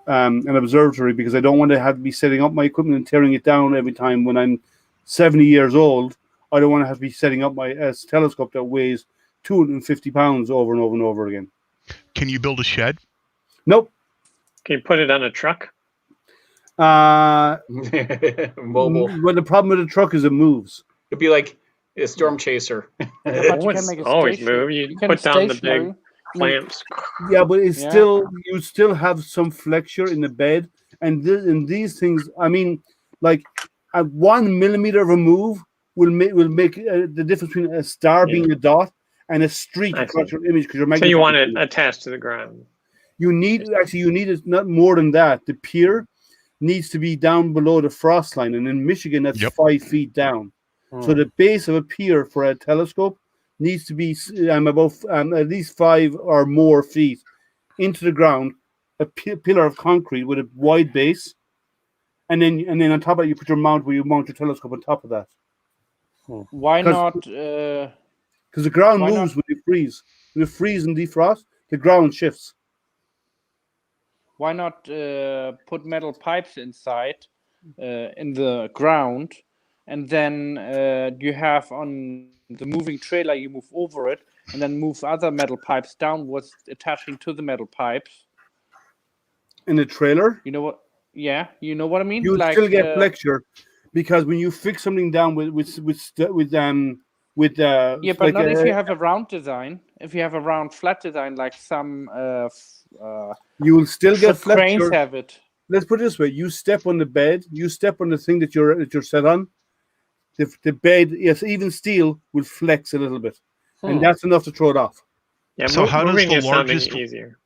an observatory because I don't want to have to be setting up my equipment and tearing it down every time when I'm 70 years old. I don't want to have to be setting up my telescope that weighs 250 pounds over and over and over again. Can you build a shed? Nope. Can you put it on a truck? Mobile. But the problem with the truck is it moves. It'd be like a storm chaser. But you Always- can make it always stationary. move. You can put down the stationary. big clamps. Yeah, but it's Yeah. you still have some flexure in the bed, and these things. I mean, like a 1 millimeter of a move will make the difference between a star being a dot and a streak I across see. your image because you're So you want it magnifying attached to the ground. You need it not more than that. The pier needs to be down below the frost line, and in Michigan that's 5 feet down. So the base of a pier for a telescope needs to be about at least 5 or more feet into the ground, a pillar of concrete with a wide base, and then on top of it you put your mount where you mount your telescope on top of that. Why 'Cause- not? Because the ground Why moves not? when you freeze. When you freeze and defrost, the ground shifts. Why not put metal pipes inside in the ground, and then you have on the moving trailer you move over it, and then move other metal pipes downwards, attaching to the metal pipes. In the trailer, You know what? Yeah, you know what I mean. you Like, still get flexure because when you fix something down with Yeah, but like not if you have a round design. If you have a round flat design, like some you will still get cranes flexure. have it. Let's put it this way: you step on the bed, you step on the thing that you're set on. The bed, yes, even steel will flex a little bit. and that's enough to throw it off. Yeah, So how does moving the is sounding largest easier.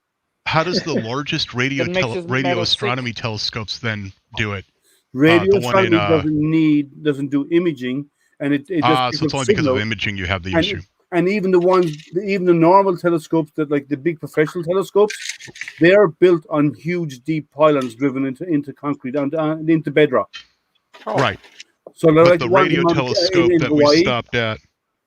how does the largest That makes his radio metal astronomy sick. telescopes then do it? Radio The one in astronomy doesn't do imaging, and it just so picks it's up only because of signals. imaging you have the And issue. and even the normal telescopes that like the big professional telescopes, they are built on huge deep pylons driven into concrete and into bedrock. Right. So they're But like the the ones radio telescope in that we Hawaii, stopped at,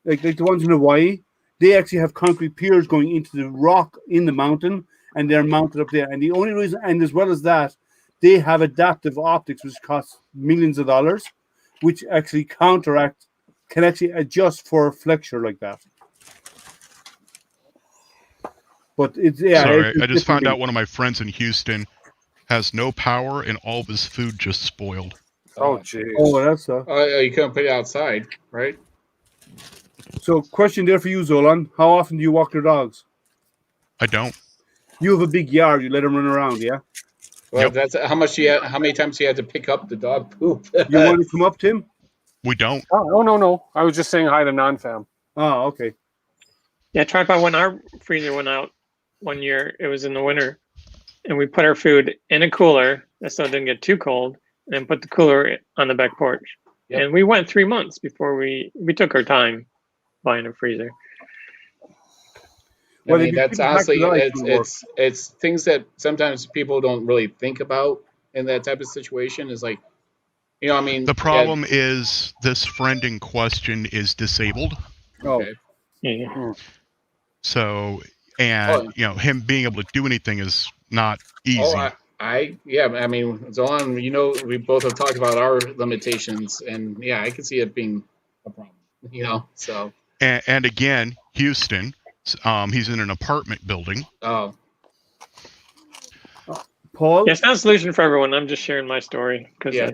like the ones in Hawaii, they actually have concrete piers going into the rock in the mountain, and they're mounted up there. And the only reason, and as well as that, they have adaptive optics, which cost millions of dollars, which actually can actually adjust for flexure like that. But sorry, it's I just found different. out one of my friends in Houston has no power and all of his food just spoiled. Oh, jeez. Oh, that's You couldn't put it outside, right? So. Question there for you, Zolan: how often do you walk your dogs? I don't. You have a big yard; you let them run around, yeah. Well, Yep. that's how much how many times you had to pick up the dog poop. You want to come up, Tim? We don't. Oh, no. I was just saying hi to non-fam. Oh, okay. Yeah, tripod. When our freezer went out one year, it was in the winter, and we put our food in a cooler so it didn't get too cold, and then put the cooler on the back porch. Yep. And we went 3 months before we took our time buying a freezer. I mean, that's honestly, it's things that sometimes people don't really think about in that type of situation. Is like, I mean, The problem is this friend in question is disabled. Okay. Yeah. So, and him being able to do anything is not easy. Oh, I mean, Zolan, we both have talked about our limitations, and yeah, I can see it being a problem. So. And again, Houston, he's in an apartment building. Oh. Paul? Yeah, it's not a solution for everyone. I'm just sharing my story. Here,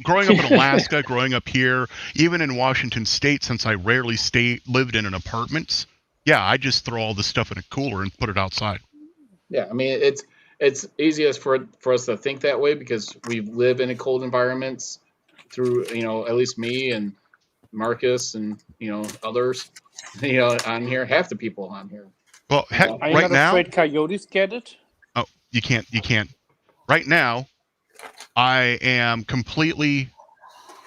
growing up in Alaska, growing up here, even in Washington State, since I rarely lived in an apartment, I just throw all this stuff in a cooler and put it outside. Yeah, I mean, it's easiest for us to think that way because we live in a cold environments through, at least me and Marcus and, others, on here, half the people on here. Well, heck, Are you right not now, afraid coyotes get it? oh, you can't. Right now, I am completely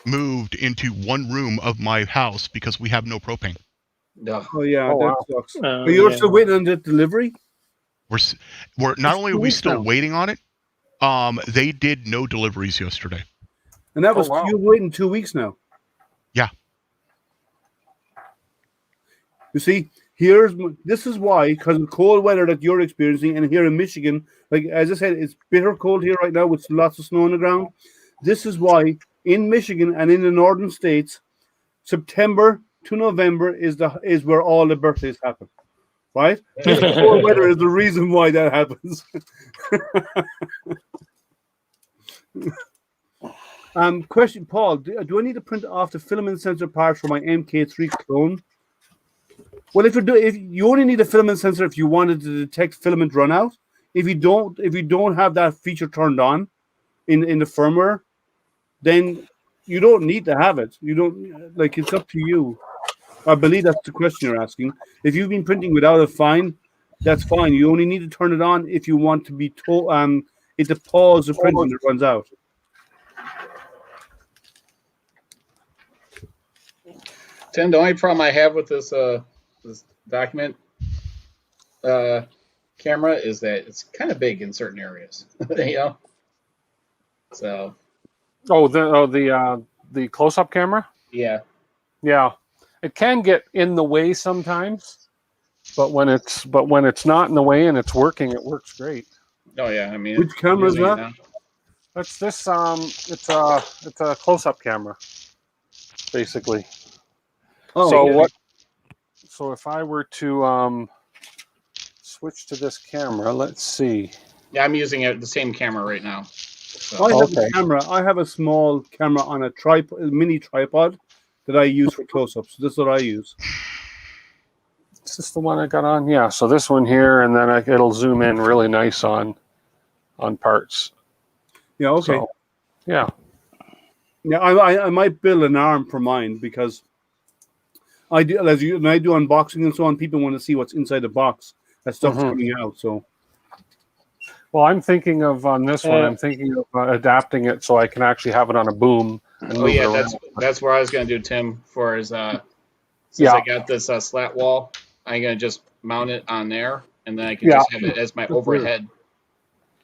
moved into one room of my house because we have no propane. No. Oh yeah, that sucks. But you're still waiting on the delivery? We're not only are we still waiting on it, they did no deliveries yesterday. And that was you're waiting 2 weeks now. Yeah. You see, this is why, because of the cold weather that you're experiencing, and here in Michigan, like as I said, it's bitter cold here right now with lots of snow on the ground. This is why in Michigan and in the northern states, September to November is where all the birthdays happen. Right? The cold weather is the reason why that happens. Question, Paul, do I need to print off the filament sensor parts for my MK3 clone? Well, if you only need a filament sensor if you wanted to detect filament runout. If you don't have that feature turned on in the firmware, then you don't need to have it. You don't it's up to you. I believe that's the question you're asking. If you've been printing without it, fine. That's fine. You only need to turn it on if you want to be told it to pause the print when it runs out. Tim, the only problem I have with this document camera is that it's kind of big in certain areas. So. Oh, the close-up camera? Yeah. Yeah, it can get in the way sometimes, but when it's not in the way and it's working, it works great. Oh yeah, I mean, which camera is that? That's this. It's a close-up camera, basically. Oh, so okay. what? So if I were to switch to this camera, let's see. Yeah, I'm using the same camera right now. So. I have a camera. I have a small camera on a mini tripod that I use for close-ups. This is what I use. Is this the one I got on? Yeah. So this one here, and then it'll zoom in really nice on parts. Yeah. Okay. So, yeah. Yeah. I might build an arm for mine because I do when I do unboxing and so on. People want to see what's inside the box. That stuff's coming out. So, well, I'm thinking of on this one. I'm thinking of adapting it so I can actually have it on a boom and Oh move yeah, it around. that's where I was gonna do, Tim. For his since Yeah. I got this slat wall, I'm gonna just mount it on there, and then I can just have it as my overhead.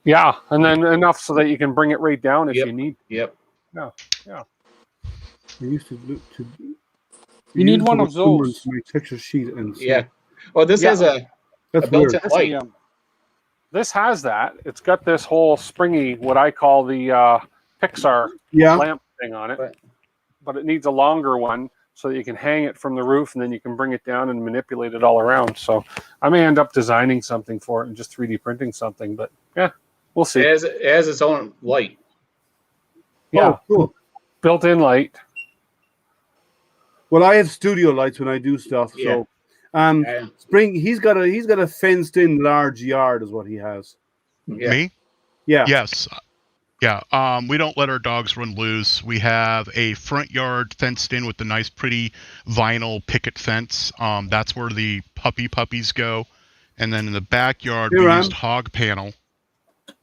Yeah, and then enough so that you can bring it right down if Yep. you need. Yep. Yeah, yeah. I used to look to. You need one of those. My texture sheet and Yeah. Well, this has a built-in light. Yeah. This has that. It's got this whole springy, what I call the Pixar lamp thing on it, but it needs a longer one so that you can hang it from the roof and then you can bring it down and manipulate it all around. So I may end up designing something for it and just 3D printing something, but yeah, we'll see. It has its own light. Yeah, Oh, cool. Built-in light. Well, I have studio lights when I do stuff. So, Spring, he's got a fenced-in large yard, is what he has. Yeah. Me? Yeah. Yes. Yeah. We don't let our dogs run loose. We have a front yard fenced in with the nice, pretty vinyl picket fence. That's where the puppies go. And then in the backyard, we used hog panel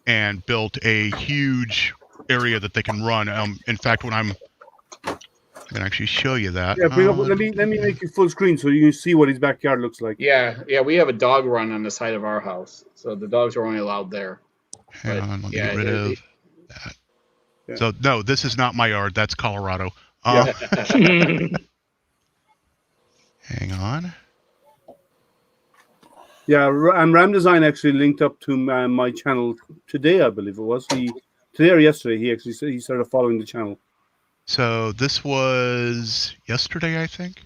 and built a huge area that they can run. In fact, I can actually show you that. Yeah, bring up, let me make you full screen so you can see what his backyard looks like. Yeah. We have a dog run on the side of our house, so the dogs are only allowed there. Hang on, let me get rid of that. Yeah. So no, this is not my yard. That's Colorado. Hang on. Yeah, and Ram Design actually linked up to my channel today, I believe it was. Today or yesterday, he started following the channel. So this was yesterday, I think.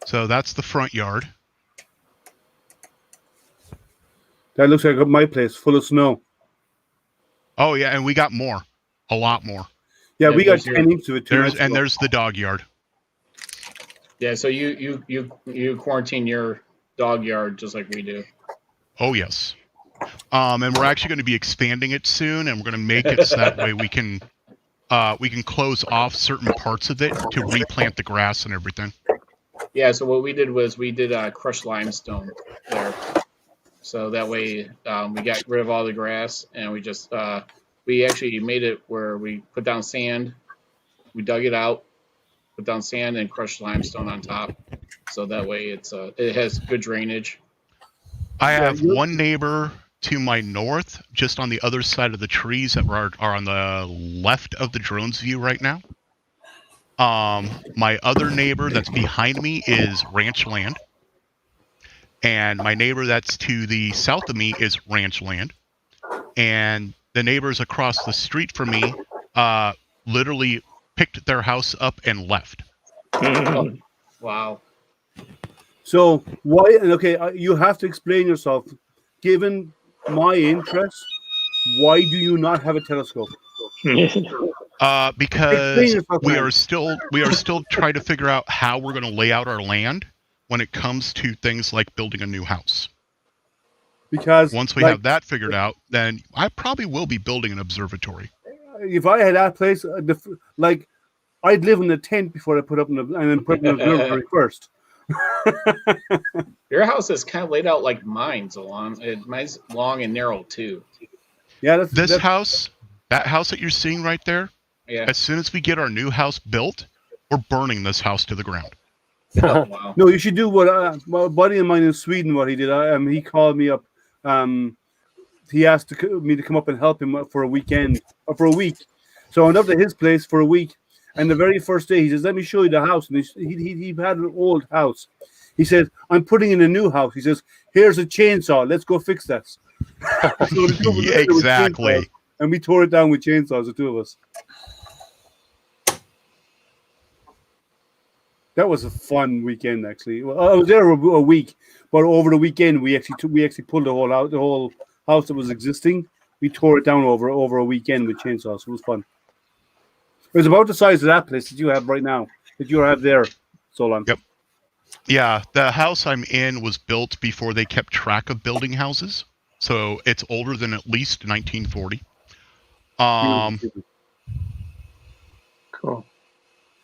So that's the front yard. That looks like my place, full of snow. Oh yeah, and we got more, a lot more. Yeah, we got 10 inches of it too. There's the dog yard. Yeah, so you quarantine your dog yard just like we do. Oh yes. And we're actually going to be expanding it soon, and we're going to make it so that way we can close off certain parts of it to replant the grass and everything. Yeah, so what we did was we did crushed limestone there, so that way we got rid of all the grass, and we just we actually made it where we put down sand, we dug it out, put down sand and crushed limestone on top, so that way it has good drainage. I have one neighbor to my north, just on the other side of the trees that are on the left of the drone's view right now. My other neighbor that's behind me is ranch land. And my neighbor that's to the south of me is ranch land. And the neighbors across the street from me literally picked their house up and left. Oh, wow. So why? Okay, you have to explain yourself. Given my interest, why do you not have a telescope? Because we are still trying to figure out how we're going to lay out our land when it comes to things like building a new house. Because once we have that figured out, then I probably will be building an observatory. If I had that place, I'd live in a tent before I put up and then put an observatory first. Your house is kind of laid out like mine's mine's long and narrow too. Yeah, that house that you're seeing right there. Yeah. As soon as we get our new house built, we're burning this house to the ground. Oh, wow. No, you should do what a buddy of mine in Sweden. What he did, he called me up. He asked me to come up and help him for a weekend or for a week. So I went up to his place for a week. And the very first day, he says, "Let me show you the house." And he had an old house. He said, "I'm putting in a new house." He says, "Here's a chainsaw. Let's go fix that." So exactly. And we tore it down with chainsaws, the two of us. That was a fun weekend, actually. Well, I was there a week, but over the weekend, we actually pulled the whole house that was existing. We tore it down over a weekend with chainsaws. It was fun. It was about the size of that place that you have right now, that you have there, Solon. Yep. Yeah, the house I'm in was built before they kept track of building houses, so it's older than at least 1940. Cool.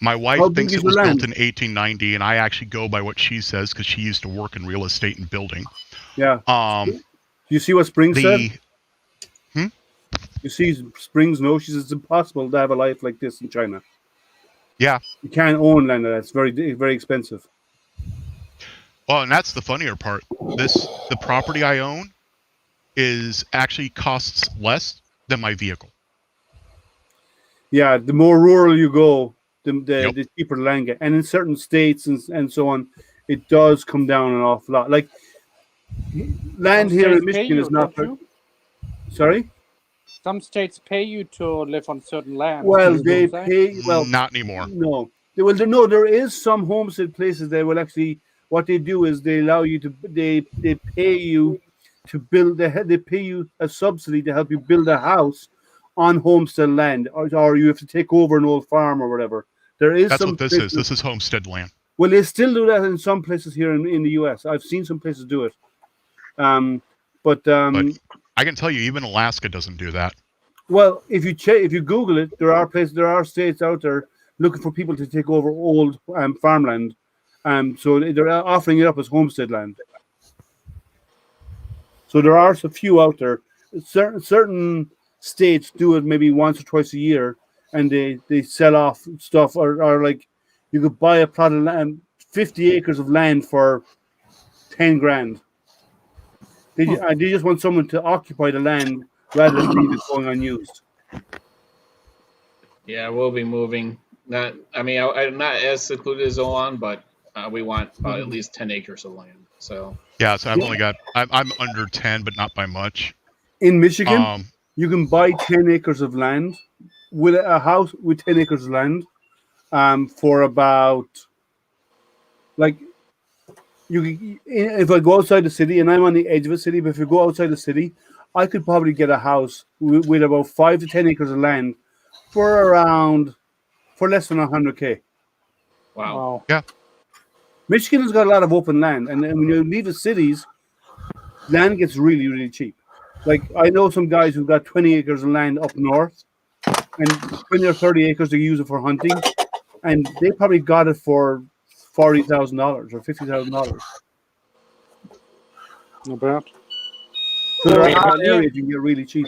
My wife How big thinks is it your was built land? in 1890, and I actually go by what she says because she used to work in real estate and building. Yeah. Um, You see what Spring said? the You see Springs no, she says it's impossible to have a life like this in China. yeah. You can't own land like that. It's very expensive. Well, and that's the funnier part. The property I own is actually costs less than my vehicle. Yeah, the more rural you go, Yep. the cheaper the land get. And in certain states and so on, it does come down an awful lot. Like land Some here in states pay Michigan you, is not don't you? sorry? Some states pay you to live on certain land. Well, don't they they? pay well Not anymore. no. Well, no, there is some homestead places that will actually what they do is they allow you to they pay you to build they pay you a subsidy to help you build a house on homestead land, or you have to take over an old farm or whatever. There is That's some what this places, is. This is homestead land. well, they still do that in some places here in the US. I've seen some places do it. But But I can tell you, even Alaska doesn't do that. well, if you Google it, there are states out there looking for people to take over old farmland. So they're offering it up as homestead land. So there are a few out there. Certain states do it maybe once or twice a year, and they sell off stuff, or like you could buy a plot of land, 50 acres of land for 10 grand. They just want someone to occupy the land rather than leave it going unused. Yeah, we'll be moving. I'm not as secluded as Olan, but we want about at least 10 acres of land. So Yeah, so I'm under 10, but not by much. In Michigan, you can buy 10 acres of land with a house with 10 acres of land for about, like, if I go outside the city, and I'm on the edge of a city, but if you go outside the city, I could probably get a house with about 5 to 10 acres of land for less than $100K. wow. Yeah. Michigan has got a lot of open land, and when you leave the cities, land gets really, really cheap. Like, I know some guys who've got 20 acres of land up north, and 20 or 30 acres to use it for hunting, and they probably got it for $40,000 or $50,000. Not bad. So there are Liam- areas you can get really cheap.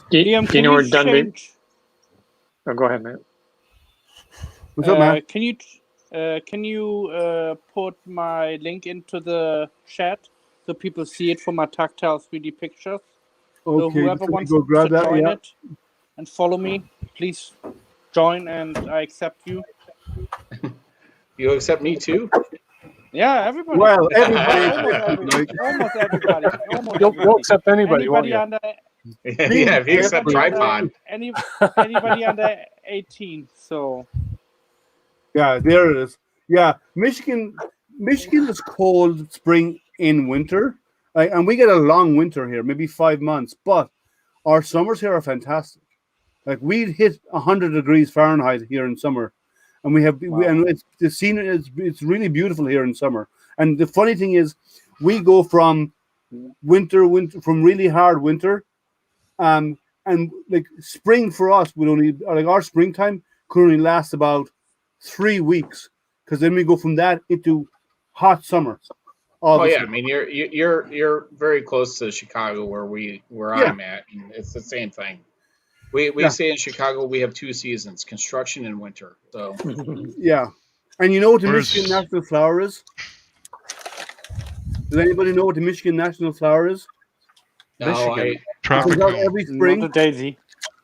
Do Liam, you can know where you Dundee? change? Oh, go ahead, man. What's up, man? Can you put my link into the chat so people see it for my tactile 3D pictures? So Okay, whoever let me wants go grab to that. join Yeah. it and follow me, please join, and I accept you. You accept me too? Yeah, everybody. Well, Almost everybody. You'll accept anybody, won't Anybody you? under Yeah, if you accept tripod. anybody under 18. So Yeah, there it is. Yeah, Michigan is cold spring in winter, and we get a long winter here, maybe 5 months. But our summers here are fantastic. Like, we hit 100 degrees Fahrenheit here in summer, and and it's the scenery. It's really beautiful here in summer. And the funny thing is, we go from winter from really hard winter, and like spring for us would only, like, our springtime could only last about 3 weeks, because then we go from that into hot summer. Oh yeah, I mean you're very close to Chicago where I'm at, and it's the same thing. We say in Chicago we have 2 seasons, construction and winter. So yeah. And you know what the Michigan national flower is? Does anybody know what the Michigan national flower is? Michigan. Traffic It comes out cone. every spring. not a daisy.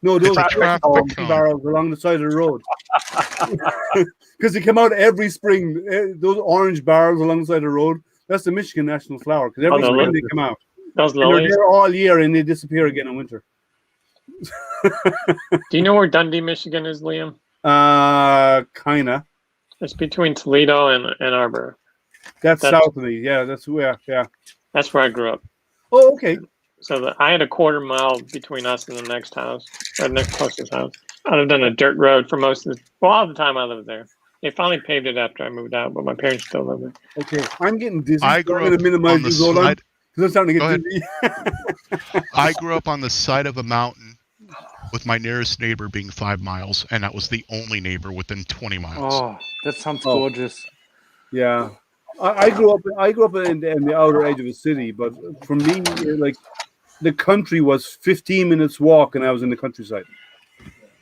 No, those It's a traffic traffic cone. barrels along the side of the road. Because they come out every spring. Those orange barrels along the side of the road. That's the Michigan national flower. Because every spring they come out. Those And they're lilies. there all year, and they disappear again in winter. Do you know where Dundee, Michigan is, Liam? Kinda. It's between Toledo and Ann Arbor. That's south of me. Yeah, that's where. Yeah. That's where I grew up. Oh, okay. So I had a quarter mile between us and the next house, or the next closest house. I lived on a dirt road for all the time I lived there. They finally paved it after I moved out, but my parents still live there. Okay, I'm getting dizzy. I so grew I'm going up to minimize on the this hold side. because I'm starting to Go get ahead. dizzy. I grew up on the side of a mountain with my nearest neighbor being 5 miles, and that was the only neighbor within 20 miles. Oh, that sounds gorgeous. Yeah, I grew up. I grew up in the outer edge of the city, but for me, like the country was 15 minutes walk, and I was in the countryside.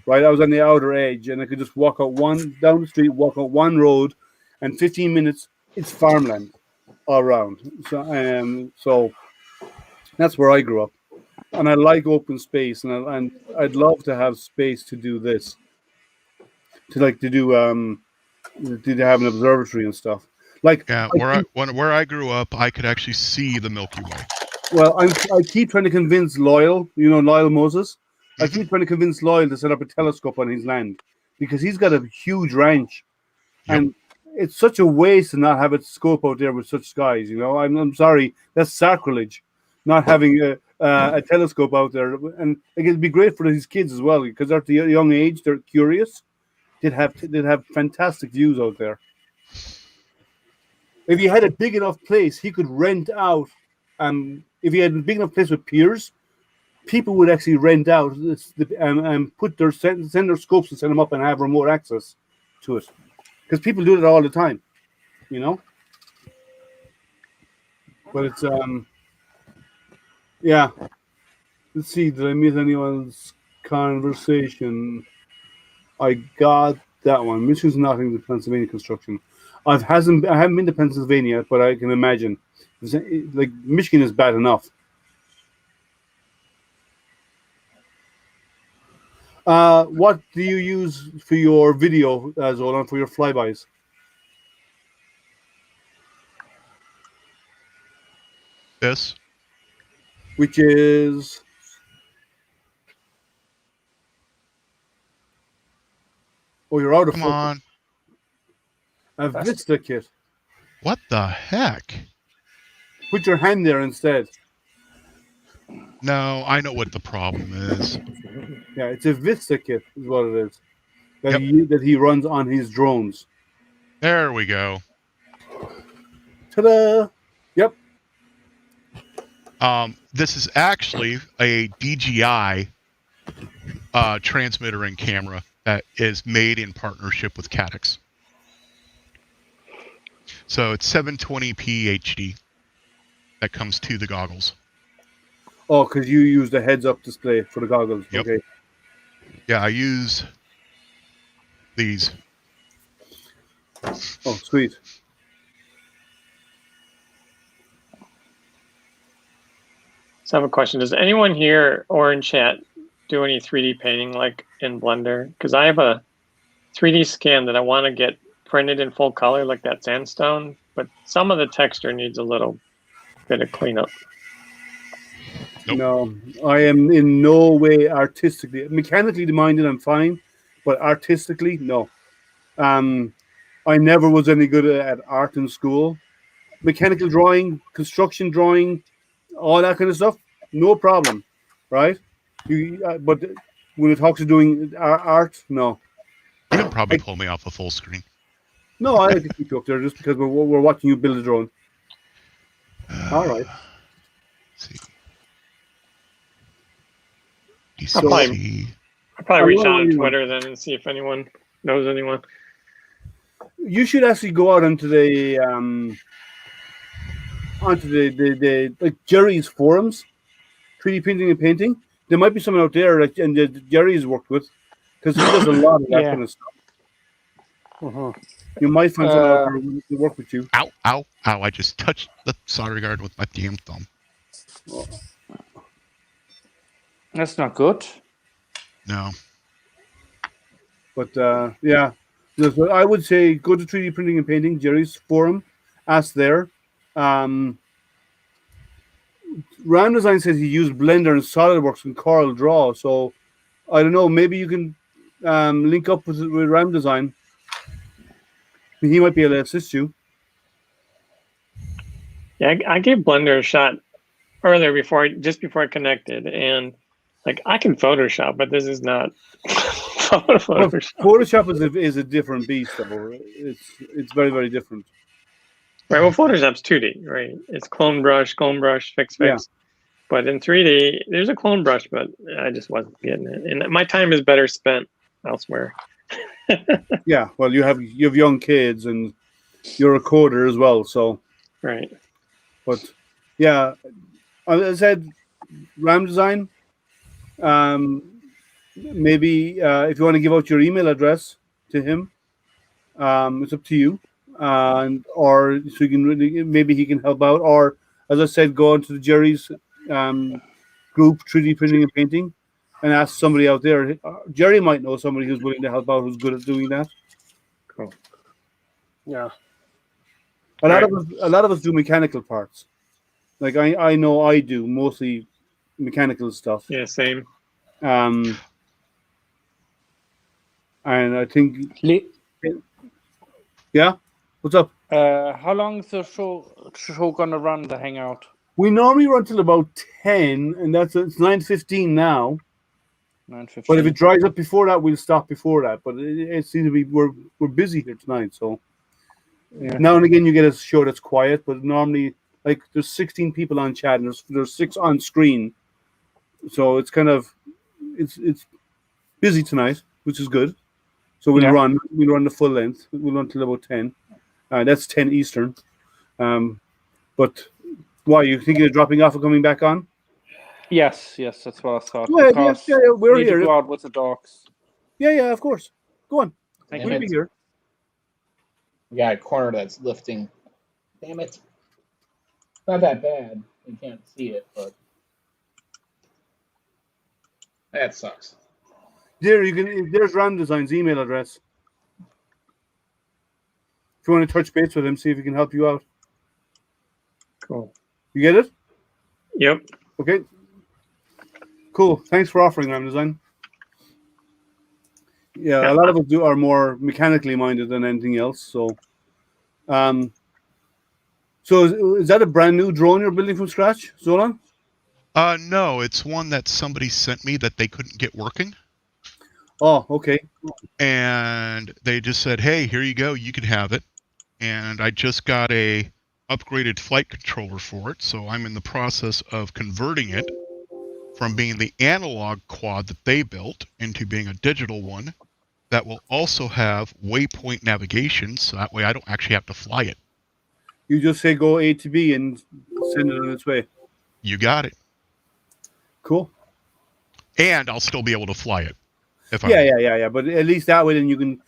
Right, I was on the outer edge, and I could just walk out down the street, walk out one road, and 15 minutes. It's farmland all around. So that's where I grew up, and I like open space, and I'd love to have space to do this, to have an observatory and stuff. Like, yeah, where I grew up, I could actually see the Milky Way. Well, I keep trying to convince Loyal, Loyal Moses. I keep trying to convince Loyal to set up a telescope on his land because he's got a huge ranch, and it's such a waste to not have a scope out there with such skies. I'm sorry, that's sacrilege, not having a telescope out there, and it'd be great for his kids as well because at the young age they're curious. They'd have fantastic views out there. If he had a big enough place, he could rent out. If he had a big enough place with piers, people would actually rent out and send their scopes and send them up and have remote access to it, because people do it all the time, But it's yeah. Let's see. Did I miss anyone's conversation? I got that one. Michigan's nothing to Pennsylvania construction. I haven't been to Pennsylvania, but I can imagine. Like Michigan is bad enough. What do you use for your video, Zolan, for your flybys? This. Which is... Oh, you're out of Come focus. on. A Vista kit. What the heck? Put your hand there instead. No, I know what the problem is. Yeah, it's a Vista kit is what it is. That he runs on his drones. There we go. Ta-da! Yep. This is actually a DJI transmitter and camera that is made in partnership with Caddx. So it's 720p HD that comes to the goggles. Oh, because you use the heads-up display for the goggles. Yep. Okay. Yeah, I use these. Oh, sweet. So I have a question. Does anyone here or in chat do any 3D painting like in Blender? Because I have a 3D scan that I want to get printed in full color like that sandstone, but some of the texture needs a little bit of cleanup. Nope. No, I am in no way artistically. Mechanically minded, I'm fine, but artistically, no. I never was any good at art in school. Mechanical drawing, construction drawing, all that kind of stuff, no problem, right? But when it talks to doing art, no. You can probably pull me off a full screen. No, I like to keep you up there just because we're watching you build a drone. All right. See. I'll probably reach out on Twitter then and see if anyone knows anyone. You should actually go out onto the like Jerry's forums, 3D printing and painting. There might be someone out there that Jerry's worked with, because he does a lot of that kind of stuff. Uh-huh. You might find someone out there who will work with you. Ow, ow, ow. I just touched the soldering iron with my damn thumb. Oh. That's not good. No. But yeah, so I would say go to 3D printing and painting, Jerry's forum, ask there. Ram Design says he used Blender and SolidWorks and Corel Draw. So I don't know. Maybe you can link up with Ram Design. He might be able to assist you. Yeah, I gave Blender a shot earlier just before I connected, and like I can Photoshop, but this is not Photoshop. Photoshop is a different beast, though. It's very, very different. Right. Well, Photoshop's 2D, right? It's clone brush, fix. Yeah. But in 3D, there's a clone brush, but I just wasn't getting it. And my time is better spent elsewhere. Yeah, well, you have young kids, and you're a coder as well, so. Right. But yeah, as I said, RAM design. Maybe if you want to give out your email address to him, it's up to you. Or so you can really, maybe he can help out. Or as I said, go into the Jerry's group, 3D printing and painting, and ask somebody out there. Jerry might know somebody who's willing to help out, who's good at doing that. Cool. Yeah. A lot of us do mechanical parts. Like I know I do mostly mechanical stuff. Yeah, same. And I think, yeah, what's up? How long is the show gonna run, the Hangout? We normally run till about 10, and it's 9:15 now. 9:15. But if it dries up before that, we'll stop before that. But it seems to be we're busy here tonight, so yeah. Now and again you get a show that's quiet, but normally like there's 16 people on chat and there's 6 on screen, so it's kind of it's busy tonight, which is good. So we'll run the full length. We'll run till about 10. That's 10 Eastern. But why, you thinking of dropping off and coming back on? Yes, that's what I thought. Yeah, we're need here. to go out with the dogs. Yeah, of course. Go on. Thank We'll you. be here. We got a corner that's lifting. Damn it. Not that bad. You can't see it, but that sucks. There's Ram Design's email address. If you want to touch base with him, see if he can help you out. Cool. You get it? Yep. Okay. Cool. Thanks for offering, Ram Design. Yeah, a lot of us are more mechanically minded than anything else. So, is that a brand new drone you're building from scratch, Zolan? No, it's one that somebody sent me that they couldn't get working. Oh, okay. And they just said, "Hey, here you go. You can have it." And I just got a upgraded flight controller for it, so I'm in the process of converting it from being the analog quad that they built into being a digital one that will also have waypoint navigation, so that way I don't actually have to fly it. You just say go A to B and send it on its way. You got it. Cool. And I'll still be able to fly it. Yeah. But at least that way, then you can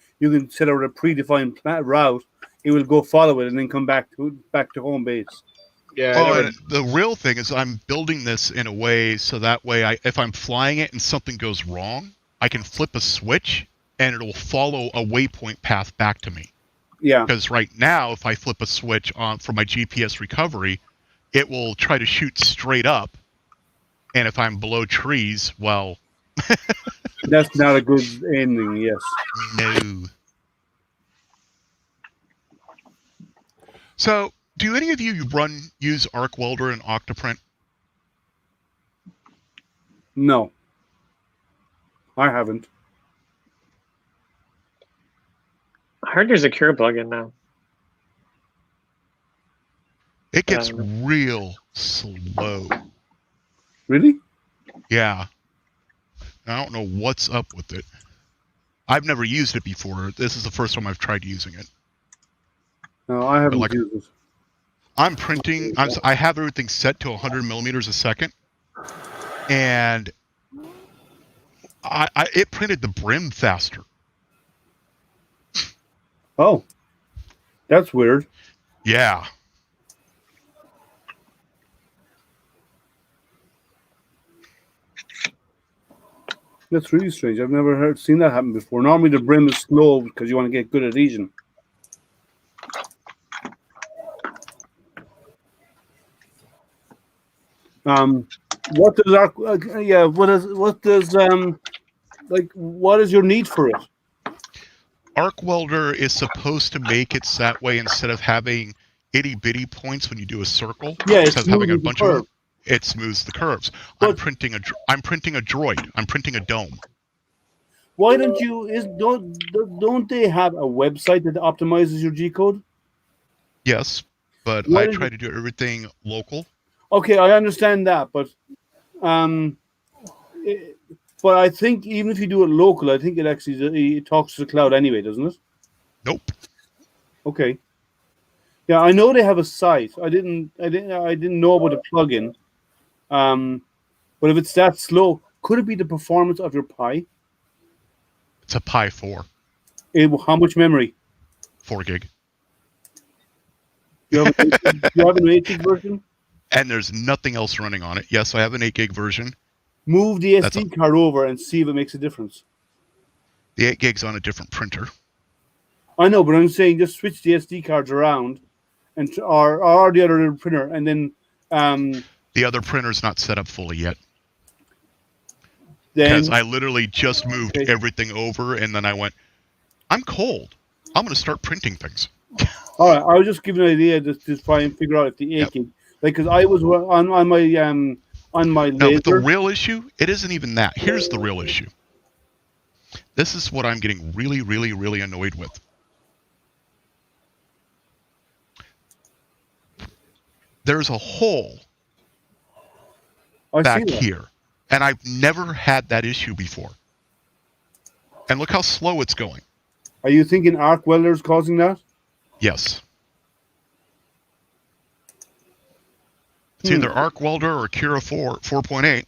set out a predefined route. It will go follow it and then come back to home base. Yeah. And the real thing is I'm building this in a way so that way if I'm flying it and something goes wrong, I can flip a switch and it will follow a waypoint path back to me. Yeah. Because right now, if I flip a switch on for my GPS recovery, it will try to shoot straight up. And if I'm below trees, well... That's not a good ending, yes. No. So, do any of you use Arc Welder and Octoprint? No. I haven't. I heard there's a Cure plugin now. It gets real slow. Really? Yeah. I don't know what's up with it. I've never used it before. This is the first time I've tried using it. No, I haven't used it. I'm printing. I have everything set to 100 millimeters a second, and it printed the brim faster. Oh, that's weird. Yeah. That's really strange. I've never seen that happen before. Normally the brim is slow because you want to get good adhesion. What is your need for it? Arc Welder is supposed to make it that way instead of having itty bitty points when you do a circle. Yeah, instead of having a bunch of them, it smooths the curves. But I'm printing a droid. I'm printing a dome. Why don't they have a website that optimizes your G code? Yes, but I try to do everything local. Okay, I understand that, but but I think even if you do it local, I think it talks to the cloud anyway, doesn't it? Nope. Okay. Yeah, I know they have a site. I didn't know about the plugin. But if it's that slow, could it be the performance of your Pi? It's a Pi 4. How much memory? 4 gig. You have an 8 gig version? And there's nothing else running on it. Yes, I have an 8 gig version. Move the SD card over and see if it makes a difference. The 8 gig's on a different printer. I know, but I'm saying just switch the SD cards around, and or the other printer, and then the other printer's not set up fully yet. Because I literally just moved everything over, and then I went, I'm cold. I'm going to start printing things. All right, I was just giving an idea to try and figure out if the 8 gig, like, because I was on my no, laser. but the real issue, it isn't even that. Here's the real issue. This is what I'm getting really, really, really annoyed with. There's a hole back here, and I've never had that issue before. And look how slow it's going. Are you thinking arc welders causing that? Yes. It's either arc welder or Cura 4.8.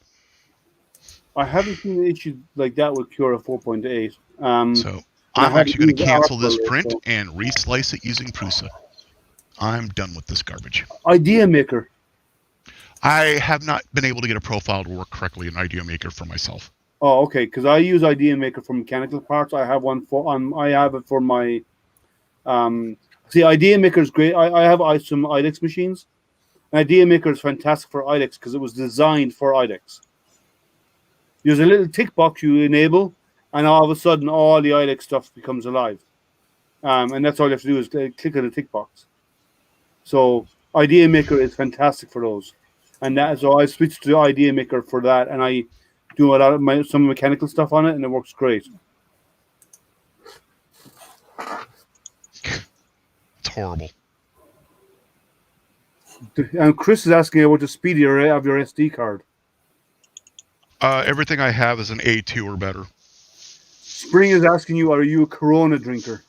I haven't seen an issue like that with Cura 4.8. So I'm actually going to cancel this print and reslice it using Prusa. I'm done with this garbage. Idea Maker. I have not been able to get a profile to work correctly in Idea Maker for myself. Oh, okay. Because I use Idea Maker for mechanical parts. I have one I have it for my. See, Idea Maker is great. I have some IDEX machines. Idea Maker is fantastic for IDEX because it was designed for IDEX. There's a little tick box you enable, and all of a sudden, all the IDEX stuff becomes alive. And that's all you have to do is click on the tick box. So Idea Maker is fantastic for those, and so I switched to Idea Maker for that, and I do a lot of some mechanical stuff on it, and it works great. It's horrible. And Chris is asking about the speed of your SD card. Everything I have is an A2 or better. Spring is asking you, are you a Corona drinker?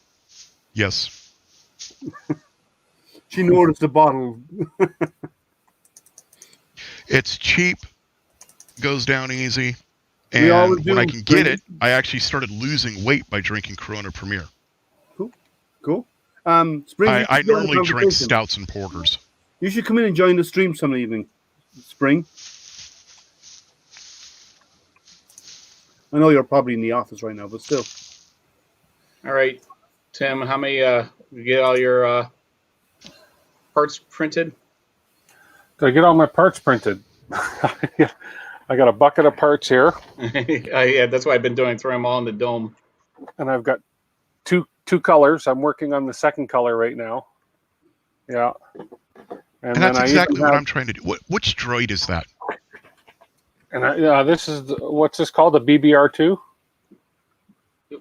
Yes. She noticed the bottle. It's cheap, goes down easy, and when I can get it, I actually started losing weight by drinking Corona Premier. Cool. Spring, I normally drink stouts and porters. You should come in and join the stream some evening, Spring. I know you're probably in the office right now, but still. All right, Tim, how many you get all your parts printed? Did I get all my parts printed? I got a bucket of parts here. Yeah, that's what I've been doing, throwing them all in the dome. And I've got two colors. I'm working on the second color right now. Yeah. And that's exactly what I'm trying to do. Which droid is that? And this is what's this called? The BBR2?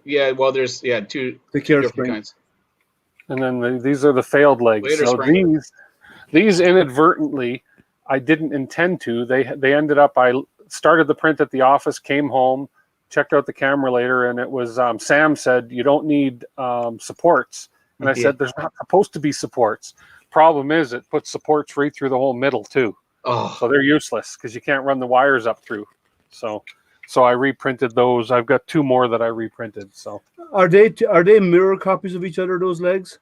Yeah, well, there's two different kinds. And then these are the failed legs. Later, so these inadvertently, I didn't intend to. They ended up. I started the print at the office, came home, checked out the camera later, and it was Sam said you don't need supports, and I said there's not supposed to be supports. Problem is, it puts supports right through the whole middle too. Oh. So they're useless because you can't run the wires up through. So I reprinted those. I've got two more that I reprinted. So are they mirror copies of each other? Those legs?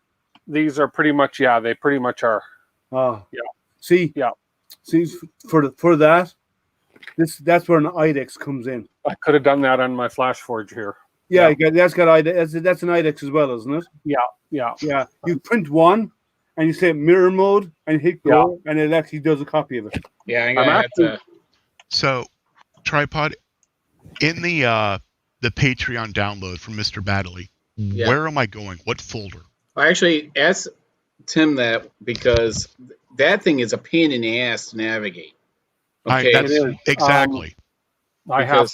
These are pretty much they pretty much are. Oh yeah. See for that, that's where an IDEX comes in. I could have done that on my Flash Forge here. Yeah. That's got IDEX. That's an IDEX as well, isn't it? Yeah. You print one, and you say mirror mode, and hit go, and it actually does a copy of it. Yeah, I'm gonna have to. So, Tripod, in the Patreon download from Mr. Badley, where am I going? What folder? I actually asked Tim that because that thing is a pain in the ass to navigate. Okay, exactly. I had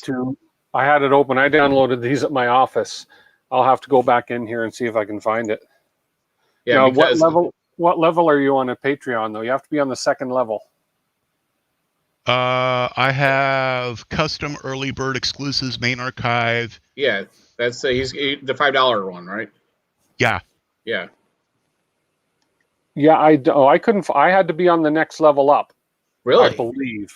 it open. I downloaded these at my office. I'll have to go back in here and see if I can find it. Yeah. Now, what level are you on at Patreon though? You have to be on the second level. I have custom early bird exclusives, main archive. Yeah, that's he's the $5 one, right? Yeah. Yeah. Yeah, I couldn't. I had to be on the next level up. Really?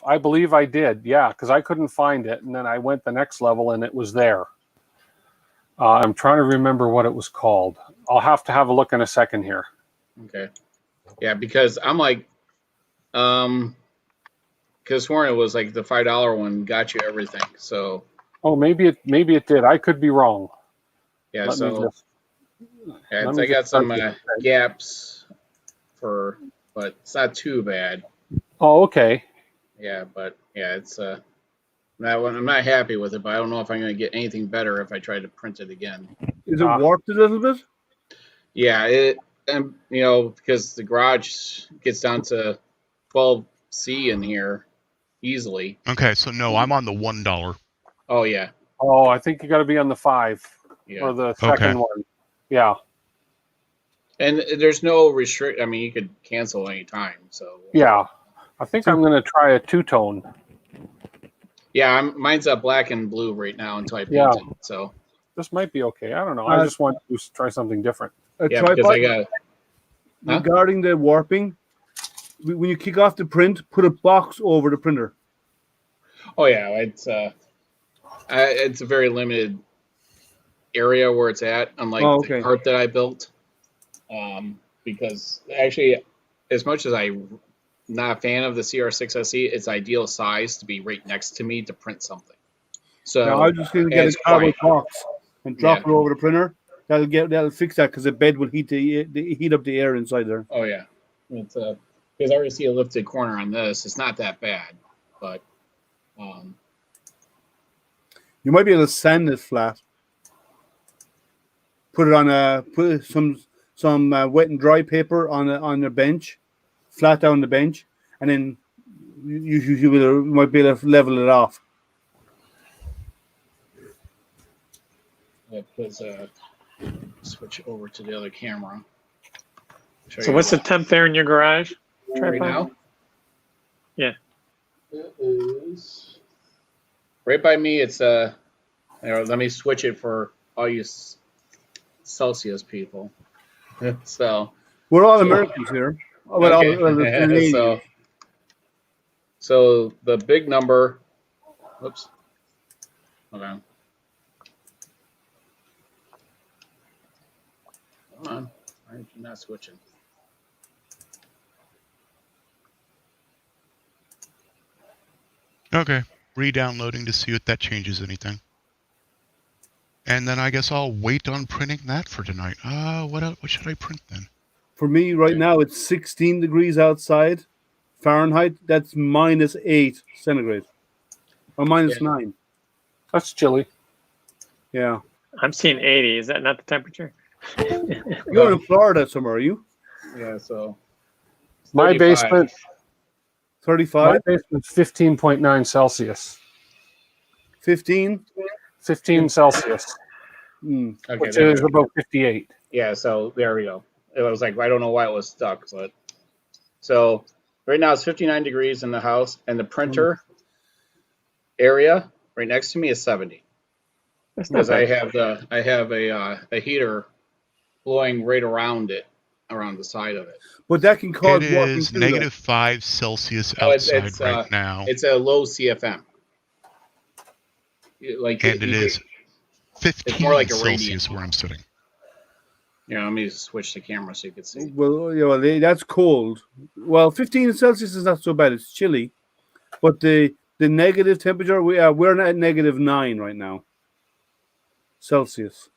I believe I did. Yeah, because I couldn't find it, and then I went the next level, and it was there. I'm trying to remember what it was called. I'll have to have a look in a second here. Okay. Yeah, because I'm like, because sworn it was like the $5 one got you everything. So. Oh, maybe it did. I could be wrong. Yeah. Let So. me I got some gaps but it's not too bad. Oh, okay. Yeah, but yeah, it's I'm not happy with it, but I don't know if I'm going to get anything better if I try to print it again. Is it warped a little bit? Yeah, and because the garage gets down to 12C in here easily. Okay, so no, I'm on the $1. Oh yeah. Oh, I think you got to be on the 5 or the second one. Yeah. And there's no restrict. I mean, you could cancel any time. So yeah, I think I'm going to try a two-tone. Yeah, mine's a black and blue right now until I paint it. So this might be okay. I don't know. I just want to try something different. Because I got. Regarding the warping, when you kick off the print, put a box over the printer. Oh yeah, it's a very limited area where it's at, unlike the cart that I built. Because actually, as much as I'm not a fan of the CR6SE, it's ideal size to be right next to me to print something. So now, I'm just going to get a cardboard box and drop it over the printer. That'll fix that because the bed will heat up the air inside there. Oh yeah, it's because I already see a lifted corner on this. It's not that bad, but you might be able to sand it flat. Put it on put some wet and dry paper on the bench, flat down the bench, and then you might be able to level it off. Yeah, because switch over to the other camera. So what's the temp there in your garage? Right now? Yeah. It is right by me. It's let me switch it for all you Celsius people. So we're all Americans here. Okay. So the big number. Whoops. Hold on. Come on. Why are you not switching? Okay. Re-downloading to see if that changes anything. And then I guess I'll wait on printing that for tonight. What should I print then? For me right now, it's 16 degrees outside Fahrenheit. That's -8 centigrade. Or -9. That's chilly. Yeah. I'm seeing 80. Is that not the temperature? You're in Florida somewhere, are you? Yeah, so my basement 35. My basement's 15.9 Celsius. 15 Celsius. Okay, which is about 58. Yeah, so there we go. It was like I don't know why it was stuck, but so right now it's 59 degrees in the house, and the printer area right next to me is 70. That's because not I bad. have a heater blowing right around the side of it. But that can cause It is -5 Celsius outside right now. It's a low CFM. Like and it is 15 it's more like a Celsius where I'm sitting. Yeah, let me switch the camera so you can see. Well, that's cold. Well, 15 Celsius is not so bad. It's chilly, but the negative temperature we're at -9 right now. Celsius.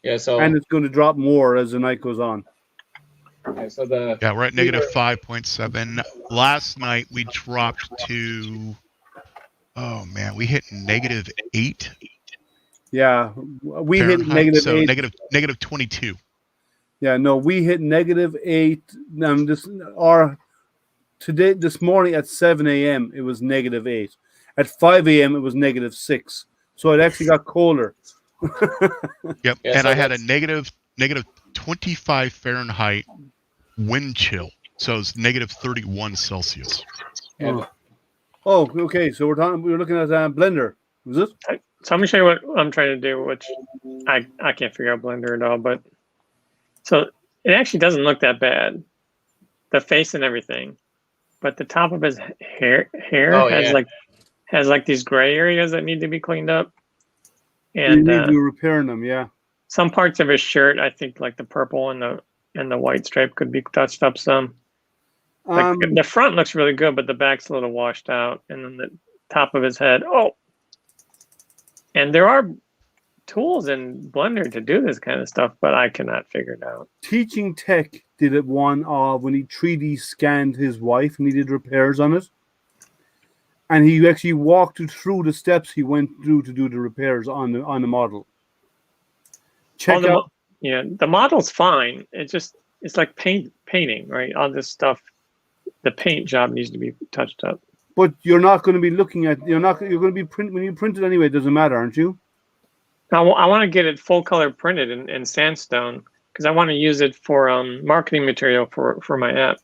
Yeah, so and it's going to drop more as the night goes on. Okay, so we're at -5.7. Last night we dropped to we hit -8. Yeah, we Fahrenheit, hit -8. So negative 22. Yeah, no, we hit -8. This morning at 7 a.m. it was -8. At 5 a.m. it was -6. So it actually got colder. Yep, yeah, and so I had a negative 25 Fahrenheit wind chill, so it's -31 Celsius. Yeah, Oh, okay. So we're looking at Blender. Is it? So I'm gonna show you what I'm trying to do, which I can't figure out Blender at all. But so it actually doesn't look that bad, the face and everything, but the top of his hair has like these gray areas that need to be cleaned up, and you need to repair them. Yeah. Some parts of his shirt, I think, like the purple and the white stripe, could be touched up some. Like the front looks really good, but the back's a little washed out, and then the top of his head. Oh, and there are tools in Blender to do this kind of stuff, but I cannot figure it out. Teaching Tech did it one of when he 3D scanned his wife and he did repairs on it. And he actually walked you through the steps he went through to do the repairs on the model. Check out. The model's fine. It's like painting, right? All this stuff, the paint job needs to be touched up. But you're not going to be looking at you're going to be when you print it anyway. It doesn't matter, aren't you? I want to get it full color printed in sandstone because I want to use it for marketing material for my app.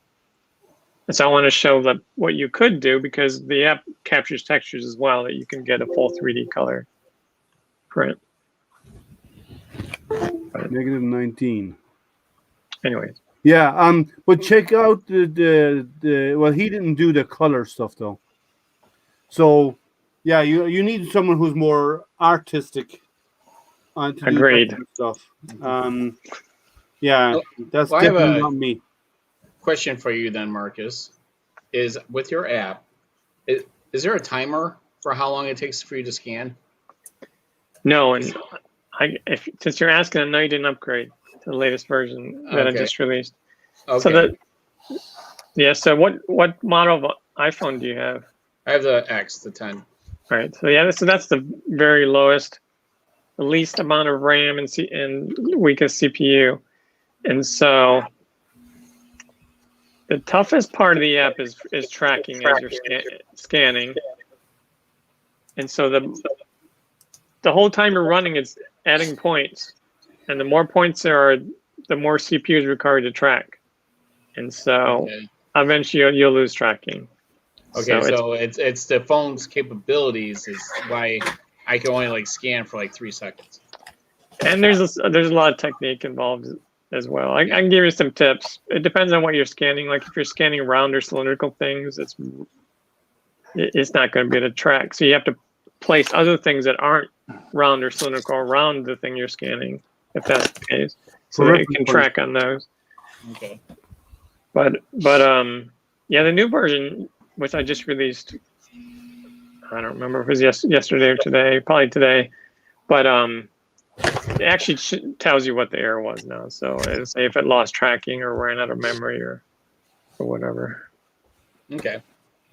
And so I want to show that what you could do, because the app captures textures as well, that you can get a full 3D color print. Negative 19. Anyways. Yeah. But check out the well, he didn't do the color stuff though. So, yeah, you need someone who's more artistic. To Agreed. do that stuff. Yeah, that's definitely not me. Question for you then, Marcus, is with your app, is there a timer for how long it takes for you to scan? No, and since you're asking, I know you didn't upgrade to the latest version that I just released. Okay. So what model of iPhone do you have? I have the X, the 10. All right. So yeah, so that's the very lowest, the least amount of RAM and weakest CPU, and so the toughest part of the app is tracking as you're scanning, and so the whole time you're running, it's adding points, and the more points there are, the more CPU is required to track, and so eventually you'll lose tracking. Okay, so it's the phone's capabilities is why I can only scan for 3 seconds. And there's a lot of technique involved as well. I can give you some tips. It depends on what you're scanning. Like if you're scanning round or cylindrical things, it's not going to be able to track. So you have to place other things that aren't round or cylindrical around the thing you're scanning, if that's the case, so that it can track on those. Okay. But yeah, the new version, which I just released, I don't remember if it was yesterday or today, probably today, but it actually tells you what the error was now. So say if it lost tracking or ran out of memory or whatever. Okay.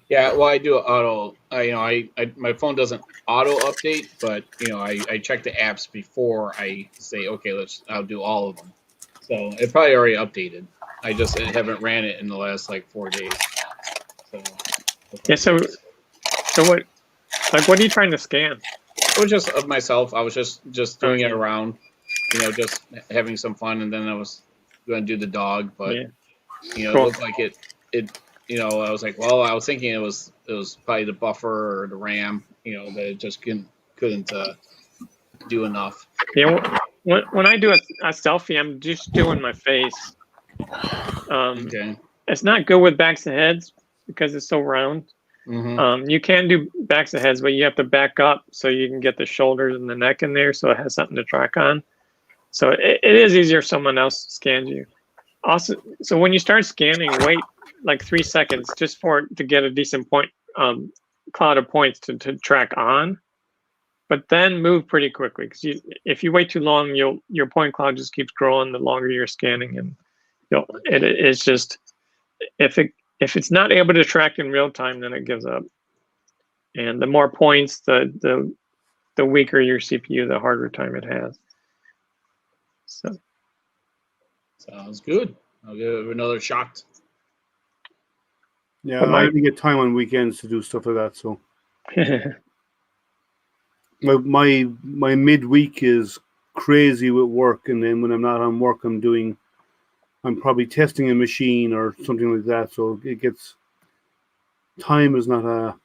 Yeah, well, I do auto. My phone doesn't auto update, but I check the apps before I say, okay, I'll do all of them. So it probably already updated. I just haven't ran it in the last 4 days. So yeah. So what? What are you trying to scan? It was just of myself. I was just doing it around, just having some fun, and then I was going to do the dog, but it looked like it. I was like, well, I was thinking it was probably the buffer or the RAM, that it just couldn't do enough. Yeah, when I do a selfie, I'm just doing my face. Okay. It's not good with backs of heads because it's so round. Mm-hmm. You can do backs of heads, but you have to back up so you can get the shoulders and the neck in there, so it has something to track on. So it is easier if someone else scans you. Also, so when you start scanning, wait 3 seconds just for it to get a decent point cloud of points to track on, but then move pretty quickly, because if you wait too long, your point cloud just keeps growing the longer you're scanning, and it's just if it's not able to track in real time, then it gives up. And the more points, the weaker your CPU, the harder time it has. So sounds good. I'll give it another shot. Yeah, I only get time on weekends to do stuff like that. So my midweek is crazy with work, and then when I'm not on work, I'm probably testing a machine or something like that. So it gets time is not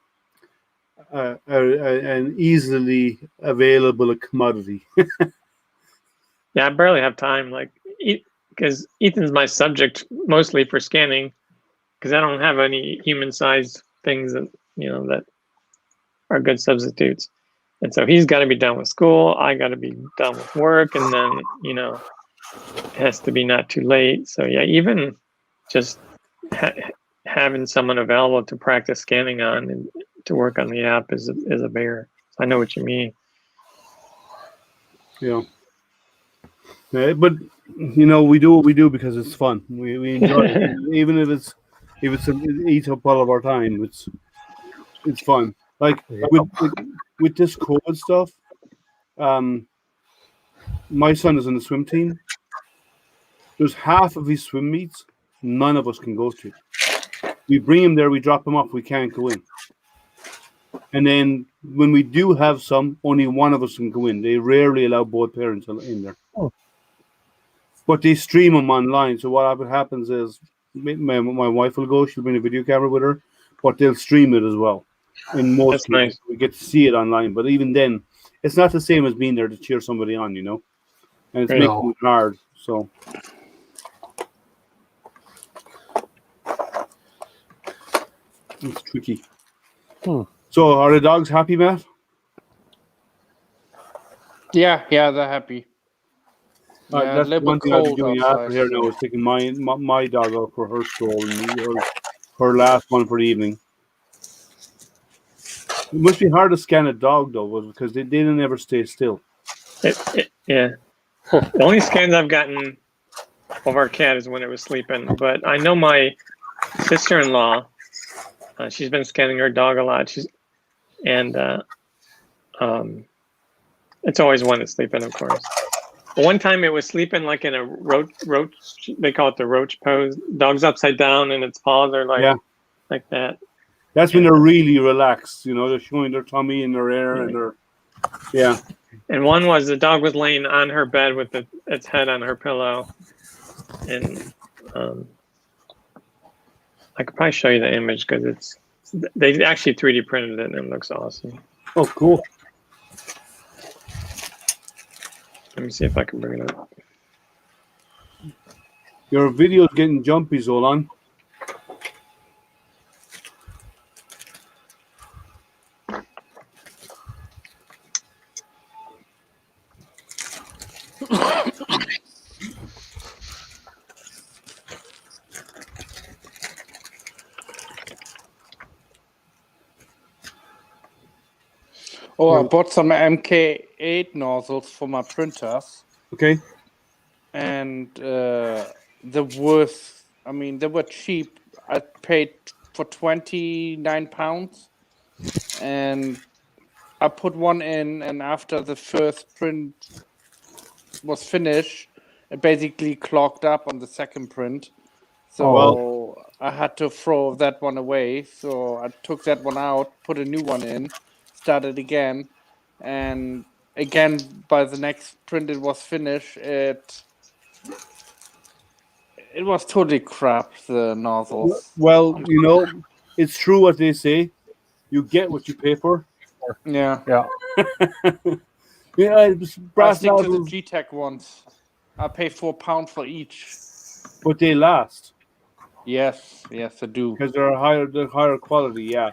an easily available commodity. Yeah, I barely have time, like, because Ethan's my subject mostly for scanning, because I don't have any human-sized things that that are good substitutes, and so he's got to be done with school. I got to be done with work, and then it has to be not too late. So yeah, even just having someone available to practice scanning on and to work on the app is a bear. I know what you mean. Yeah. But we do what we do because it's fun. We enjoy it. Even if it eats up all of our time. It's fun. Like with this COVID stuff, my son is in the swim team. There's half of his swim meets none of us can go to. We bring him there, we drop him off, we can't go in. And then when we do have some, only one of us can go in. They rarely allow both parents in there. Oh. But they stream them online. So what happens is my wife will go, she'll bring a video camera with her, but they'll stream it as well. In most cases, nice. we get to see it online. But even then, it's not the same as being there to cheer somebody on, And it's making it hard. So it's tricky. So are the dogs happy, Matt? Yeah, they're happy. That's one thing I'll be doing after here now is taking my dog out for her stroll and her last one for the evening. It must be hard to scan a dog though, because they don't ever stay still. Yeah. The only scans I've gotten of our cat is when it was sleeping. But I know my sister-in-law, she's been scanning her dog a lot. It's always when it's sleeping, of course. But one time it was sleeping like in a roach. They call it the roach pose. Dog's upside down and its paws are like that. That's when they're really relaxed. They're showing their tummy and their air and their And one was the dog was laying on her bed with its head on her pillow, and I could probably show you the image because they actually 3D printed it and it looks awesome. Oh, cool. Let me see if I can bring it up. Your video's getting jumpy, Zolan. I bought some MK8 nozzles for my printers. Okay. And they were cheap. I paid for £29, and I put one in, and after the first print was finished, it basically clogged up on the second print. So I had to throw that one away. So I took that one out, put a new one in, started again, and again by the next print it was finished. It was totally crap, the nozzles. Well, it's true what they say. You get what you pay for. Yeah. Brass I stick to the nozzles, G-Tech ones. I pay £4 for each. but they last. Yes, I do. Because they're higher quality, yeah.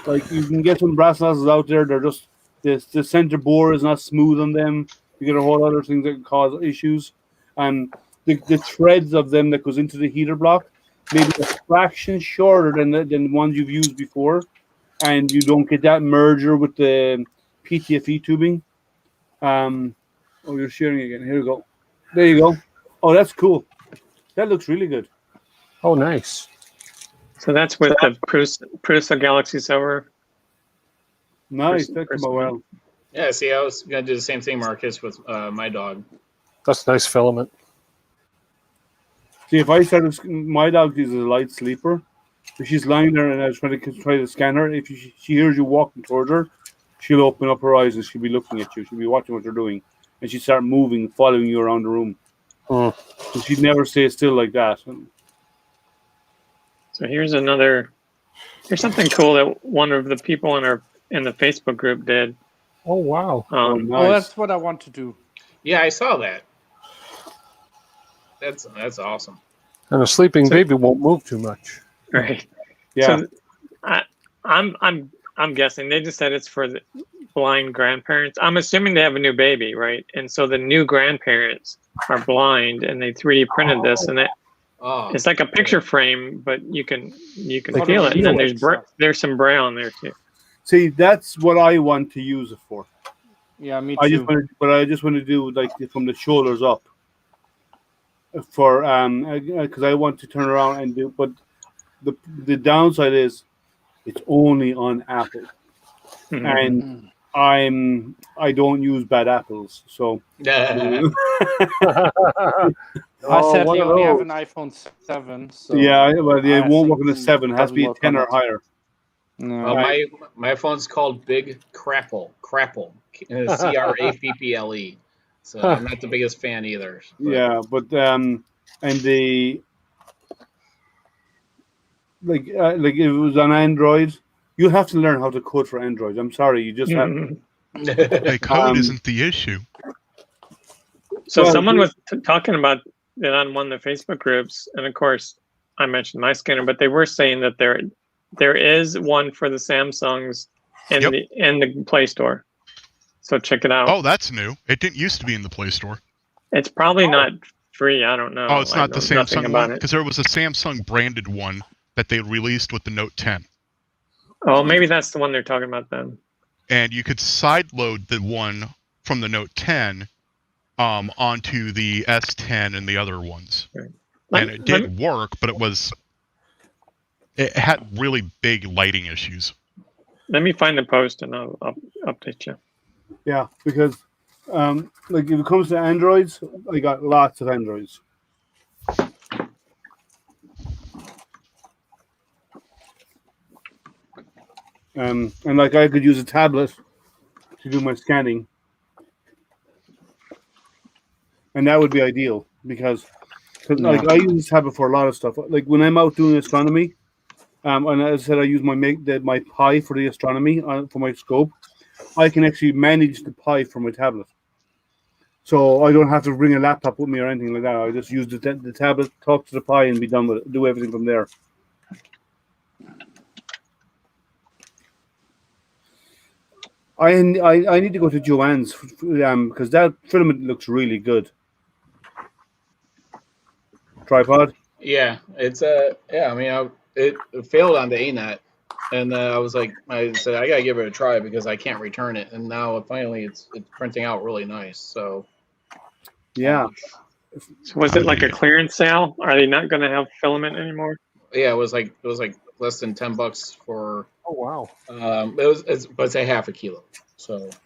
Like you can get some brass nozzles out there, they're just the center bore is not smooth on them. You get a whole other things that can cause issues. And the threads of them that goes into the heater block maybe a fraction shorter than the ones you've used before, and you don't get that merger with the PTFE tubing. You're sharing again. Here we go. There you go. Oh, that's cool. That looks really good. Oh, nice. So that's with the Prusa Galaxy Silver. Nice. That came out well. Yeah, see, I was going to do the same thing, Marcus, with my dog. That's nice filament. See, if I started, my dog is a light sleeper. If she's lying there and I was trying to scan her, if she hears you walking towards her, she'll open up her eyes and she'll be looking at you. She'll be watching what you're doing. And she'll start moving, following you around the room. So she'd never stay still like that. So here's something cool that one of the people in in the Facebook group did. Oh wow! Oh, that's what I want to do. Yeah, I saw that. That's awesome. And a sleeping baby won't move too much. Right. Yeah. So I'm guessing they just said it's for the blind grandparents. I'm assuming they have a new baby, right? And so the new grandparents are blind, and they 3D printed this, and it's like a picture frame, but you can feel it. And then there's some braille in there too. See, that's what I want to use it for. Yeah, me I too. just want to do like from the shoulders up. For because I want to turn around and do, but the downside is it's only on Apple, and I don't use bad apples, so. I sadly only have an iPhone 7. So yeah, well, it won't work on the 7. It has to be a 10 or higher. No. My phone's called Big Crapple, CRAPPLE. So I'm not the biggest fan either. But. Yeah, but and the like if it was on Android, you have to learn how to code for Android. I'm sorry, you just have. The code isn't the issue. So someone was talking about it on one of the Facebook groups, and of course, I mentioned my scanner, but they were saying that there is one for the Samsungs in the Play Store. So check it out. Oh, that's new. It didn't used to be in the Play Store. It's probably not free. I don't know. Oh, it's not the Samsung one? Because there was a Samsung branded one that they released with the Note 10. Oh, maybe that's the one they're talking about then. And you could sideload the one from the Note 10 onto the S10 and the other ones. Right. And it did work, but it had really big lighting issues. Let me find the post and I'll update you. Yeah, because like if it comes to Androids, I got lots of Androids. And like I could use a tablet to do my scanning, and that would be ideal because like I use this tablet for a lot of stuff. Like when I'm out doing astronomy, and as I said, I use my Pi for the astronomy for my scope. I can actually manage the Pi from my tablet, so I don't have to bring a laptop with me or anything like that. I just use the tablet, talk to the Pi, and be done with it. Do everything from there. I need to go to Joanne's because that filament looks really good. Tripod. Yeah, it's yeah. I mean, it failed on the ANET, and I said I gotta give it a try because I can't return it, and now finally it's printing out really nice. So yeah. So was it like a clearance sale? Are they not going to have filament anymore? Yeah, it was like less than $10 for. Oh wow. It's a half a kilo, so it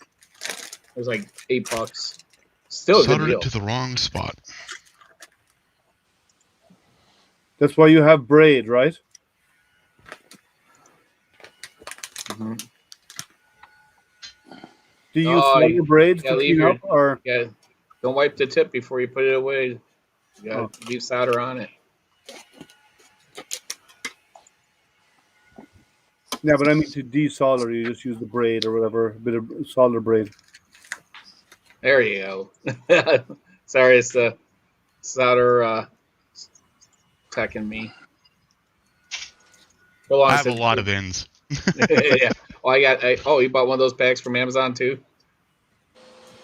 was like $8. Still a good deal. Soldered it to the wrong spot. That's why you have braid, right? Mm-hmm. Do you use solder braids to clean up, or don't wipe the tip before you put it away? You got leave solder on it. Yeah, but I mean to desolder, you just use the braid or whatever, a bit of solder braid. There you go. Sorry, it's the solder tech in me. I have a lot of ends. Yeah. Oh, you bought one of those packs from Amazon too?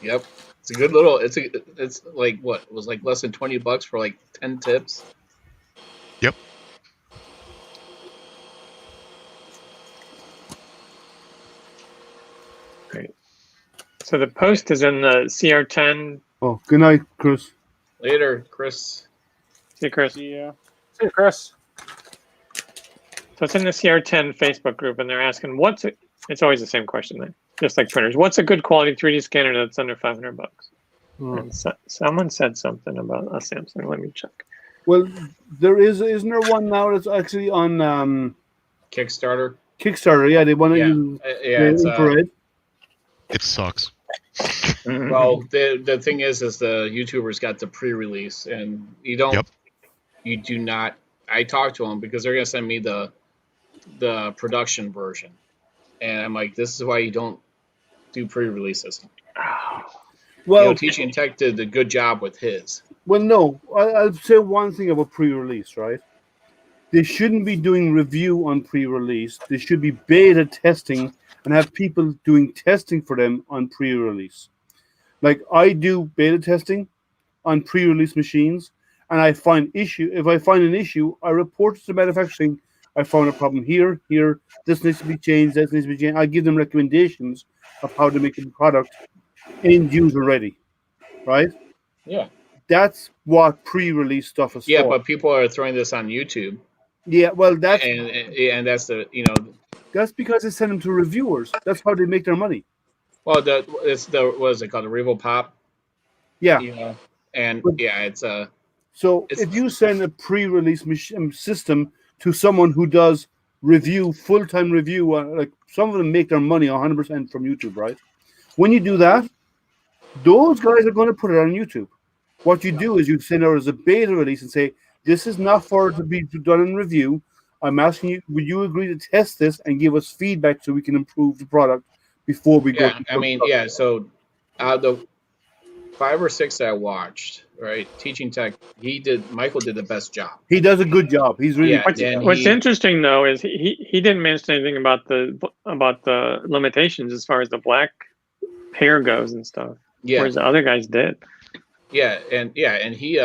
Yep. It's a good little. It's like what? It was like less than $20 for like 10 tips. Yep. Great. So the post is in the CR10. Oh, good night, Chris. Later, Chris. See you, Chris. Yeah. See you, Chris. So it's in the CR10 Facebook group, and they're asking, it's always the same question there, just like printers. What's a good quality 3D scanner that's under $500? And someone said something about a Samsung. Let me check. Well, isn't there one now that's actually on Kickstarter? Kickstarter, yeah, they want to use it's infrared. It sucks. Well, the thing is the YouTubers got the pre-release, and you do not. I talked to them because they're going to send me the production version, And I'm like, this is why you don't do pre-releases. Well, Teaching Tech did a good job with his. Well, no, I'll say one thing about pre-release, right? They shouldn't be doing review on pre-release. They should be beta testing and have people doing testing for them on pre-release. Like I do beta testing on pre-release machines, and I find issue. If I find an issue, I report it to manufacturing. I found a problem here. This needs to be changed. This needs to be changed. I give them recommendations of how to make the product end user ready, right? Yeah. That's what pre-release stuff is for. Yeah, but people are throwing this on YouTube. Yeah, well, that's and that's the that's because they send them to reviewers. That's how they make their money. Well, it's the what is it called, the Revo Pop? Yeah. And but, it's a. So if you send a pre-release system to someone who does full-time review, like some of them make their money 100% from YouTube, right? When you do that, those guys are going to put it on YouTube. What you do is you send out as a beta release and say, this is not for it to be done in review. I'm asking you, would you agree to test this and give us feedback so we can improve the product before we go? So the 5 or 6 that I watched, right? Teaching Tech, Michael did the best job. He does a good job. He's really What's interesting though is he didn't mention anything about the limitations as far as the black hair goes and stuff. Yeah. Whereas the other guys did. Yeah, and he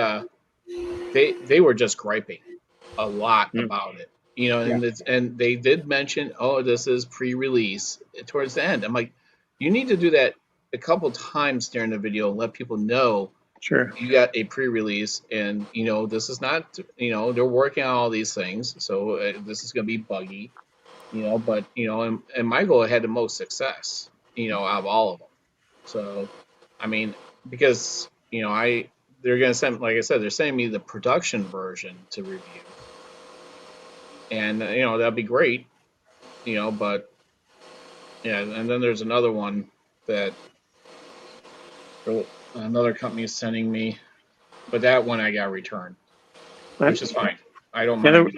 they were just griping a lot about it. And they did mention, this is pre-release towards the end. I'm like, you need to do that a couple times during the video and let people know you got a pre-release, and this is not, they're working on all these things, so this is going to be buggy, but and Michael had the most success, out of all of them. So I mean, because they're going to send, like I said, they're sending me the production version to review, and that'd be great, but yeah. And then there's another one that another company is sending me, but that one I got returned, which is fine. I don't mind.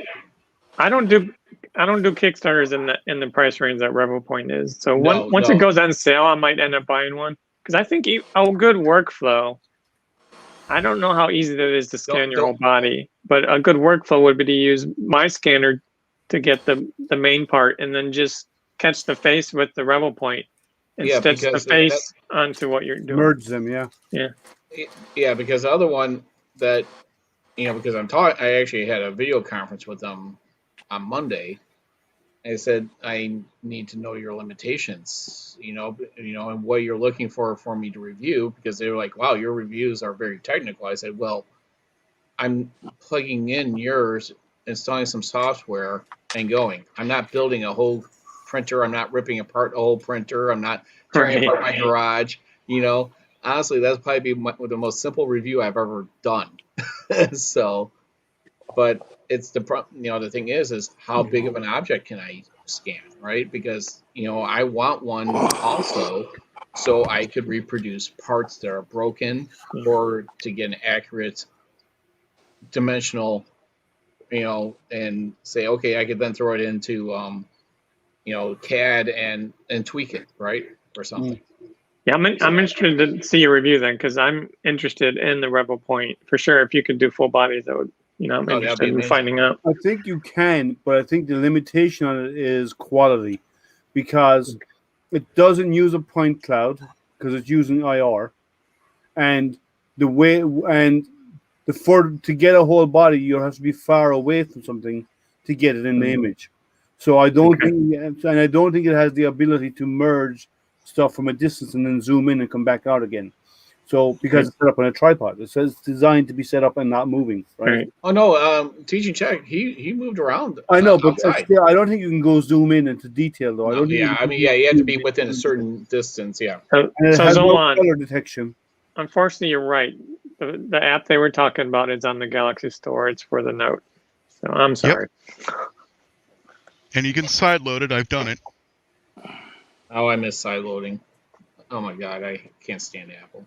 I don't do Kickstarters in the price range that RevoPoint is. So once it goes on sale, I might end up buying one, because I think a good workflow. I don't know how easy that is to scan your whole body, but a good workflow would be to use my scanner to get the main part, and then just catch the face with the RevoPoint and stitch the face onto what you're doing. Merge them, yeah. Because the other one that because I actually had a video conference with them on Monday. I said, I need to know your limitations, and what you're looking for me to review, because they were like, wow, your reviews are very technical. I said, well, I'm plugging in yours, installing some software, and going. I'm not building a whole printer. I'm not ripping apart a whole printer. I'm not tearing apart my garage. Honestly, that's probably the most simple review I've ever done. So, but it's the thing is how big of an object can I scan, right? Because I want one also so I could reproduce parts that are broken, or to get an accurate dimensional, and say, okay, I could then throw it into CAD and tweak it, right, or something. Yeah, I'm interested to see your review then, because I'm interested in the RevoPoint for sure. If you could do full bodies, that would. I'm interested in finding out. I think you can, but I think the limitation on it is quality, because it doesn't use a point cloud because it's using IR, and to get a whole body, you have to be far away from something to get it in the image. So I don't think it has the ability to merge stuff from a distance and then zoom in and come back out again. So because it's set up on a tripod, it says it's designed to be set up and not moving, right? Oh no, Teaching Tech, he moved around. I know, but still, I don't think you can go zoom in into detail though. No, you have to be within a certain distance. Yeah. So Zolan, color detection. Unfortunately, you're right. The app they were talking about is on the Galaxy Store. It's for the Note. So I'm sorry. Yep. And you can side load it. I've done it. Oh, I miss side loading. Oh my god, I can't stand Apple.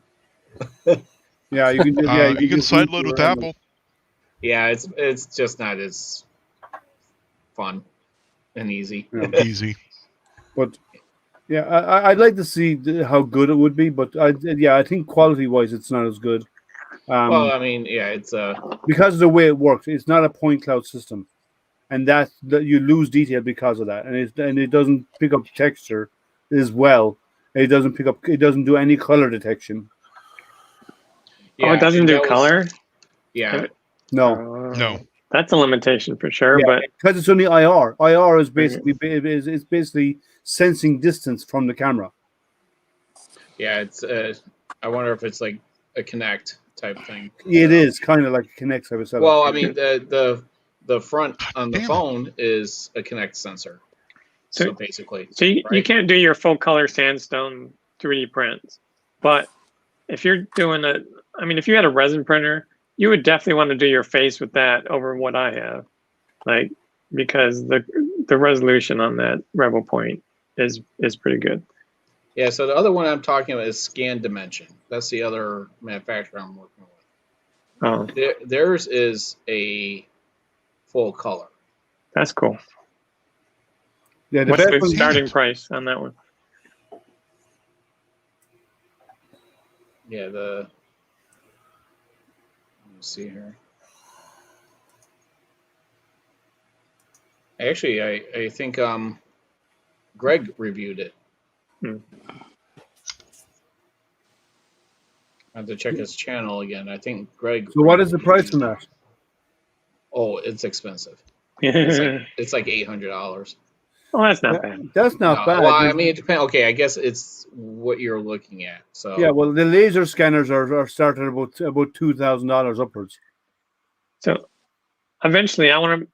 Yeah, you can. You can side load with Apple. Yeah, it's just not as fun and easy. Easy. But yeah, I'd like to see how good it would be, but I think quality wise, it's not as good. Well, I mean, yeah, it's because of the way it works. It's not a point cloud system, and that you lose detail because of that, and it doesn't pick up texture as well. It doesn't pick up. It doesn't do any color detection. yeah, oh, it doesn't and do that was- color. yeah, No, No. That's a limitation for sure. Yeah, But because it's only IR. IR is basically it's basically sensing distance from the camera. yeah, it's. I wonder if it's like a Kinect type thing. It is kind of like a Kinect type of setup. Well, I mean, the front on the damn it. phone is a Kinect sensor. So basically, so you right? can't do your full color sandstone 3D prints, but if you're doing if you had a resin printer, you would definitely want to do your face with that over what I have, like, because the resolution on that Rebel Point is pretty good. Yeah. So the other one I'm talking about is Scan Dimension. That's the other manufacturer I'm working with. Oh, Theirs is a full color. that's cool. Yeah, What's the one- starting price on that one? Yeah. Let me see here. Actually, I think Greg reviewed it. I have to check his channel again. I think Greg. So what is the price on that? Oh, it's expensive. Oh, It's like $800. that's not bad. That's not bad. Well, I mean, it depends. Okay, I guess it's what you're looking at. So Yeah, well, the laser scanners are starting about $2,000 upwards. So eventually, one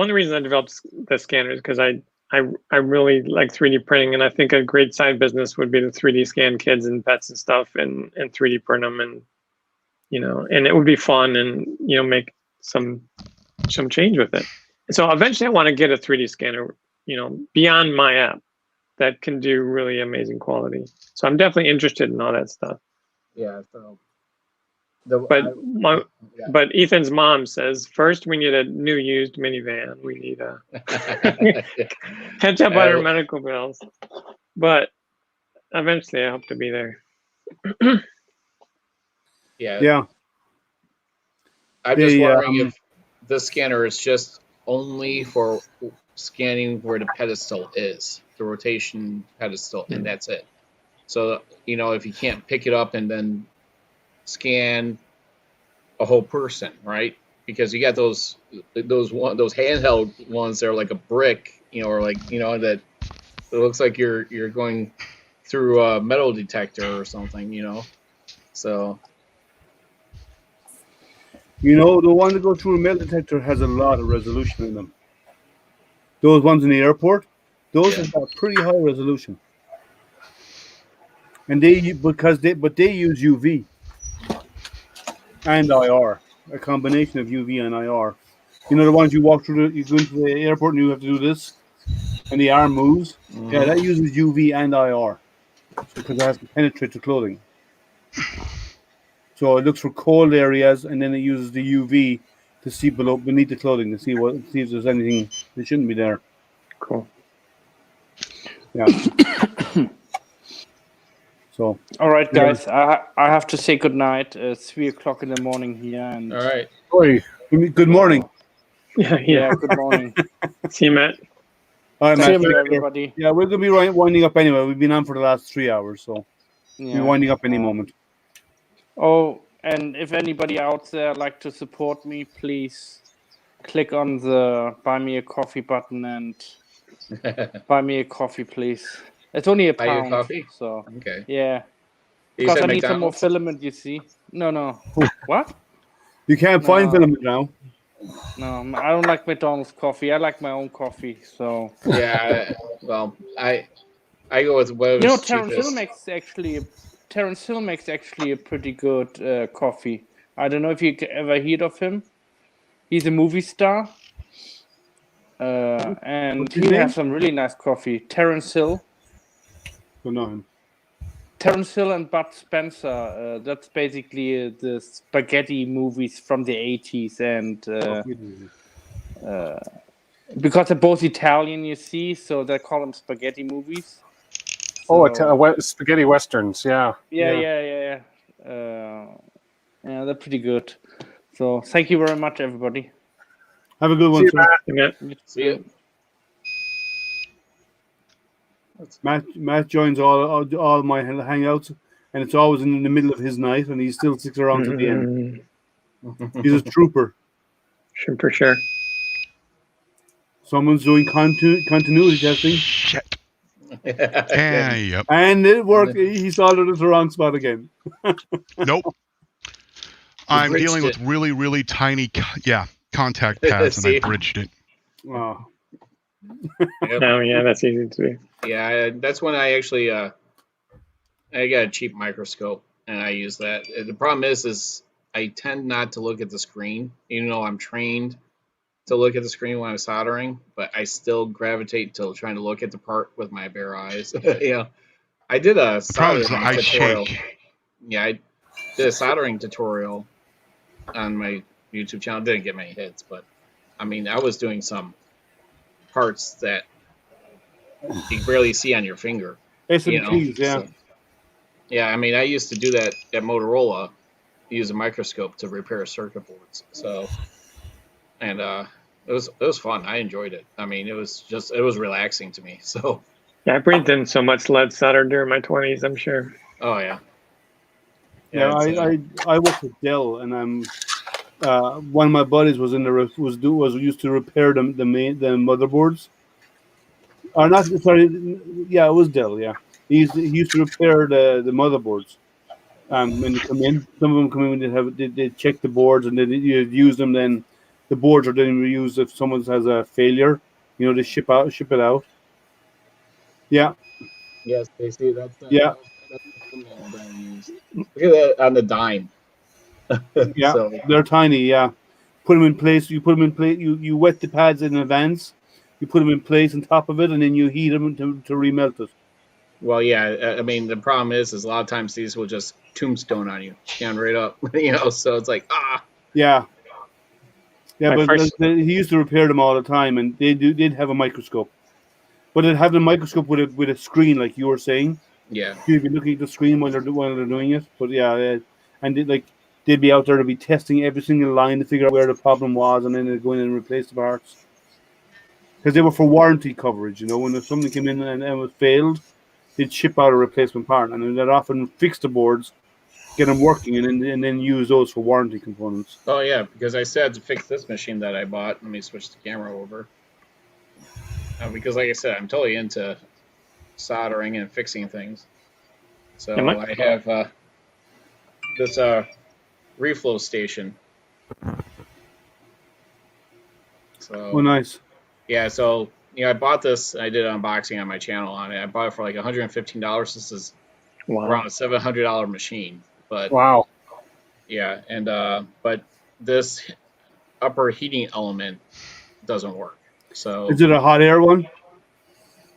of the reasons I developed the scanner is because I really like 3D printing, and I think a great side business would be to 3D scan kids and pets and stuff, and 3D print them, and and it would be fun, and make some change with it. So eventually, I want to get a 3D scanner, beyond my app, that can do really amazing quality. So I'm definitely interested in all that stuff. yeah. So But Ethan's mom says first we need a new used minivan. We need a catch up on our medical bills. But eventually, I hope to be there. Yeah. I'm just wondering if this scanner is just only for scanning where the pedestal is, the rotation pedestal, and that's it. So if you can't pick it up and then scan a whole person, right? Because you got those handheld ones that are like a brick, or like that it looks like you're going through a metal detector or something, So the one to go through a metal detector has a lot of resolution in them. Those ones in the airport, those have got pretty high resolution, and they use UV and IR, a combination of UV and IR. The ones you walk through, you go into the airport and you have to do this, and the arm moves. Mm-hmm. Yeah, that uses UV and IR because it has to penetrate the clothing. So it looks for cold areas, and then it uses the UV to see beneath the clothing to see if there's anything that shouldn't be there. Cool. Yeah. So. All right, guys. I have to say good night. It's 3:00 in the morning here, and all right. Oi, good morning. Yeah. Good morning. See you, Matt. All right, Matt. See you, everybody. Yeah, we're gonna be winding up anyway. We've been on for the last 3 hours, so we're winding up any moment. Oh, and if anybody out there like to support me, please click on the Buy Me a Coffee button and buy me a coffee, please. It's only a pound. Buy you coffee? So okay. Yeah. You Because said I need McDonald's? some more filament, you see. No. What? You can't find filament now. No, I don't like McDonald's coffee. I like my own coffee. So Yeah. Well, I go with whatever's Terrence Hill cheapest. Terrence Hill makes actually a pretty good coffee. I don't know if you ever heard of him. He's a movie star. And he has some really nice coffee. Terrence Hill. Don't know him. Terrence Hill and Bud Spencer. That's basically the spaghetti movies from the 80s. And because they're both Italian, you see, so they call them spaghetti movies. Oh, So, spaghetti westerns. Yeah. yeah. Yeah, they're pretty good. So thank you very much, everybody. Have a good See one, you, sir. Matt. You See ya. too. Matt joins all my hangouts, and it's always in the middle of his night, and he still sticks around to the end. He's a trooper. Sure, for sure. Someone's doing continuity testing, Shit. Yep. and it worked. He soldered it to the wrong spot again. Nope. I'm bridged dealing with it. really, really tiny, contact pads, and I See? bridged it. Oh, Yep. Oh yeah, that's easy to do. Yeah, that's when I actually I got a cheap microscope and I use that. The problem is I tend not to look at the screen, even though I'm trained to look at the screen when I'm soldering, but I still gravitate to trying to look at the part with my bare eyes. I did a The problem soldering is I tutorial. shake. Yeah, I did a soldering tutorial on my YouTube channel. Didn't get many hits, but I mean, I was doing some parts that you barely see on your finger. SMTs, yeah. So, yeah, I mean, I used to do that at Motorola, use a microscope to repair circuit boards. So, and it was fun. I enjoyed it. I mean, it was relaxing to me. So, Yeah, I breathed in so much lead solder during my 20s. I'm sure. oh yeah. Yeah, I work with Dell, and one of my buddies was used to repair the motherboards. Or not, sorry, yeah, it was Dell. Yeah, he used to repair the motherboards. When they come in, some of them come in when they check the boards and then you use them. Then the boards are then reused if someone has a failure. They ship it out. Yeah, Yes, they see that's yeah, that's the command that I use. Look at that on the dime. yeah. So, They're tiny. Yeah, put them in place. You put them in place. You wet the pads in advance. You put them in place on top of it, and then you heat them to remelt it. well, yeah. I mean, the problem is a lot of times these will just tombstone on you, down right up. So it's like Yeah. Yeah, My but first- he used to repair them all the time, and they did have a microscope, but they'd have the microscope with a screen, like you were saying. yeah. You'd be looking at the screen while they're doing it. But yeah, and they'd be out there to be testing every single line to figure out where the problem was, and then they'd go in and replace the parts because they were for warranty coverage. When something came in and it was failed, they'd ship out a replacement part, and they'd often fix the boards, get them working, and then use those for warranty components. Oh yeah, because I said to fix this machine that I bought. Let me switch the camera over. Because like I said, I'm totally into soldering and fixing things. So I have this reflow station. So Oh, nice. yeah, so I bought this. I did an unboxing on my channel on it. I bought it for like $115. This is around a $700 machine. But Wow. yeah, and but this upper heating element doesn't work. So Is it a hot air one?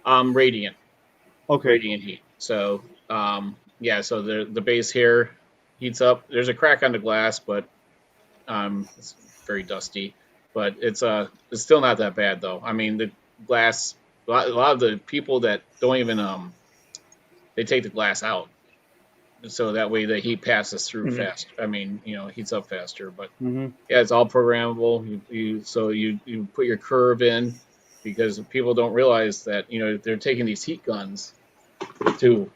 Radiant. Okay. Radiant heat. So yeah, so the base here heats up. There's a crack on the glass, but it's very dusty. But it's still not that bad though. I mean, the glass. A lot of the people that don't even they take the glass out, so that way the heat passes through fast. I mean, heats up faster. But yeah, it's all programmable. You put your curve in, because people don't realize that they're taking these heat guns to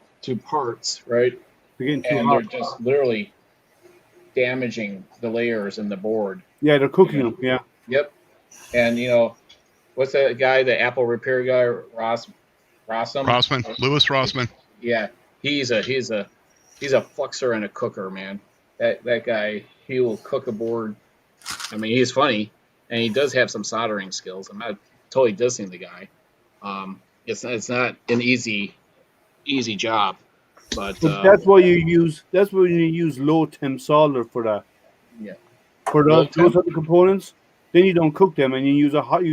parts, right? They're They're just literally damaging the layers in the board. Yeah, they're cooking them. Yeah. Yep. And what's that guy, the Apple repair guy, Rossum? Louis Rossman. Yeah, he's a fluxer and a cooker, man. That guy, he will cook a board. I mean, he's funny, and he does have some soldering skills. I'm not totally dissing the guy. It's not an easy job, but that's why you use low temp solder for that. Yeah. For those other components, then you don't cook them, and you use a hot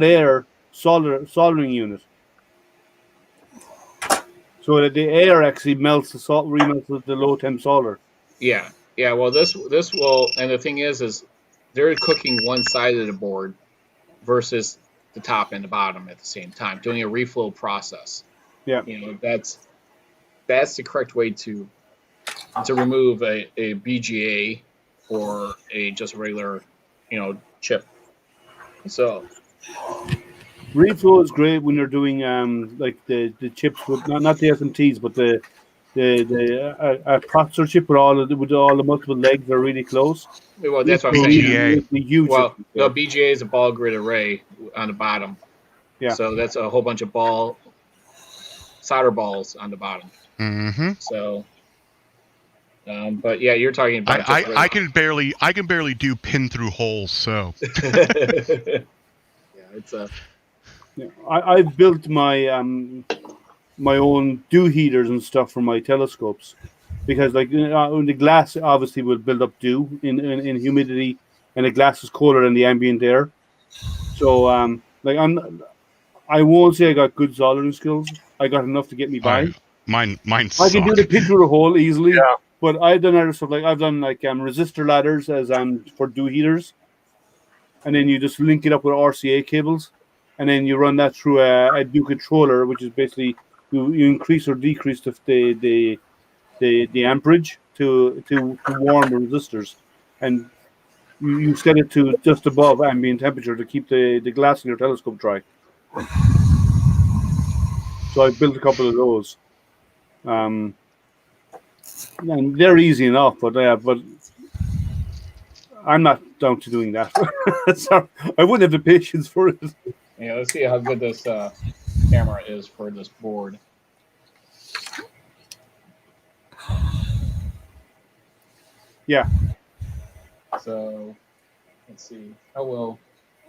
air soldering unit, so that the air actually remelts the low temp solder. Yeah. Well, this will, and the thing is they're cooking one side of the board, versus the top and the bottom at the same time, doing a reflow process. Yeah. That's the correct way to remove a BGA or a just regular, chip. So reflow is great when you're doing like the chips with not the SMTs, but the processor chip with all the multiple legs are really close. Well, that's what I'm BGA. saying. Well, no, BGA is a ball grid array on the bottom. Yeah. So that's a whole bunch of solder balls on the bottom. Mm-hmm. So, but yeah, you're talking about. I can barely do pin through holes. So. Yeah, it's a. Yeah, I've built my my own dew heaters and stuff for my telescopes, because like the glass obviously will build up dew in humidity, and the glass is colder than the ambient air. So like I won't say I got good soldering skills. I got enough to get me by. Mine I can do the pin through the hole easily. Yeah. But I've done other stuff, like I've done like resistor ladders as for dew heaters, and then you just link it up with RCA cables, and then you run that through a dew controller, which is basically you increase or decrease the amperage to warm the resistors, and you set it to just above ambient temperature to keep the glass in your telescope dry. So I built a couple of those. And they're easy enough, but I'm not down to doing that. Sorry, I wouldn't have the patience for it. Yeah, let's see how good this camera is for this board. Yeah. So let's see. How well?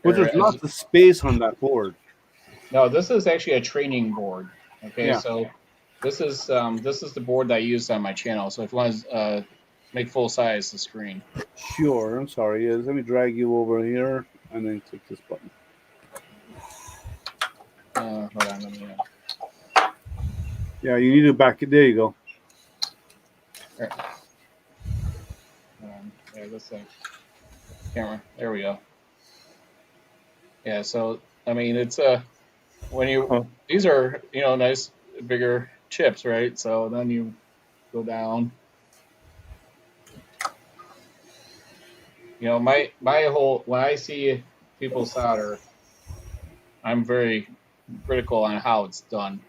But there's lots of space on that board. No, this is actually a training board. Okay, Yeah. so this is the board that I use on my channel. So if you want to make full size the screen. Sure. I'm sorry. Let me drag you over here and then click this button. Hold on. Let me. Yeah, you need to back it. There you go. Yeah, this camera. There we go. Yeah. So I mean, it's when you these are nice bigger chips, right? So then you go down. My whole, when I see people solder, I'm very critical on how it's done.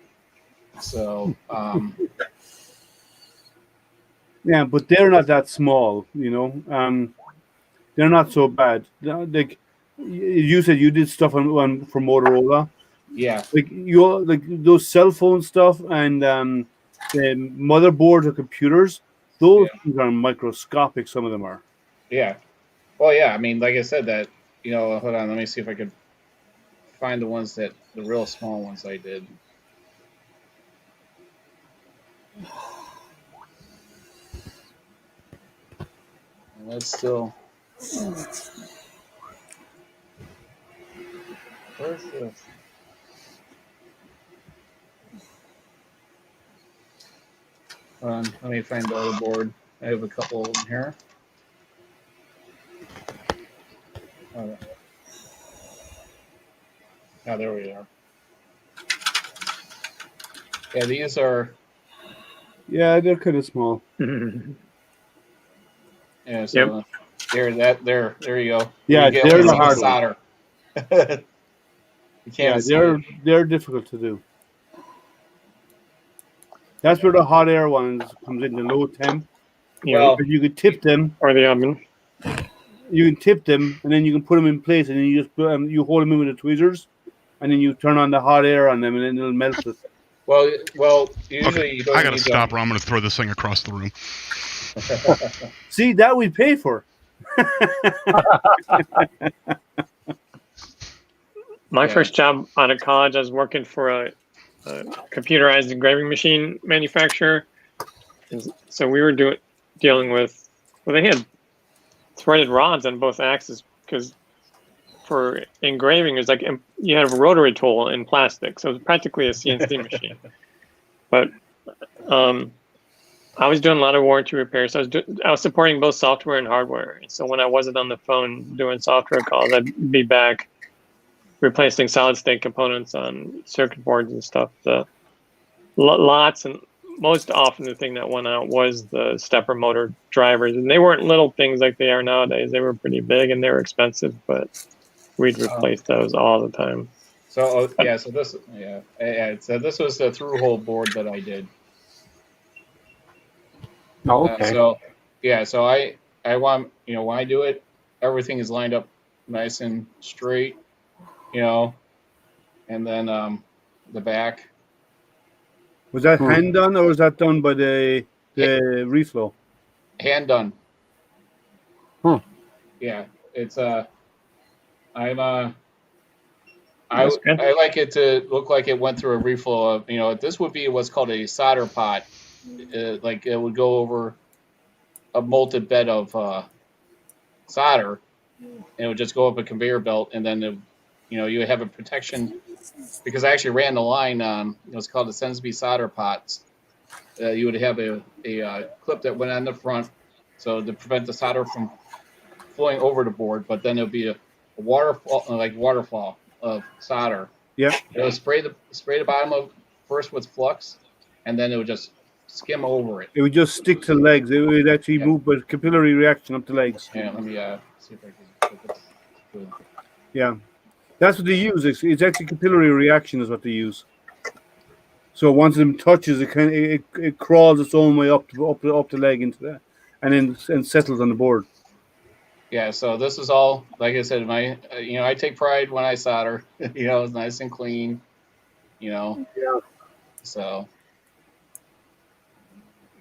So yeah, but they're not that small, they're not so bad. Like you said, you did stuff on for Motorola. Yeah. Like those cell phone stuff and the motherboards of computers, those things are microscopic. Some of them are. Yeah. Well, yeah. I mean, like I said, that hold on. Let me see if I could find the real small ones I did. And that's still. Where's this? Hold on, let me find the other board. I have a couple of them here. Oh, there we are. Yeah, these are. Yeah, they're kind of small. Yeah, so there you go. Yeah, they're the hard solder. You can't they're difficult to do. That's where the hot air ones comes in, the low temp. Yeah. Well, you could tip them, or the oven. You can tip them, and then you can put them in place, and then you just you hold them in with the tweezers, and then you turn on the hot air on them, and then it'll melt it. Well, usually you don't. I gotta stop, or I'm gonna throw this thing across the room. See, that we pay for. My first job out of college, I was working for a computerized engraving machine manufacturer. And so we were dealing with, they had threaded rods on both axes, because for engraving, it was like you had a rotary tool in plastic, so it was practically a CNC machine. But I was doing a lot of warranty repairs. I was supporting both software and hardware. And so when I wasn't on the phone doing software calls, I'd be back replacing solid state components on circuit boards and stuff. The lots and most often the thing that went out was the stepper motor drivers, and they weren't little things like they are nowadays. They were pretty big and they were expensive, but we'd replace those all the time. So so this so this was the through hole board that I did. Oh, okay. So I want, when I do it, everything is lined up nice and straight, and then the back. Was that hand done or was that done by the reflow? Hand done. Yeah, it's I like it to look like it went through a reflow of, this would be what's called a solder pot. Like it would go over a molted bed of solder, and it would just go up a conveyor belt, and then you would have a protection, because I actually ran the line on what's called the Sensby solder pots. You would have a clip that went on the front, so to prevent the solder from flowing over the board, but then there'll be a waterfall of solder. Yeah. It would spray the bottom of first with flux, and then it would just skim over it. It would just stick to legs. It would actually move by capillary reaction up the legs. Yeah, let me see if I can. Yeah, that's what they use. It's actually capillary reaction is what they use. So once it touches, it crawls its own way up the leg into that, and then settles on the board. Yeah, so this is all, like I said, I take pride when I solder. It's nice and clean. Yeah. So.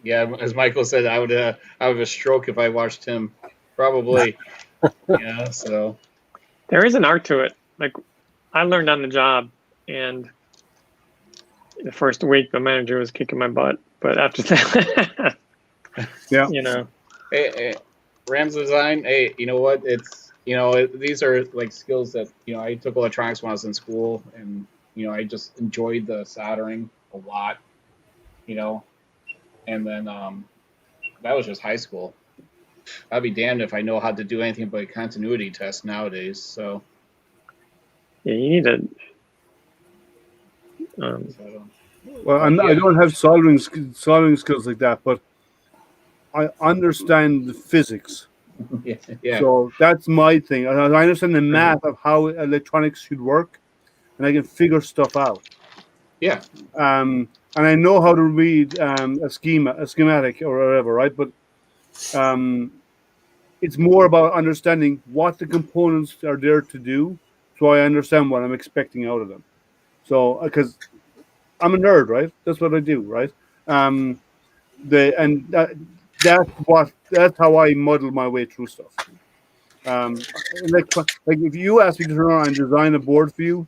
Yeah, as Michael said, I would have a stroke if I watched him. Probably. So. There is an art to it. Like, I learned on the job, and the first week the manager was kicking my butt, but after that, Hey, Rams Design. Hey, you know what? It's these are like skills that I took electronics when I was in school, and I just enjoyed the soldering a lot. And then that was just high school. I'd be damned if I know how to do anything but continuity tests nowadays. So. Yeah, you need to. Well, I don't have soldering skills like that, but I understand the physics. Yeah. So that's my thing. I understand the math of how electronics should work, and I can figure stuff out. Yeah. And I know how to read a schematic or whatever, right? But it's more about understanding what the components are there to do, so I understand what I'm expecting out of them. So, because I'm a nerd, right? That's what I do, right? That's how I muddle my way through stuff. Like if you asked me to turn around and design a board for you,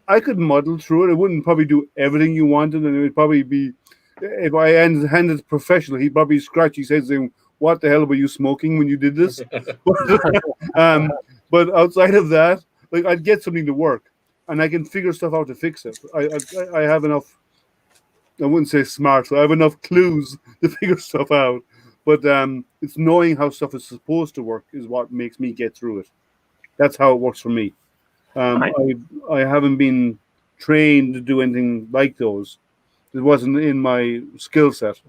I could muddle through it. I wouldn't probably do everything you wanted, and it would probably be, if I handed it professional, he'd probably scratch his head saying, "What the hell were you smoking when you did this?" But outside of that, like, I'd get something to work, and I can figure stuff out to fix it. I have enough. I wouldn't say smart, so I have enough clues to figure stuff out. But it's knowing how stuff is supposed to work is what makes me get through it. That's how it works for me. I haven't been trained to do anything like those. It wasn't in my skill set.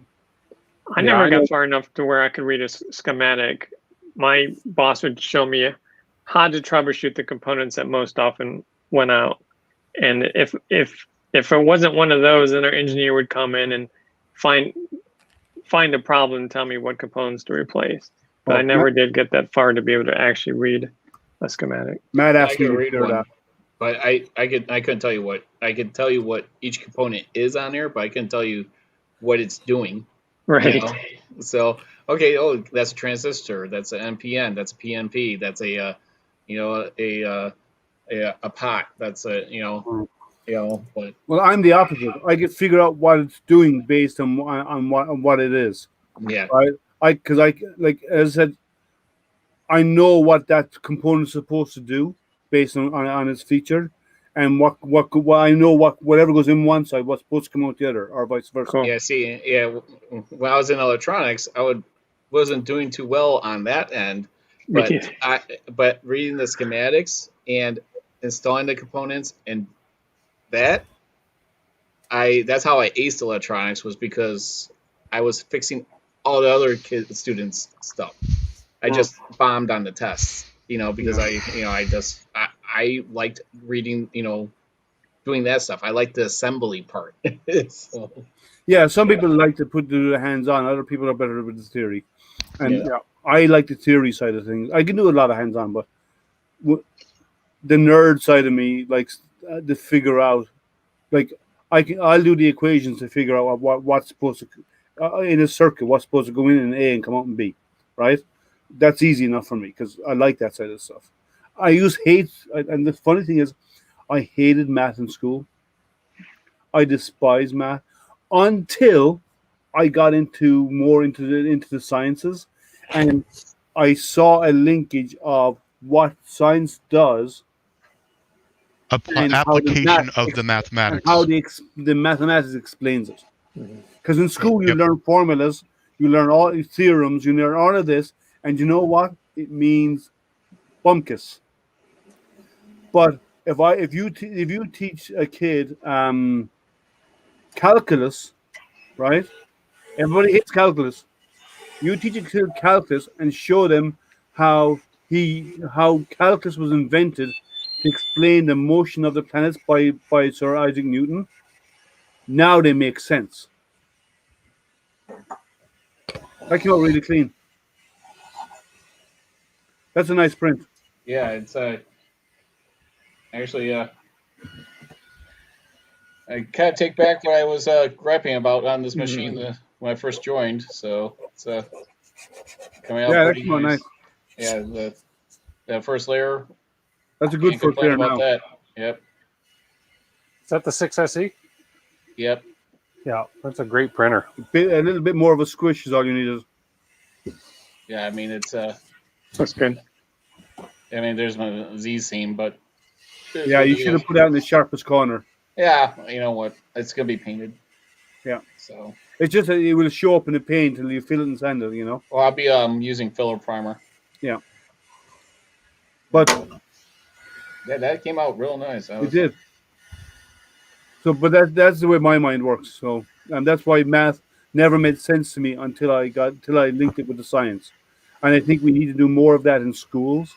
I never got far enough to where I could read a schematic. My boss would show me how to troubleshoot the components that most often went out. And if it wasn't one of those, then our engineer would come in and find a problem and tell me what components to replace. But I never did get that far to be able to actually read a schematic. Matt asked me to read one, but I couldn't tell you what. I could tell you what each component is on there, but I couldn't tell you what it's doing. Right. So okay, that's a transistor, that's an NPN, that's a PNP, that's a pot, that's but well, I'm the opposite. I can figure out what it's doing based on what it is. Yeah. Right. Because like as I said, I know what that component is supposed to do based on its feature, and what I know whatever goes in one side, what's supposed to come out the other, or vice versa. Cool. Yeah. See. Yeah. When I was in electronics, wasn't doing too well on that end, but reading the schematics and installing the components, and that's how I aced electronics, was because I was fixing all the other students' stuff. I just bombed on the tests, because I liked reading, doing that stuff. I like the assembly part. So, Yeah, some people like to do the hands-on. Other people are better with the theory, and I like the theory side of things. I can do a lot of hands-on, but the nerd side of me likes to figure out. Like I'll do the equations to figure out what's supposed to in a circuit, what's supposed to go in A and come out in B, right? That's easy enough for me because I like that side of stuff. And the funny thing is, I hated math in school. I despise math until I got more into the sciences, and I saw a linkage of what science does and application of the mathematics. and how the mathematics explains it. Because in school you learn formulas, you learn all theorems, you learn all of this, and you know what? It means bumkus. But if you teach a kid calculus, right? Everybody hates calculus. You teach a kid calculus and show them how calculus was invented to explain the motion of the planets by Sir Isaac Newton. Now they make sense. That came out really clean. That's a nice print. Yeah, it's actually I kind of take back what I was griping about on this machine when I first joined. So it's coming out pretty nice. Yeah, the first layer. That's a good first layer now. That. Yep. Is that the 6SE? Yep. Yeah, that's a great printer. A little bit more of a squish is all you need. Yeah, I mean it's that's good. I mean, there's my Z seam, but yeah, you should have put that in the sharpest corner. Yeah, you know what? It's gonna be painted. Yeah. So it's just that it will show up in the paint until you fill it and sand it. Well, I'll be using filler primer. Yeah. But yeah, that came out real nice. It did. So, but that's the way my mind works. So, and that's why math never made sense to me until I linked it with the science. And I think we need to do more of that in schools.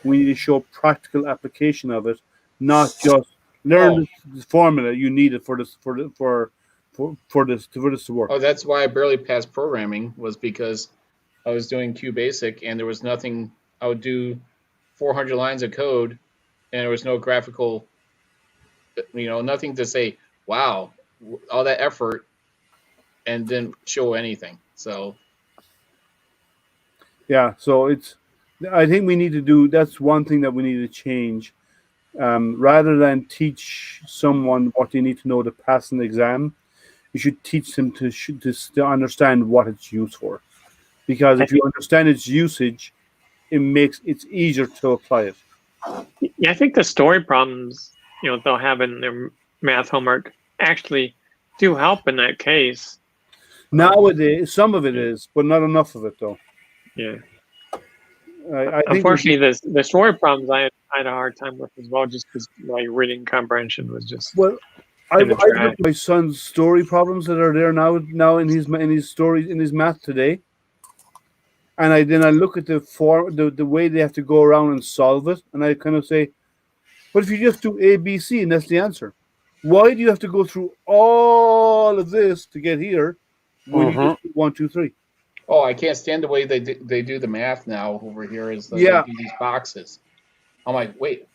We need to show practical application of it, not just learn the formula you need it for this to work. Oh, that's why I barely passed programming, was because I was doing QBasic and there was nothing. I would do 400 lines of code, and there was no graphical. Nothing to say, wow, all that effort, and didn't show anything. So. Yeah, so I think we need to do. That's one thing that we need to change. Rather than teach someone what they need to know to pass an exam, you should teach them to understand what it's used for. Because if you understand its usage, it's easier to apply it. Yeah, I think the story problems they'll have in their math homework actually do help in that case. Nowadays, some of it is, but not enough of it, though. Yeah. I Unfortunately, the story problems I had a hard time with as well, just because my reading comprehension was just. Well, I look at my son's story problems that are there now in his math today, and I look at the way they have to go around and solve it, and I kind of say, but if you just do A, B, C, and that's the answer, why do you have to go through all of this to get here when you just do 1, 2, 3? Oh, I can't stand the way they do the math now over here. Is they do these boxes. I'm like, wait,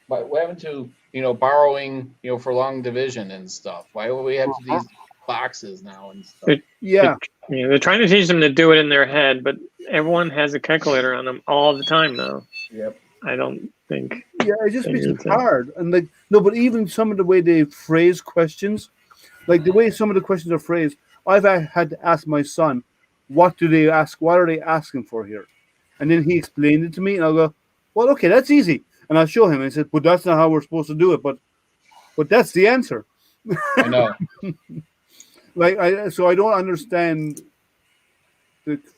what happened to borrowing for long division and stuff? Why do we have these boxes now and stuff? They're trying to teach them to do it in their head, but everyone has a calculator on them all the time now. Yep. I don't think. Yeah, it just makes it hard. And but even some of the way they phrase questions, like the way some of the questions are phrased, I've had to ask my son, what do they ask? What are they asking for here? And then he explained it to me, and I'll go, well, okay, that's easy. And I'll show him, and he said, but that's not how we're supposed to do it. But that's the answer. I know. So I don't understand.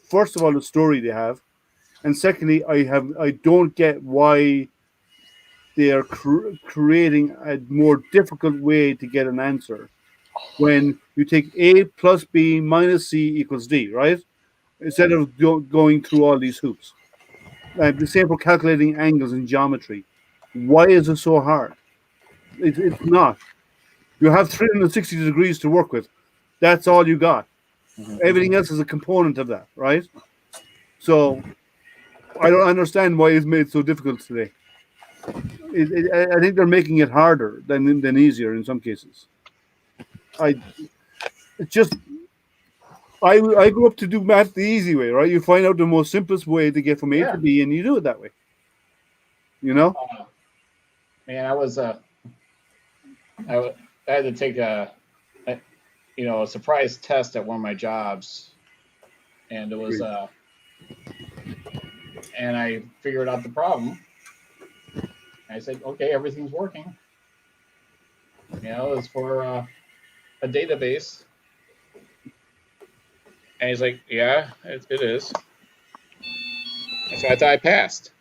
First of all, the story they have, and secondly, I don't get why they are creating a more difficult way to get an answer. When you take A plus B minus C equals D, right? Instead of going through all these hoops. The same for calculating angles in geometry. Why is it so hard? It's not. You have 360 degrees to work with. That's all you got. Everything else is a component of that, right? So I don't understand why it's made so difficult today. I think they're making it harder than easier in some cases. I grew up to do math the easy way, right? You find out the most simplest way to get from A to B, and you do it that way. You know? Man, I had to take a surprise test at one of my jobs, and it was and I figured out the problem. I said, okay, everything's working. It's for a database. And he's like, yeah, it is. And so I thought I passed.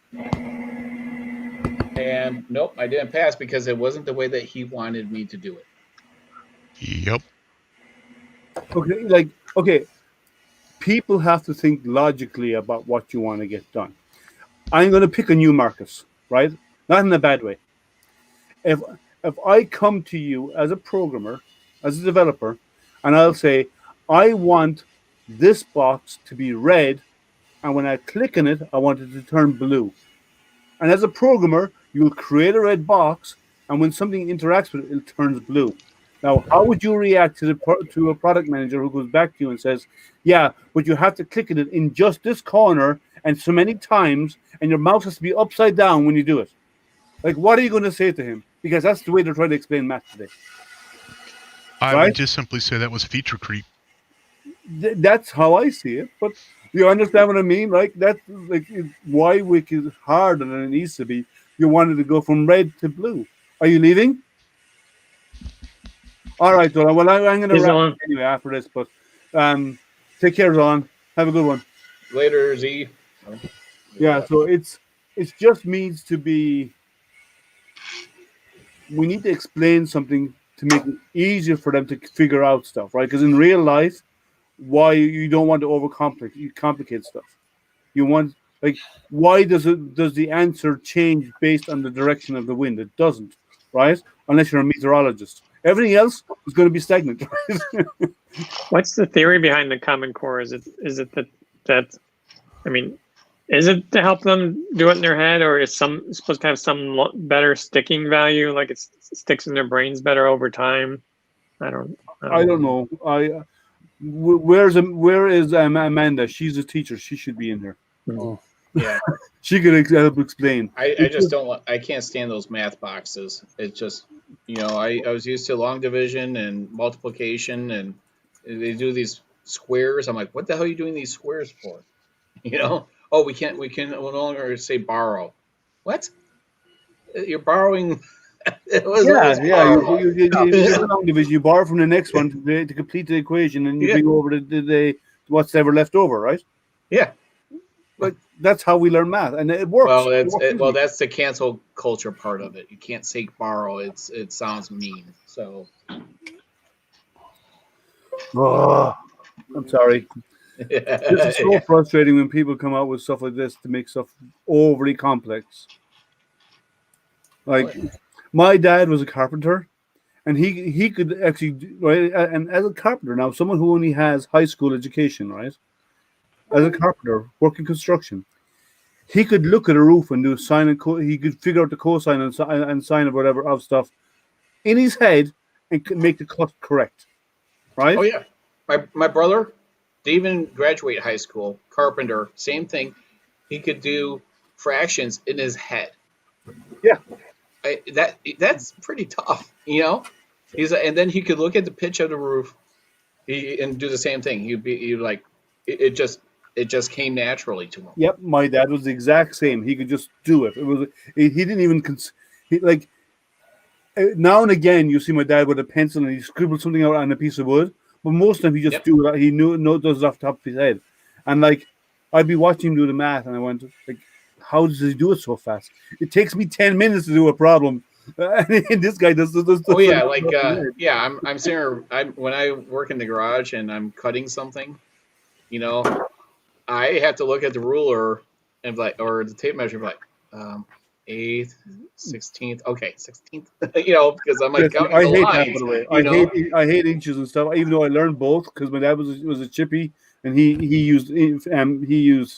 And nope, I didn't pass because it wasn't the way that he wanted me to do it. Yep. Okay. People have to think logically about what you want to get done. I'm going to pick on you, Marcus, right? Not in a bad way. If I come to you as a programmer, as a developer, and I'll say, I want this box to be red, and when I click on it, I want it to turn blue. And as a programmer, you'll create a red box, and when something interacts with it, it turns blue. Now, how would you react to a product manager who goes back to you and says, yeah, but you have to click on it in just this corner and so many times, and your mouse has to be upside down when you do it? Like, what are you going to say to him? Because that's the way they're trying to explain math today. I would just simply say that was feature creep. That's how I see it. But you understand what I mean? Like, that's like why Wiki is harder than it needs to be. You wanted to go from red to blue. Are you leaving? All right, Zolan. Well, I'm going to wrap anyway after this. But take care, Zolan. Have a good one. Later, Z. Yeah. So it just needs to be. We need to explain something to make it easier for them to figure out stuff, right? Because in real life, why you don't want to complicate stuff. You want, like, why does the answer change based on the direction of the wind? It doesn't, right? Unless you're a meteorologist. Everything else is going to be stagnant. Right? What's the theory behind the Common Core? Is it that I mean, is it to help them do it in their head, or is supposed to have some better sticking value, like it sticks in their brains better over time? I don't know. Where is Amanda? She's a teacher. She should be in here. Oh, yeah. She could help explain. I can't stand those math boxes. It's just, I was used to long division and multiplication, and they do these squares. I'm like, what the hell are you doing these squares for? Oh, we can no longer say borrow. What? You're borrowing. You long division. You borrow from the next one to complete the equation, and you bring over the what's ever left over, right? Yeah. But that's how we learn math, and it works. Well, that's the cancel culture part of it. You can't say borrow; it sounds mean. So, I'm sorry. This is so frustrating when people come out with stuff like this to make stuff overly complex. Like, my dad was a carpenter, and he could actually, right, and as a carpenter now, someone who only has high school education, right, as a carpenter working construction, he could look at a roof and do sine and he could figure out the cosine and sine of whatever of stuff in his head and could make the cut correct, right? Oh yeah, my brother didn't even graduate high school, carpenter, same thing. He could do fractions in his head. Yeah. That's pretty tough, and then he could look at the pitch of the roof and do the same thing. He'd like, it just came naturally to him. Yep, my dad was the exact same. He could just do it. He didn't even like. Now and again, you see my dad with a pencil and he scribbled something out on a piece of wood. But most of the time, he just do it. He does it off the top of his head, and like, I'd be watching him do the math, and I went like, how does he do it so fast? It takes me 10 minutes to do a problem. And this guy does. Oh yeah, like I'm sitting here, when I work in the garage and I'm cutting something, you know, I have to look at the ruler and or the tape measure, like 8th, 16th, okay, 16th, you know, because I'm like counting I the hate lines. that, by the way. I hate inches and stuff. Even though I learned both, because my dad was a chippy, and he used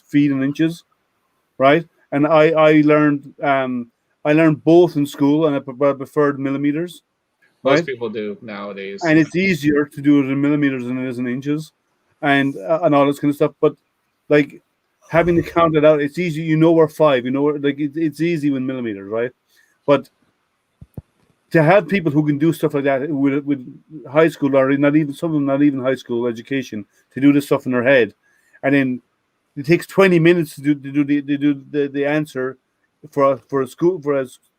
feet and inches, right? And I learned both in school, and I preferred millimeters. Most right? people do nowadays. And it's easier to do it in millimeters than it is in inches, and all this kind of stuff. But like having to count it out, it's easy. You know where 5. You know where it's easy with millimeters, right? But to have people who can do stuff like that with high school or not even some of them not even high school education to do this stuff in their head, and then it takes 20 minutes to do the answer for a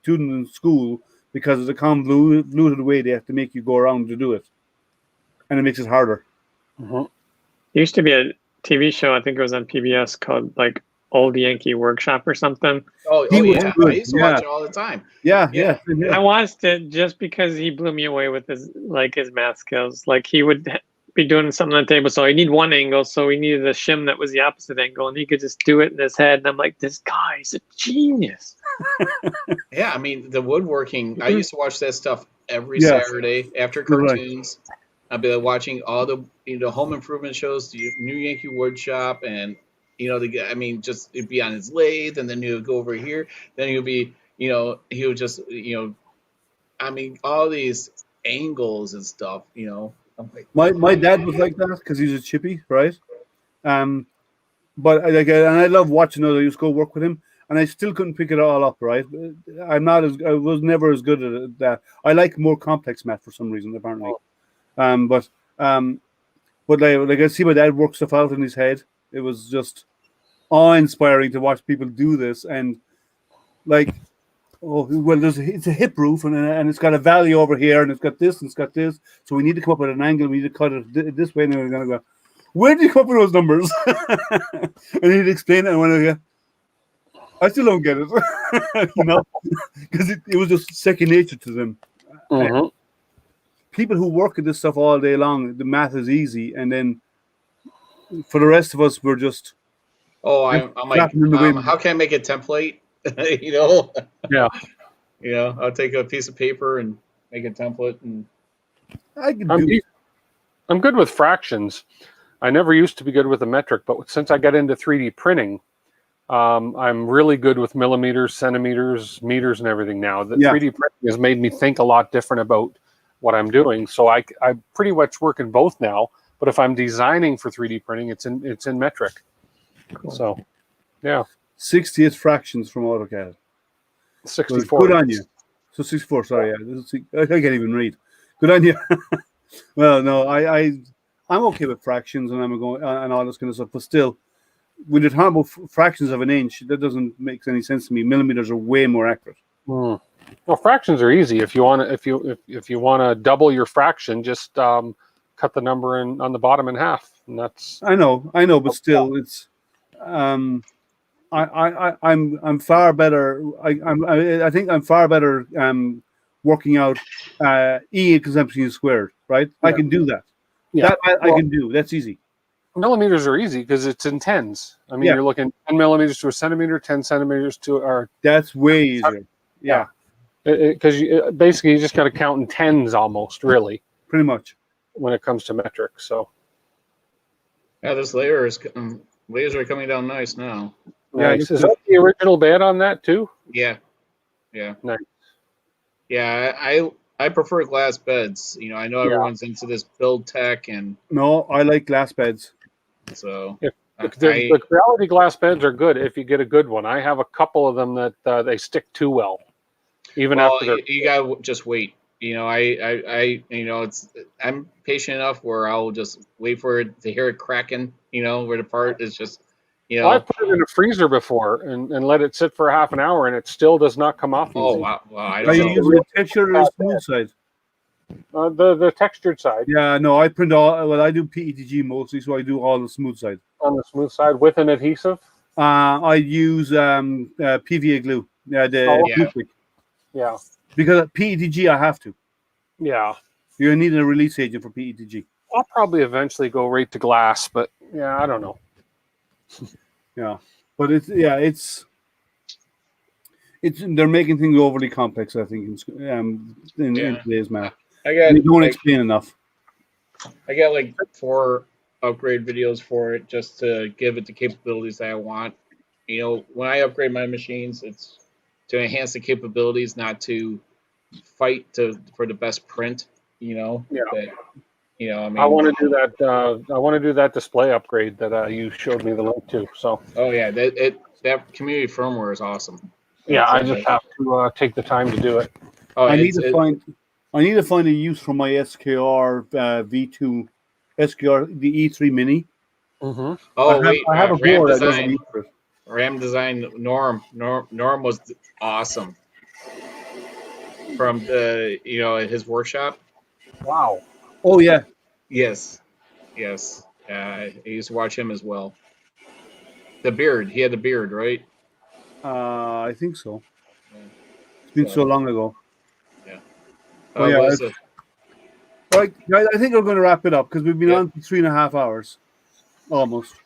student in school because of the convoluted way they have to make you go around to do it, and it makes it harder. There used to be a TV show, I think it was on PBS, called like Old Yankee Workshop or something. Oh yeah, I used to watch it all the time. Yeah. I watched it just because he blew me away with his math skills. Like he would be doing something on the table, so he need one angle, so he needed a shim that was the opposite angle, and he could just do it in his head. And I'm like, this guy's a genius. Yeah, I mean the woodworking. I used to watch that stuff every Saturday after cartoons. I'd be like, watching all the home improvement shows, the New Yankee Wood Shop, and just it'd be on his lathe, and then he would go over here. Then he would be, he would just, all these angles and stuff. I'm like, my dad was like that because he's a chippy, right? But I love watching others. I used to go work with him, and I still couldn't pick it all up, right? I was never as good at that. I like more complex math for some reason, apparently. But like I see my dad work stuff out in his head. It was just awe-inspiring to watch people do this, and like, it's a hip roof, and it's got a valley over here, and it's got this, and it's got this. So we need to come up with an angle. We need to cut it this way, and we're gonna go. Where did you come up with those numbers? And he'd explain it, and when I still don't get it, because it was just second nature to them. People who work at this stuff all day long, the math is easy, and then for the rest of us, we're just I'm like, how can I make a template? Yeah. I'll take a piece of paper and make a template, and I'm good with fractions. I never used to be good with the metric, but since I got into 3D printing, I'm really good with millimeters, centimeters, meters, and everything now. 3D printing has made me think a lot different about what I'm doing. So I pretty much work in both now. But if I'm designing for 3D printing, it's in metric. Cool. So, yeah. 60th fractions from AutoCAD. 64. Good on you. So 64. Sorry, I can't even read. Good on you. Well, no, I'm okay with fractions, and I'm going and all this kind of stuff. But still, when you're talking about fractions of an inch, that doesn't make any sense to me. Millimeters are way more accurate. Well, fractions are easy. If you want to double your fraction, just cut the number on the bottom in half, and that's. I know, but still, it's. I'm far better. I think I'm far better working out E equals MC squared. Right, yeah. I can do that. Yeah, I can do. That's easy. Millimeters are easy because it's in tens. I mean, you're looking 10 millimeters to a centimeter, 10 centimeters to our. That's way easier. Yeah. Because basically you just got to count in tens almost, really. Pretty much. When it comes to metric, so. Yeah, this layers are coming down nice now. Nice. Is that the original bed on that too? Yeah. Nice. Yeah, I prefer glass beds. I know everyone's into this build tech and. No, I like glass beds. So. The Reality glass beds are good if you get a good one. I have a couple of them that they stick too well. After you gotta just wait. I'm patient enough where I'll just wait for it to hear it cracking. Where the part is just. I put it in a freezer before and let it sit for half an hour, and it still does not come off easy. Oh wow! Well, I don't know. Are you using the textured or smooth side? The textured side. Yeah, no, I print all. Well, I do PETG mostly, so I do all the smooth side. On the smooth side with an adhesive. I use PVA glue. Yeah, Yeah. Yeah. Because PETG I have to. Yeah. You need a release agent for PETG. I'll probably eventually go right to glass, but yeah, I don't know. Yeah, but it's they're making things overly complex. I think in today's math, I got they don't like, explain enough. I got like 4 upgrade videos for it just to give it the capabilities that I want. You know, when I upgrade my machines, it's to enhance the capabilities, not to fight for the best print. You know, Yeah. that I mean, I want to do that. I want to do that display upgrade that you showed me the link to. So. Oh yeah, that community firmware is awesome. Yeah, I just have to take the time to do it. Oh, I need to find a use for my SKR V2 SKR the E3 Mini. Mm-hmm. Oh, I have a RAM board. design. RAM design. Norm was awesome. From the his workshop. Wow. Oh yeah. Yes. I used to watch him as well. The beard. He had the beard, right? I think so. Yeah. It's been so long ago. Yeah. But yeah. All right, guys, I think we're going to wrap it up because we've been on for 3.5 hours, almost.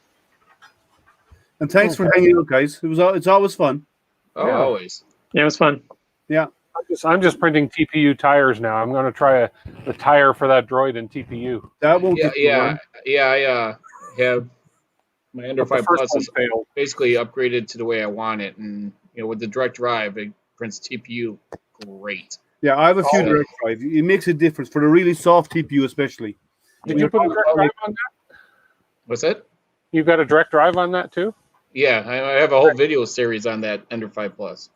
And thanks for hanging out, guys. It's always fun. Oh, yeah. Always. Yeah, it was fun. Yeah. I'm just printing TPU tires now. I'm going to try the tire for that droid in TPU. That won't take I have my Ender 5 Plus is basically upgraded to the way I want it, and with the direct drive, it prints TPU great. Yeah, I have a few direct drive. It makes a difference for the really soft TPU, especially. Did you put a direct drive on that? What's that? You've got a direct drive on that too? Yeah, I have a whole video series on that Ender 5 Plus.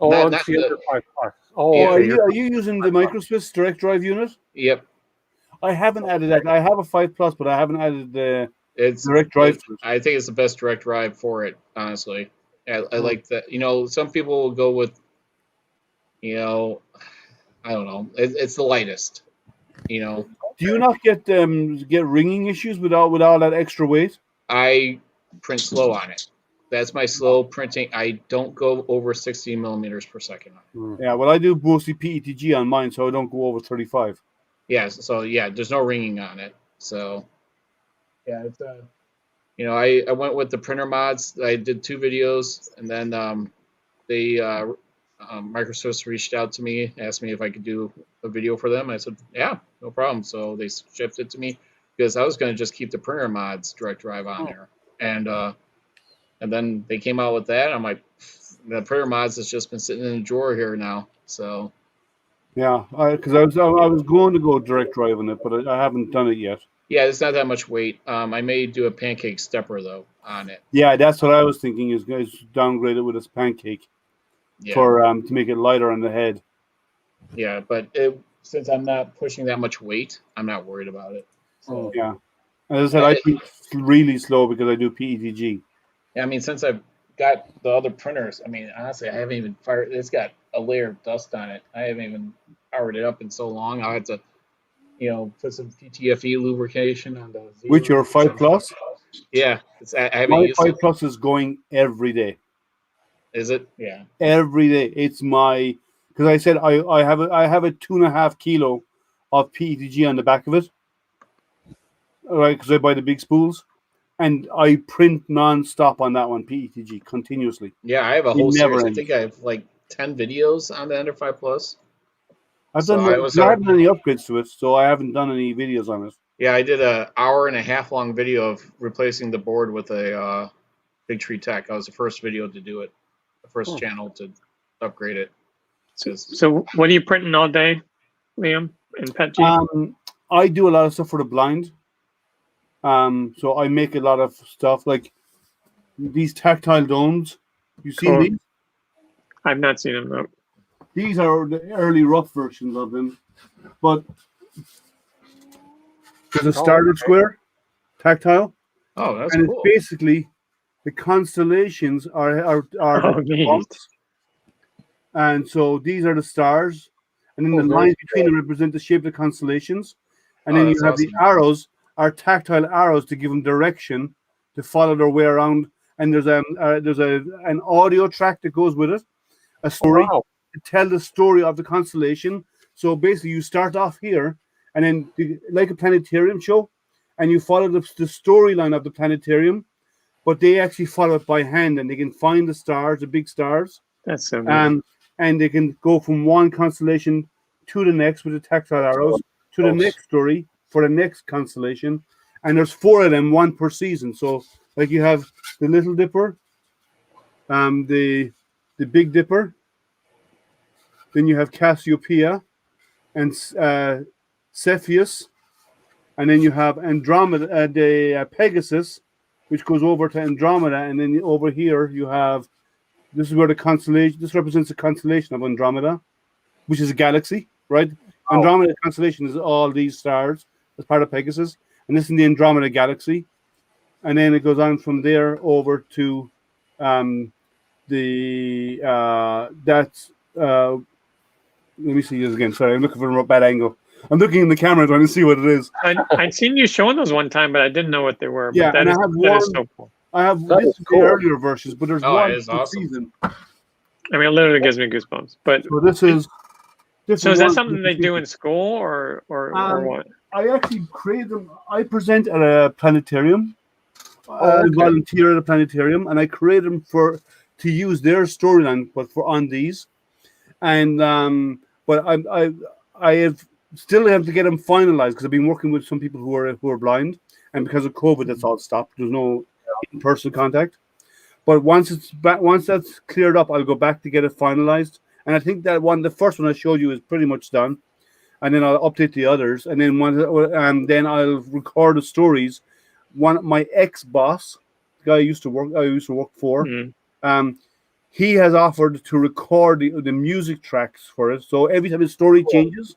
Oh, not the Ender 5 Plus. Oh, yeah. okay. Are you using the Microswiss direct drive unit? Yep. I haven't added that. I have a 5 Plus, but I haven't added the direct drive. I think it's the best direct drive for it, honestly. I like that. Some people will go with, I don't know. It's the lightest. Do you not get ringing issues with all that extra weight? I print slow on it. That's my slow printing. I don't go over 60 millimeters per second. Yeah, well, I do mostly PETG on mine, so I don't go over 35. Yeah, so there's no ringing on it. So yeah, it's I went with the printer mods. I did 2 videos, and then Microsoft reached out to me, asked me if I could do a video for them. I said, yeah, no problem. So they shipped it to me because I was going to just keep the printer mods direct drive on there, and then they came out with that. I'm like, the printer mods has just been sitting in a drawer here now. So yeah, because I was going to go direct drive on it, but I haven't done it yet. Yeah, it's not that much weight. I may do a pancake stepper though on it. Yeah, that's what I was thinking. Is downgrade it with this pancake for to make it lighter on the head. Yeah, but since I'm not pushing that much weight, I'm not worried about it. So yeah, as I said, I print really slow because I do PETG. Yeah, I mean, since I've got the other printers, I mean, honestly, I haven't even fired. It's got a layer of dust on it. I haven't even powered it up in so long. I'll have to. Put some PTFE lubrication on those. With your 5 Plus? Yeah, I haven't my used 5 Plus is going every day. Is it? Yeah. Every day. It's because I said I have a 2.5 kilo of PETG on the back of it. All right, because I buy the big spools, and I print non-stop on that one PETG continuously. Yeah, I have a whole series. I think I have like 10 videos on the Ender 5 Plus. I haven't any upgrades to it, so I haven't done any videos on it. Yeah, I did an 1.5 hour long video of replacing the board with a Big Tree Tech. I was the first video to do it, the first channel to upgrade it. So what are you printing all day, Liam, in PetG? I do a lot of stuff for the blind. So I make a lot of stuff like these tactile domes. You seen these? I've not seen them though. These are the early rough versions of them, but there's a starter square, tactile. Oh, that's and cool. It's basically the constellations are bumps. And so these are the stars, and then the lines between them represent the shape of the constellations, and then you have the arrows are tactile arrows to give them direction to follow their way around, and there's an audio track that goes with it, a story to tell the story of the constellation. So basically, you start off here, and then like a planetarium show, and you follow the storyline of the planetarium, but they actually follow it by hand, and they can find the stars, the big stars. That's so neat. And they can go from one constellation to the next with the tactile arrows to the next story for the next constellation. And there's 4 of them, 1 per season. So like you have the Little Dipper, the Big Dipper, then you have Cassiopeia and Cepheus, and then you have Andromeda, the Pegasus, which goes over to Andromeda, and then over here you have, this is where the constellation, this represents the constellation of Andromeda, which is a galaxy, right? Andromeda constellation is all these stars as part of Pegasus, and this is the Andromeda galaxy. And then it goes on from there over to let me see this again. Sorry, I'm looking for a bad angle. I'm looking in the camera trying to see what it is. I'd seen you showing those one time, but I didn't know what they were. Yeah, but that is so cool. I have this is the earlier versions, but there's one awesome. season. I mean, it literally gives me goosebumps. But so this is. So is that something they do in school or what? I actually create them. I present at a planetarium. I volunteer at a planetarium, and I create them to use their storyline, but on these. And but I have still have to get them finalized because I've been working with some people who are blind, and because of COVID, that's all stopped. There's no in-person contact. But once that's cleared up, I'll go back to get it finalized. And I think that the first one I showed you is pretty much done. And then I'll update the others, and then then I'll record the stories. My ex-boss, the guy I used to work for, he has offered to record the music tracks for it. So every time the story changes,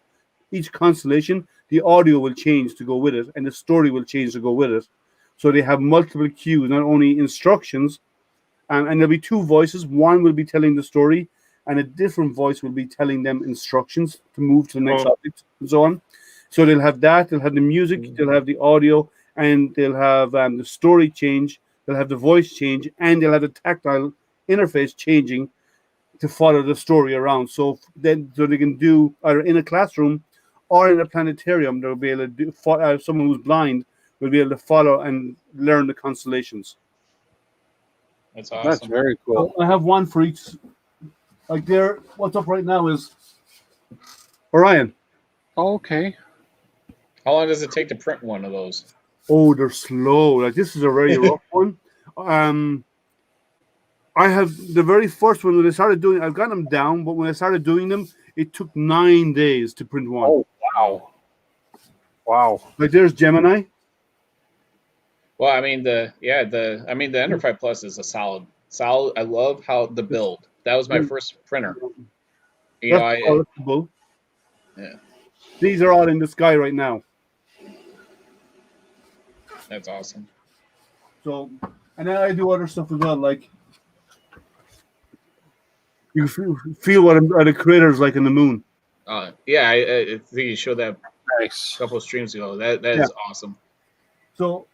each constellation, the audio will change to go with it, and the story will change to go with it. So they have multiple cues, not only instructions, and there'll be 2 voices. One will be telling the story, and a different voice will be telling them instructions to move to the next object, and so on. So they'll have that, they'll have the music, they'll have the audio, and they'll have the story change, they'll have the voice change, and they'll have the tactile interface changing to follow the story around. So they can do either in a classroom or in a planetarium. They'll be able to do. Someone who's blind will be able to follow and learn the constellations. That's awesome. That's very cool. I have one for each. Like there, what's up right now is Orion. Okay. How long does it take to print one of those? Oh, they're slow. Like this is a very rough one. I have the very first one when I started doing. I've got them down, but when I started doing them, it took 9 days to print one. Oh wow! Wow. Like there's Gemini. Well, I mean the Ender Plus is a solid. I love how the build. That was my first printer. Yeah. These are all in the sky right now. That's awesome. So, and then I do other stuff as well, like you feel what the creator's like in the moon. Yeah, I think you showed that a couple of streams ago. That is awesome. So,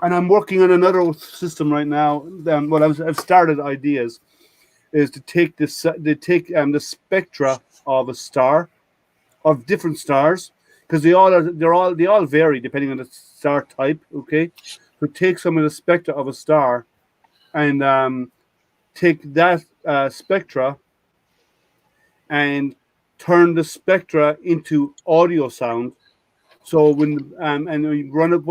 and I'm working on another system right now. What I've started ideas is to take the spectra of a star, of different stars, because they all vary depending on the star type. Okay, so take some of the spectra of a star, and take that spectra and turn the spectra into audio sound. So when and we run it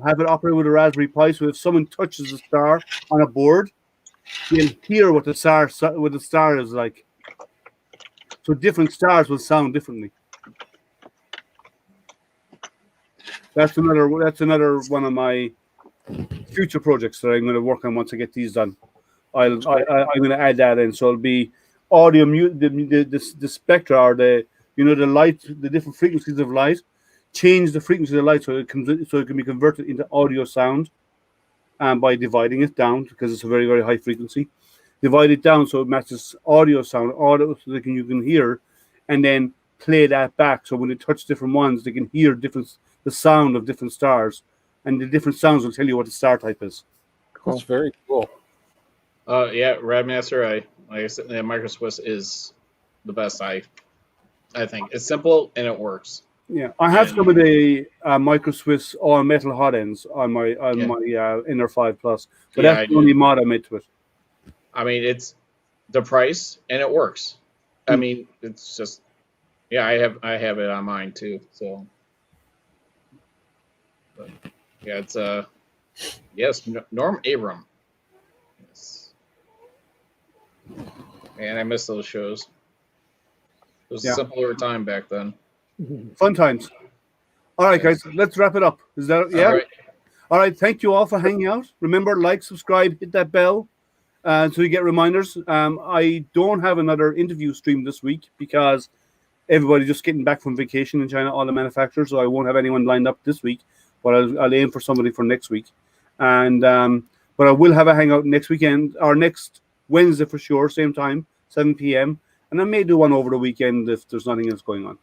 have it operate with a Raspberry Pi. So if someone touches a star on a board, you'll hear what the star is like. So different stars will sound differently. That's another one of my future projects that I'm going to work on once I get these done. I'm going to add that in, so it'll be audio, the spectra, or the light, the different frequencies of light. Change the frequency of the light so it can be converted into audio sound, by dividing it down because it's a very, very high frequency. Divide it down so it matches audio sound, so you can hear, and then play that back. So when they touch different ones, they can hear the sound of different stars, and the different sounds will tell you what the star type is. That's very cool. Yeah, Radmaster. Like I said, Micro Swiss is the best. I think it's simple and it works. Yeah, I have some of the Micro Swiss all metal hot ends on my Inner 5 Plus, but that's the only mod I made to it. I mean, it's the price and it works. I mean, it's just I have it on mine too. So, but, yeah, it's yes, Norm Abram. Yes. Man, I miss those shows. It was a simpler time back then. Fun times. All right, guys, let's wrap it up. Is that All right. Thank you all for hanging out. Remember, like, subscribe, hit that bell, so you get reminders. I don't have another interview stream this week because everybody's just getting back from vacation in China, all the manufacturers. So I won't have anyone lined up this week, but I'll aim for somebody for next week. And but I will have a hangout next weekend or next Wednesday for sure, same time, 7 p.m. And I may do one over the weekend if there's nothing else going on.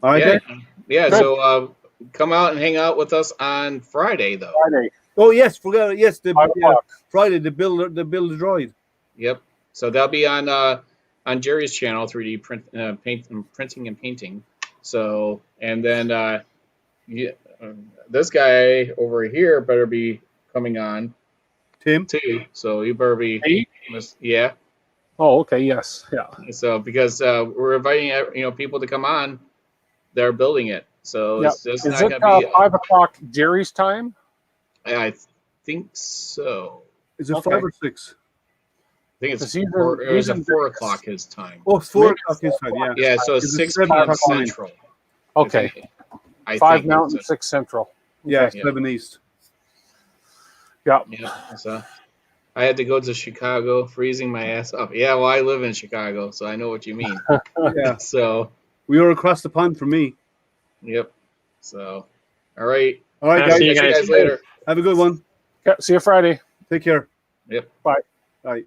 All right, yeah. So come out and hang out with us on Friday, though. Friday. Oh yes, forget it. Yes, Friday the build the droid. Yep. So that'll be on Jerry's channel, 3D printing and painting. So and then this guy over here better be coming on. Tim too. So you better be. Yeah. Oh, okay. Yes. Yeah. So because we're inviting people to come on. They're building it, so it's just Is not it going to be 5 o'clock Jerry's time? I think so. Is it 5 or 6? I think it's 4 o'clock his time. Oh, it's 4 o'clock his time. Yeah. Yeah. So it's 6 p.m. Central. Okay. I 5 Mountain, 6 Central. Yeah, 7 East. Yeah. Yeah. So I had to go to Chicago, freezing my ass off. Yeah. Well, I live in Chicago, so I know what you mean. Yeah. So. We were across the pond from me. Yep. So, all right. All right, guys. See you guys later. Have a good one. Yeah, see you Friday. Take care. Yep. Bye. Bye.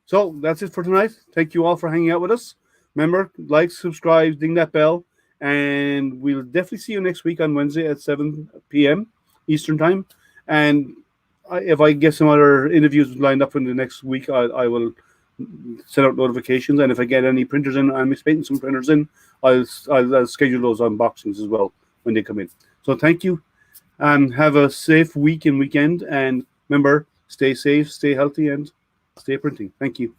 So that's it for tonight. Thank you all for hanging out with us. Remember, like, subscribe, ding that bell, and we'll definitely see you next week on Wednesday at 7 p.m. Eastern Time. And if I get some other interviews lined up in the next week, I will send out notifications. And if I get any printers in, I'm expecting some printers in, I'll schedule those unboxings as well when they come in. So thank you, and have a safe week and weekend. And remember, stay safe, stay healthy, and stay printing. Thank you.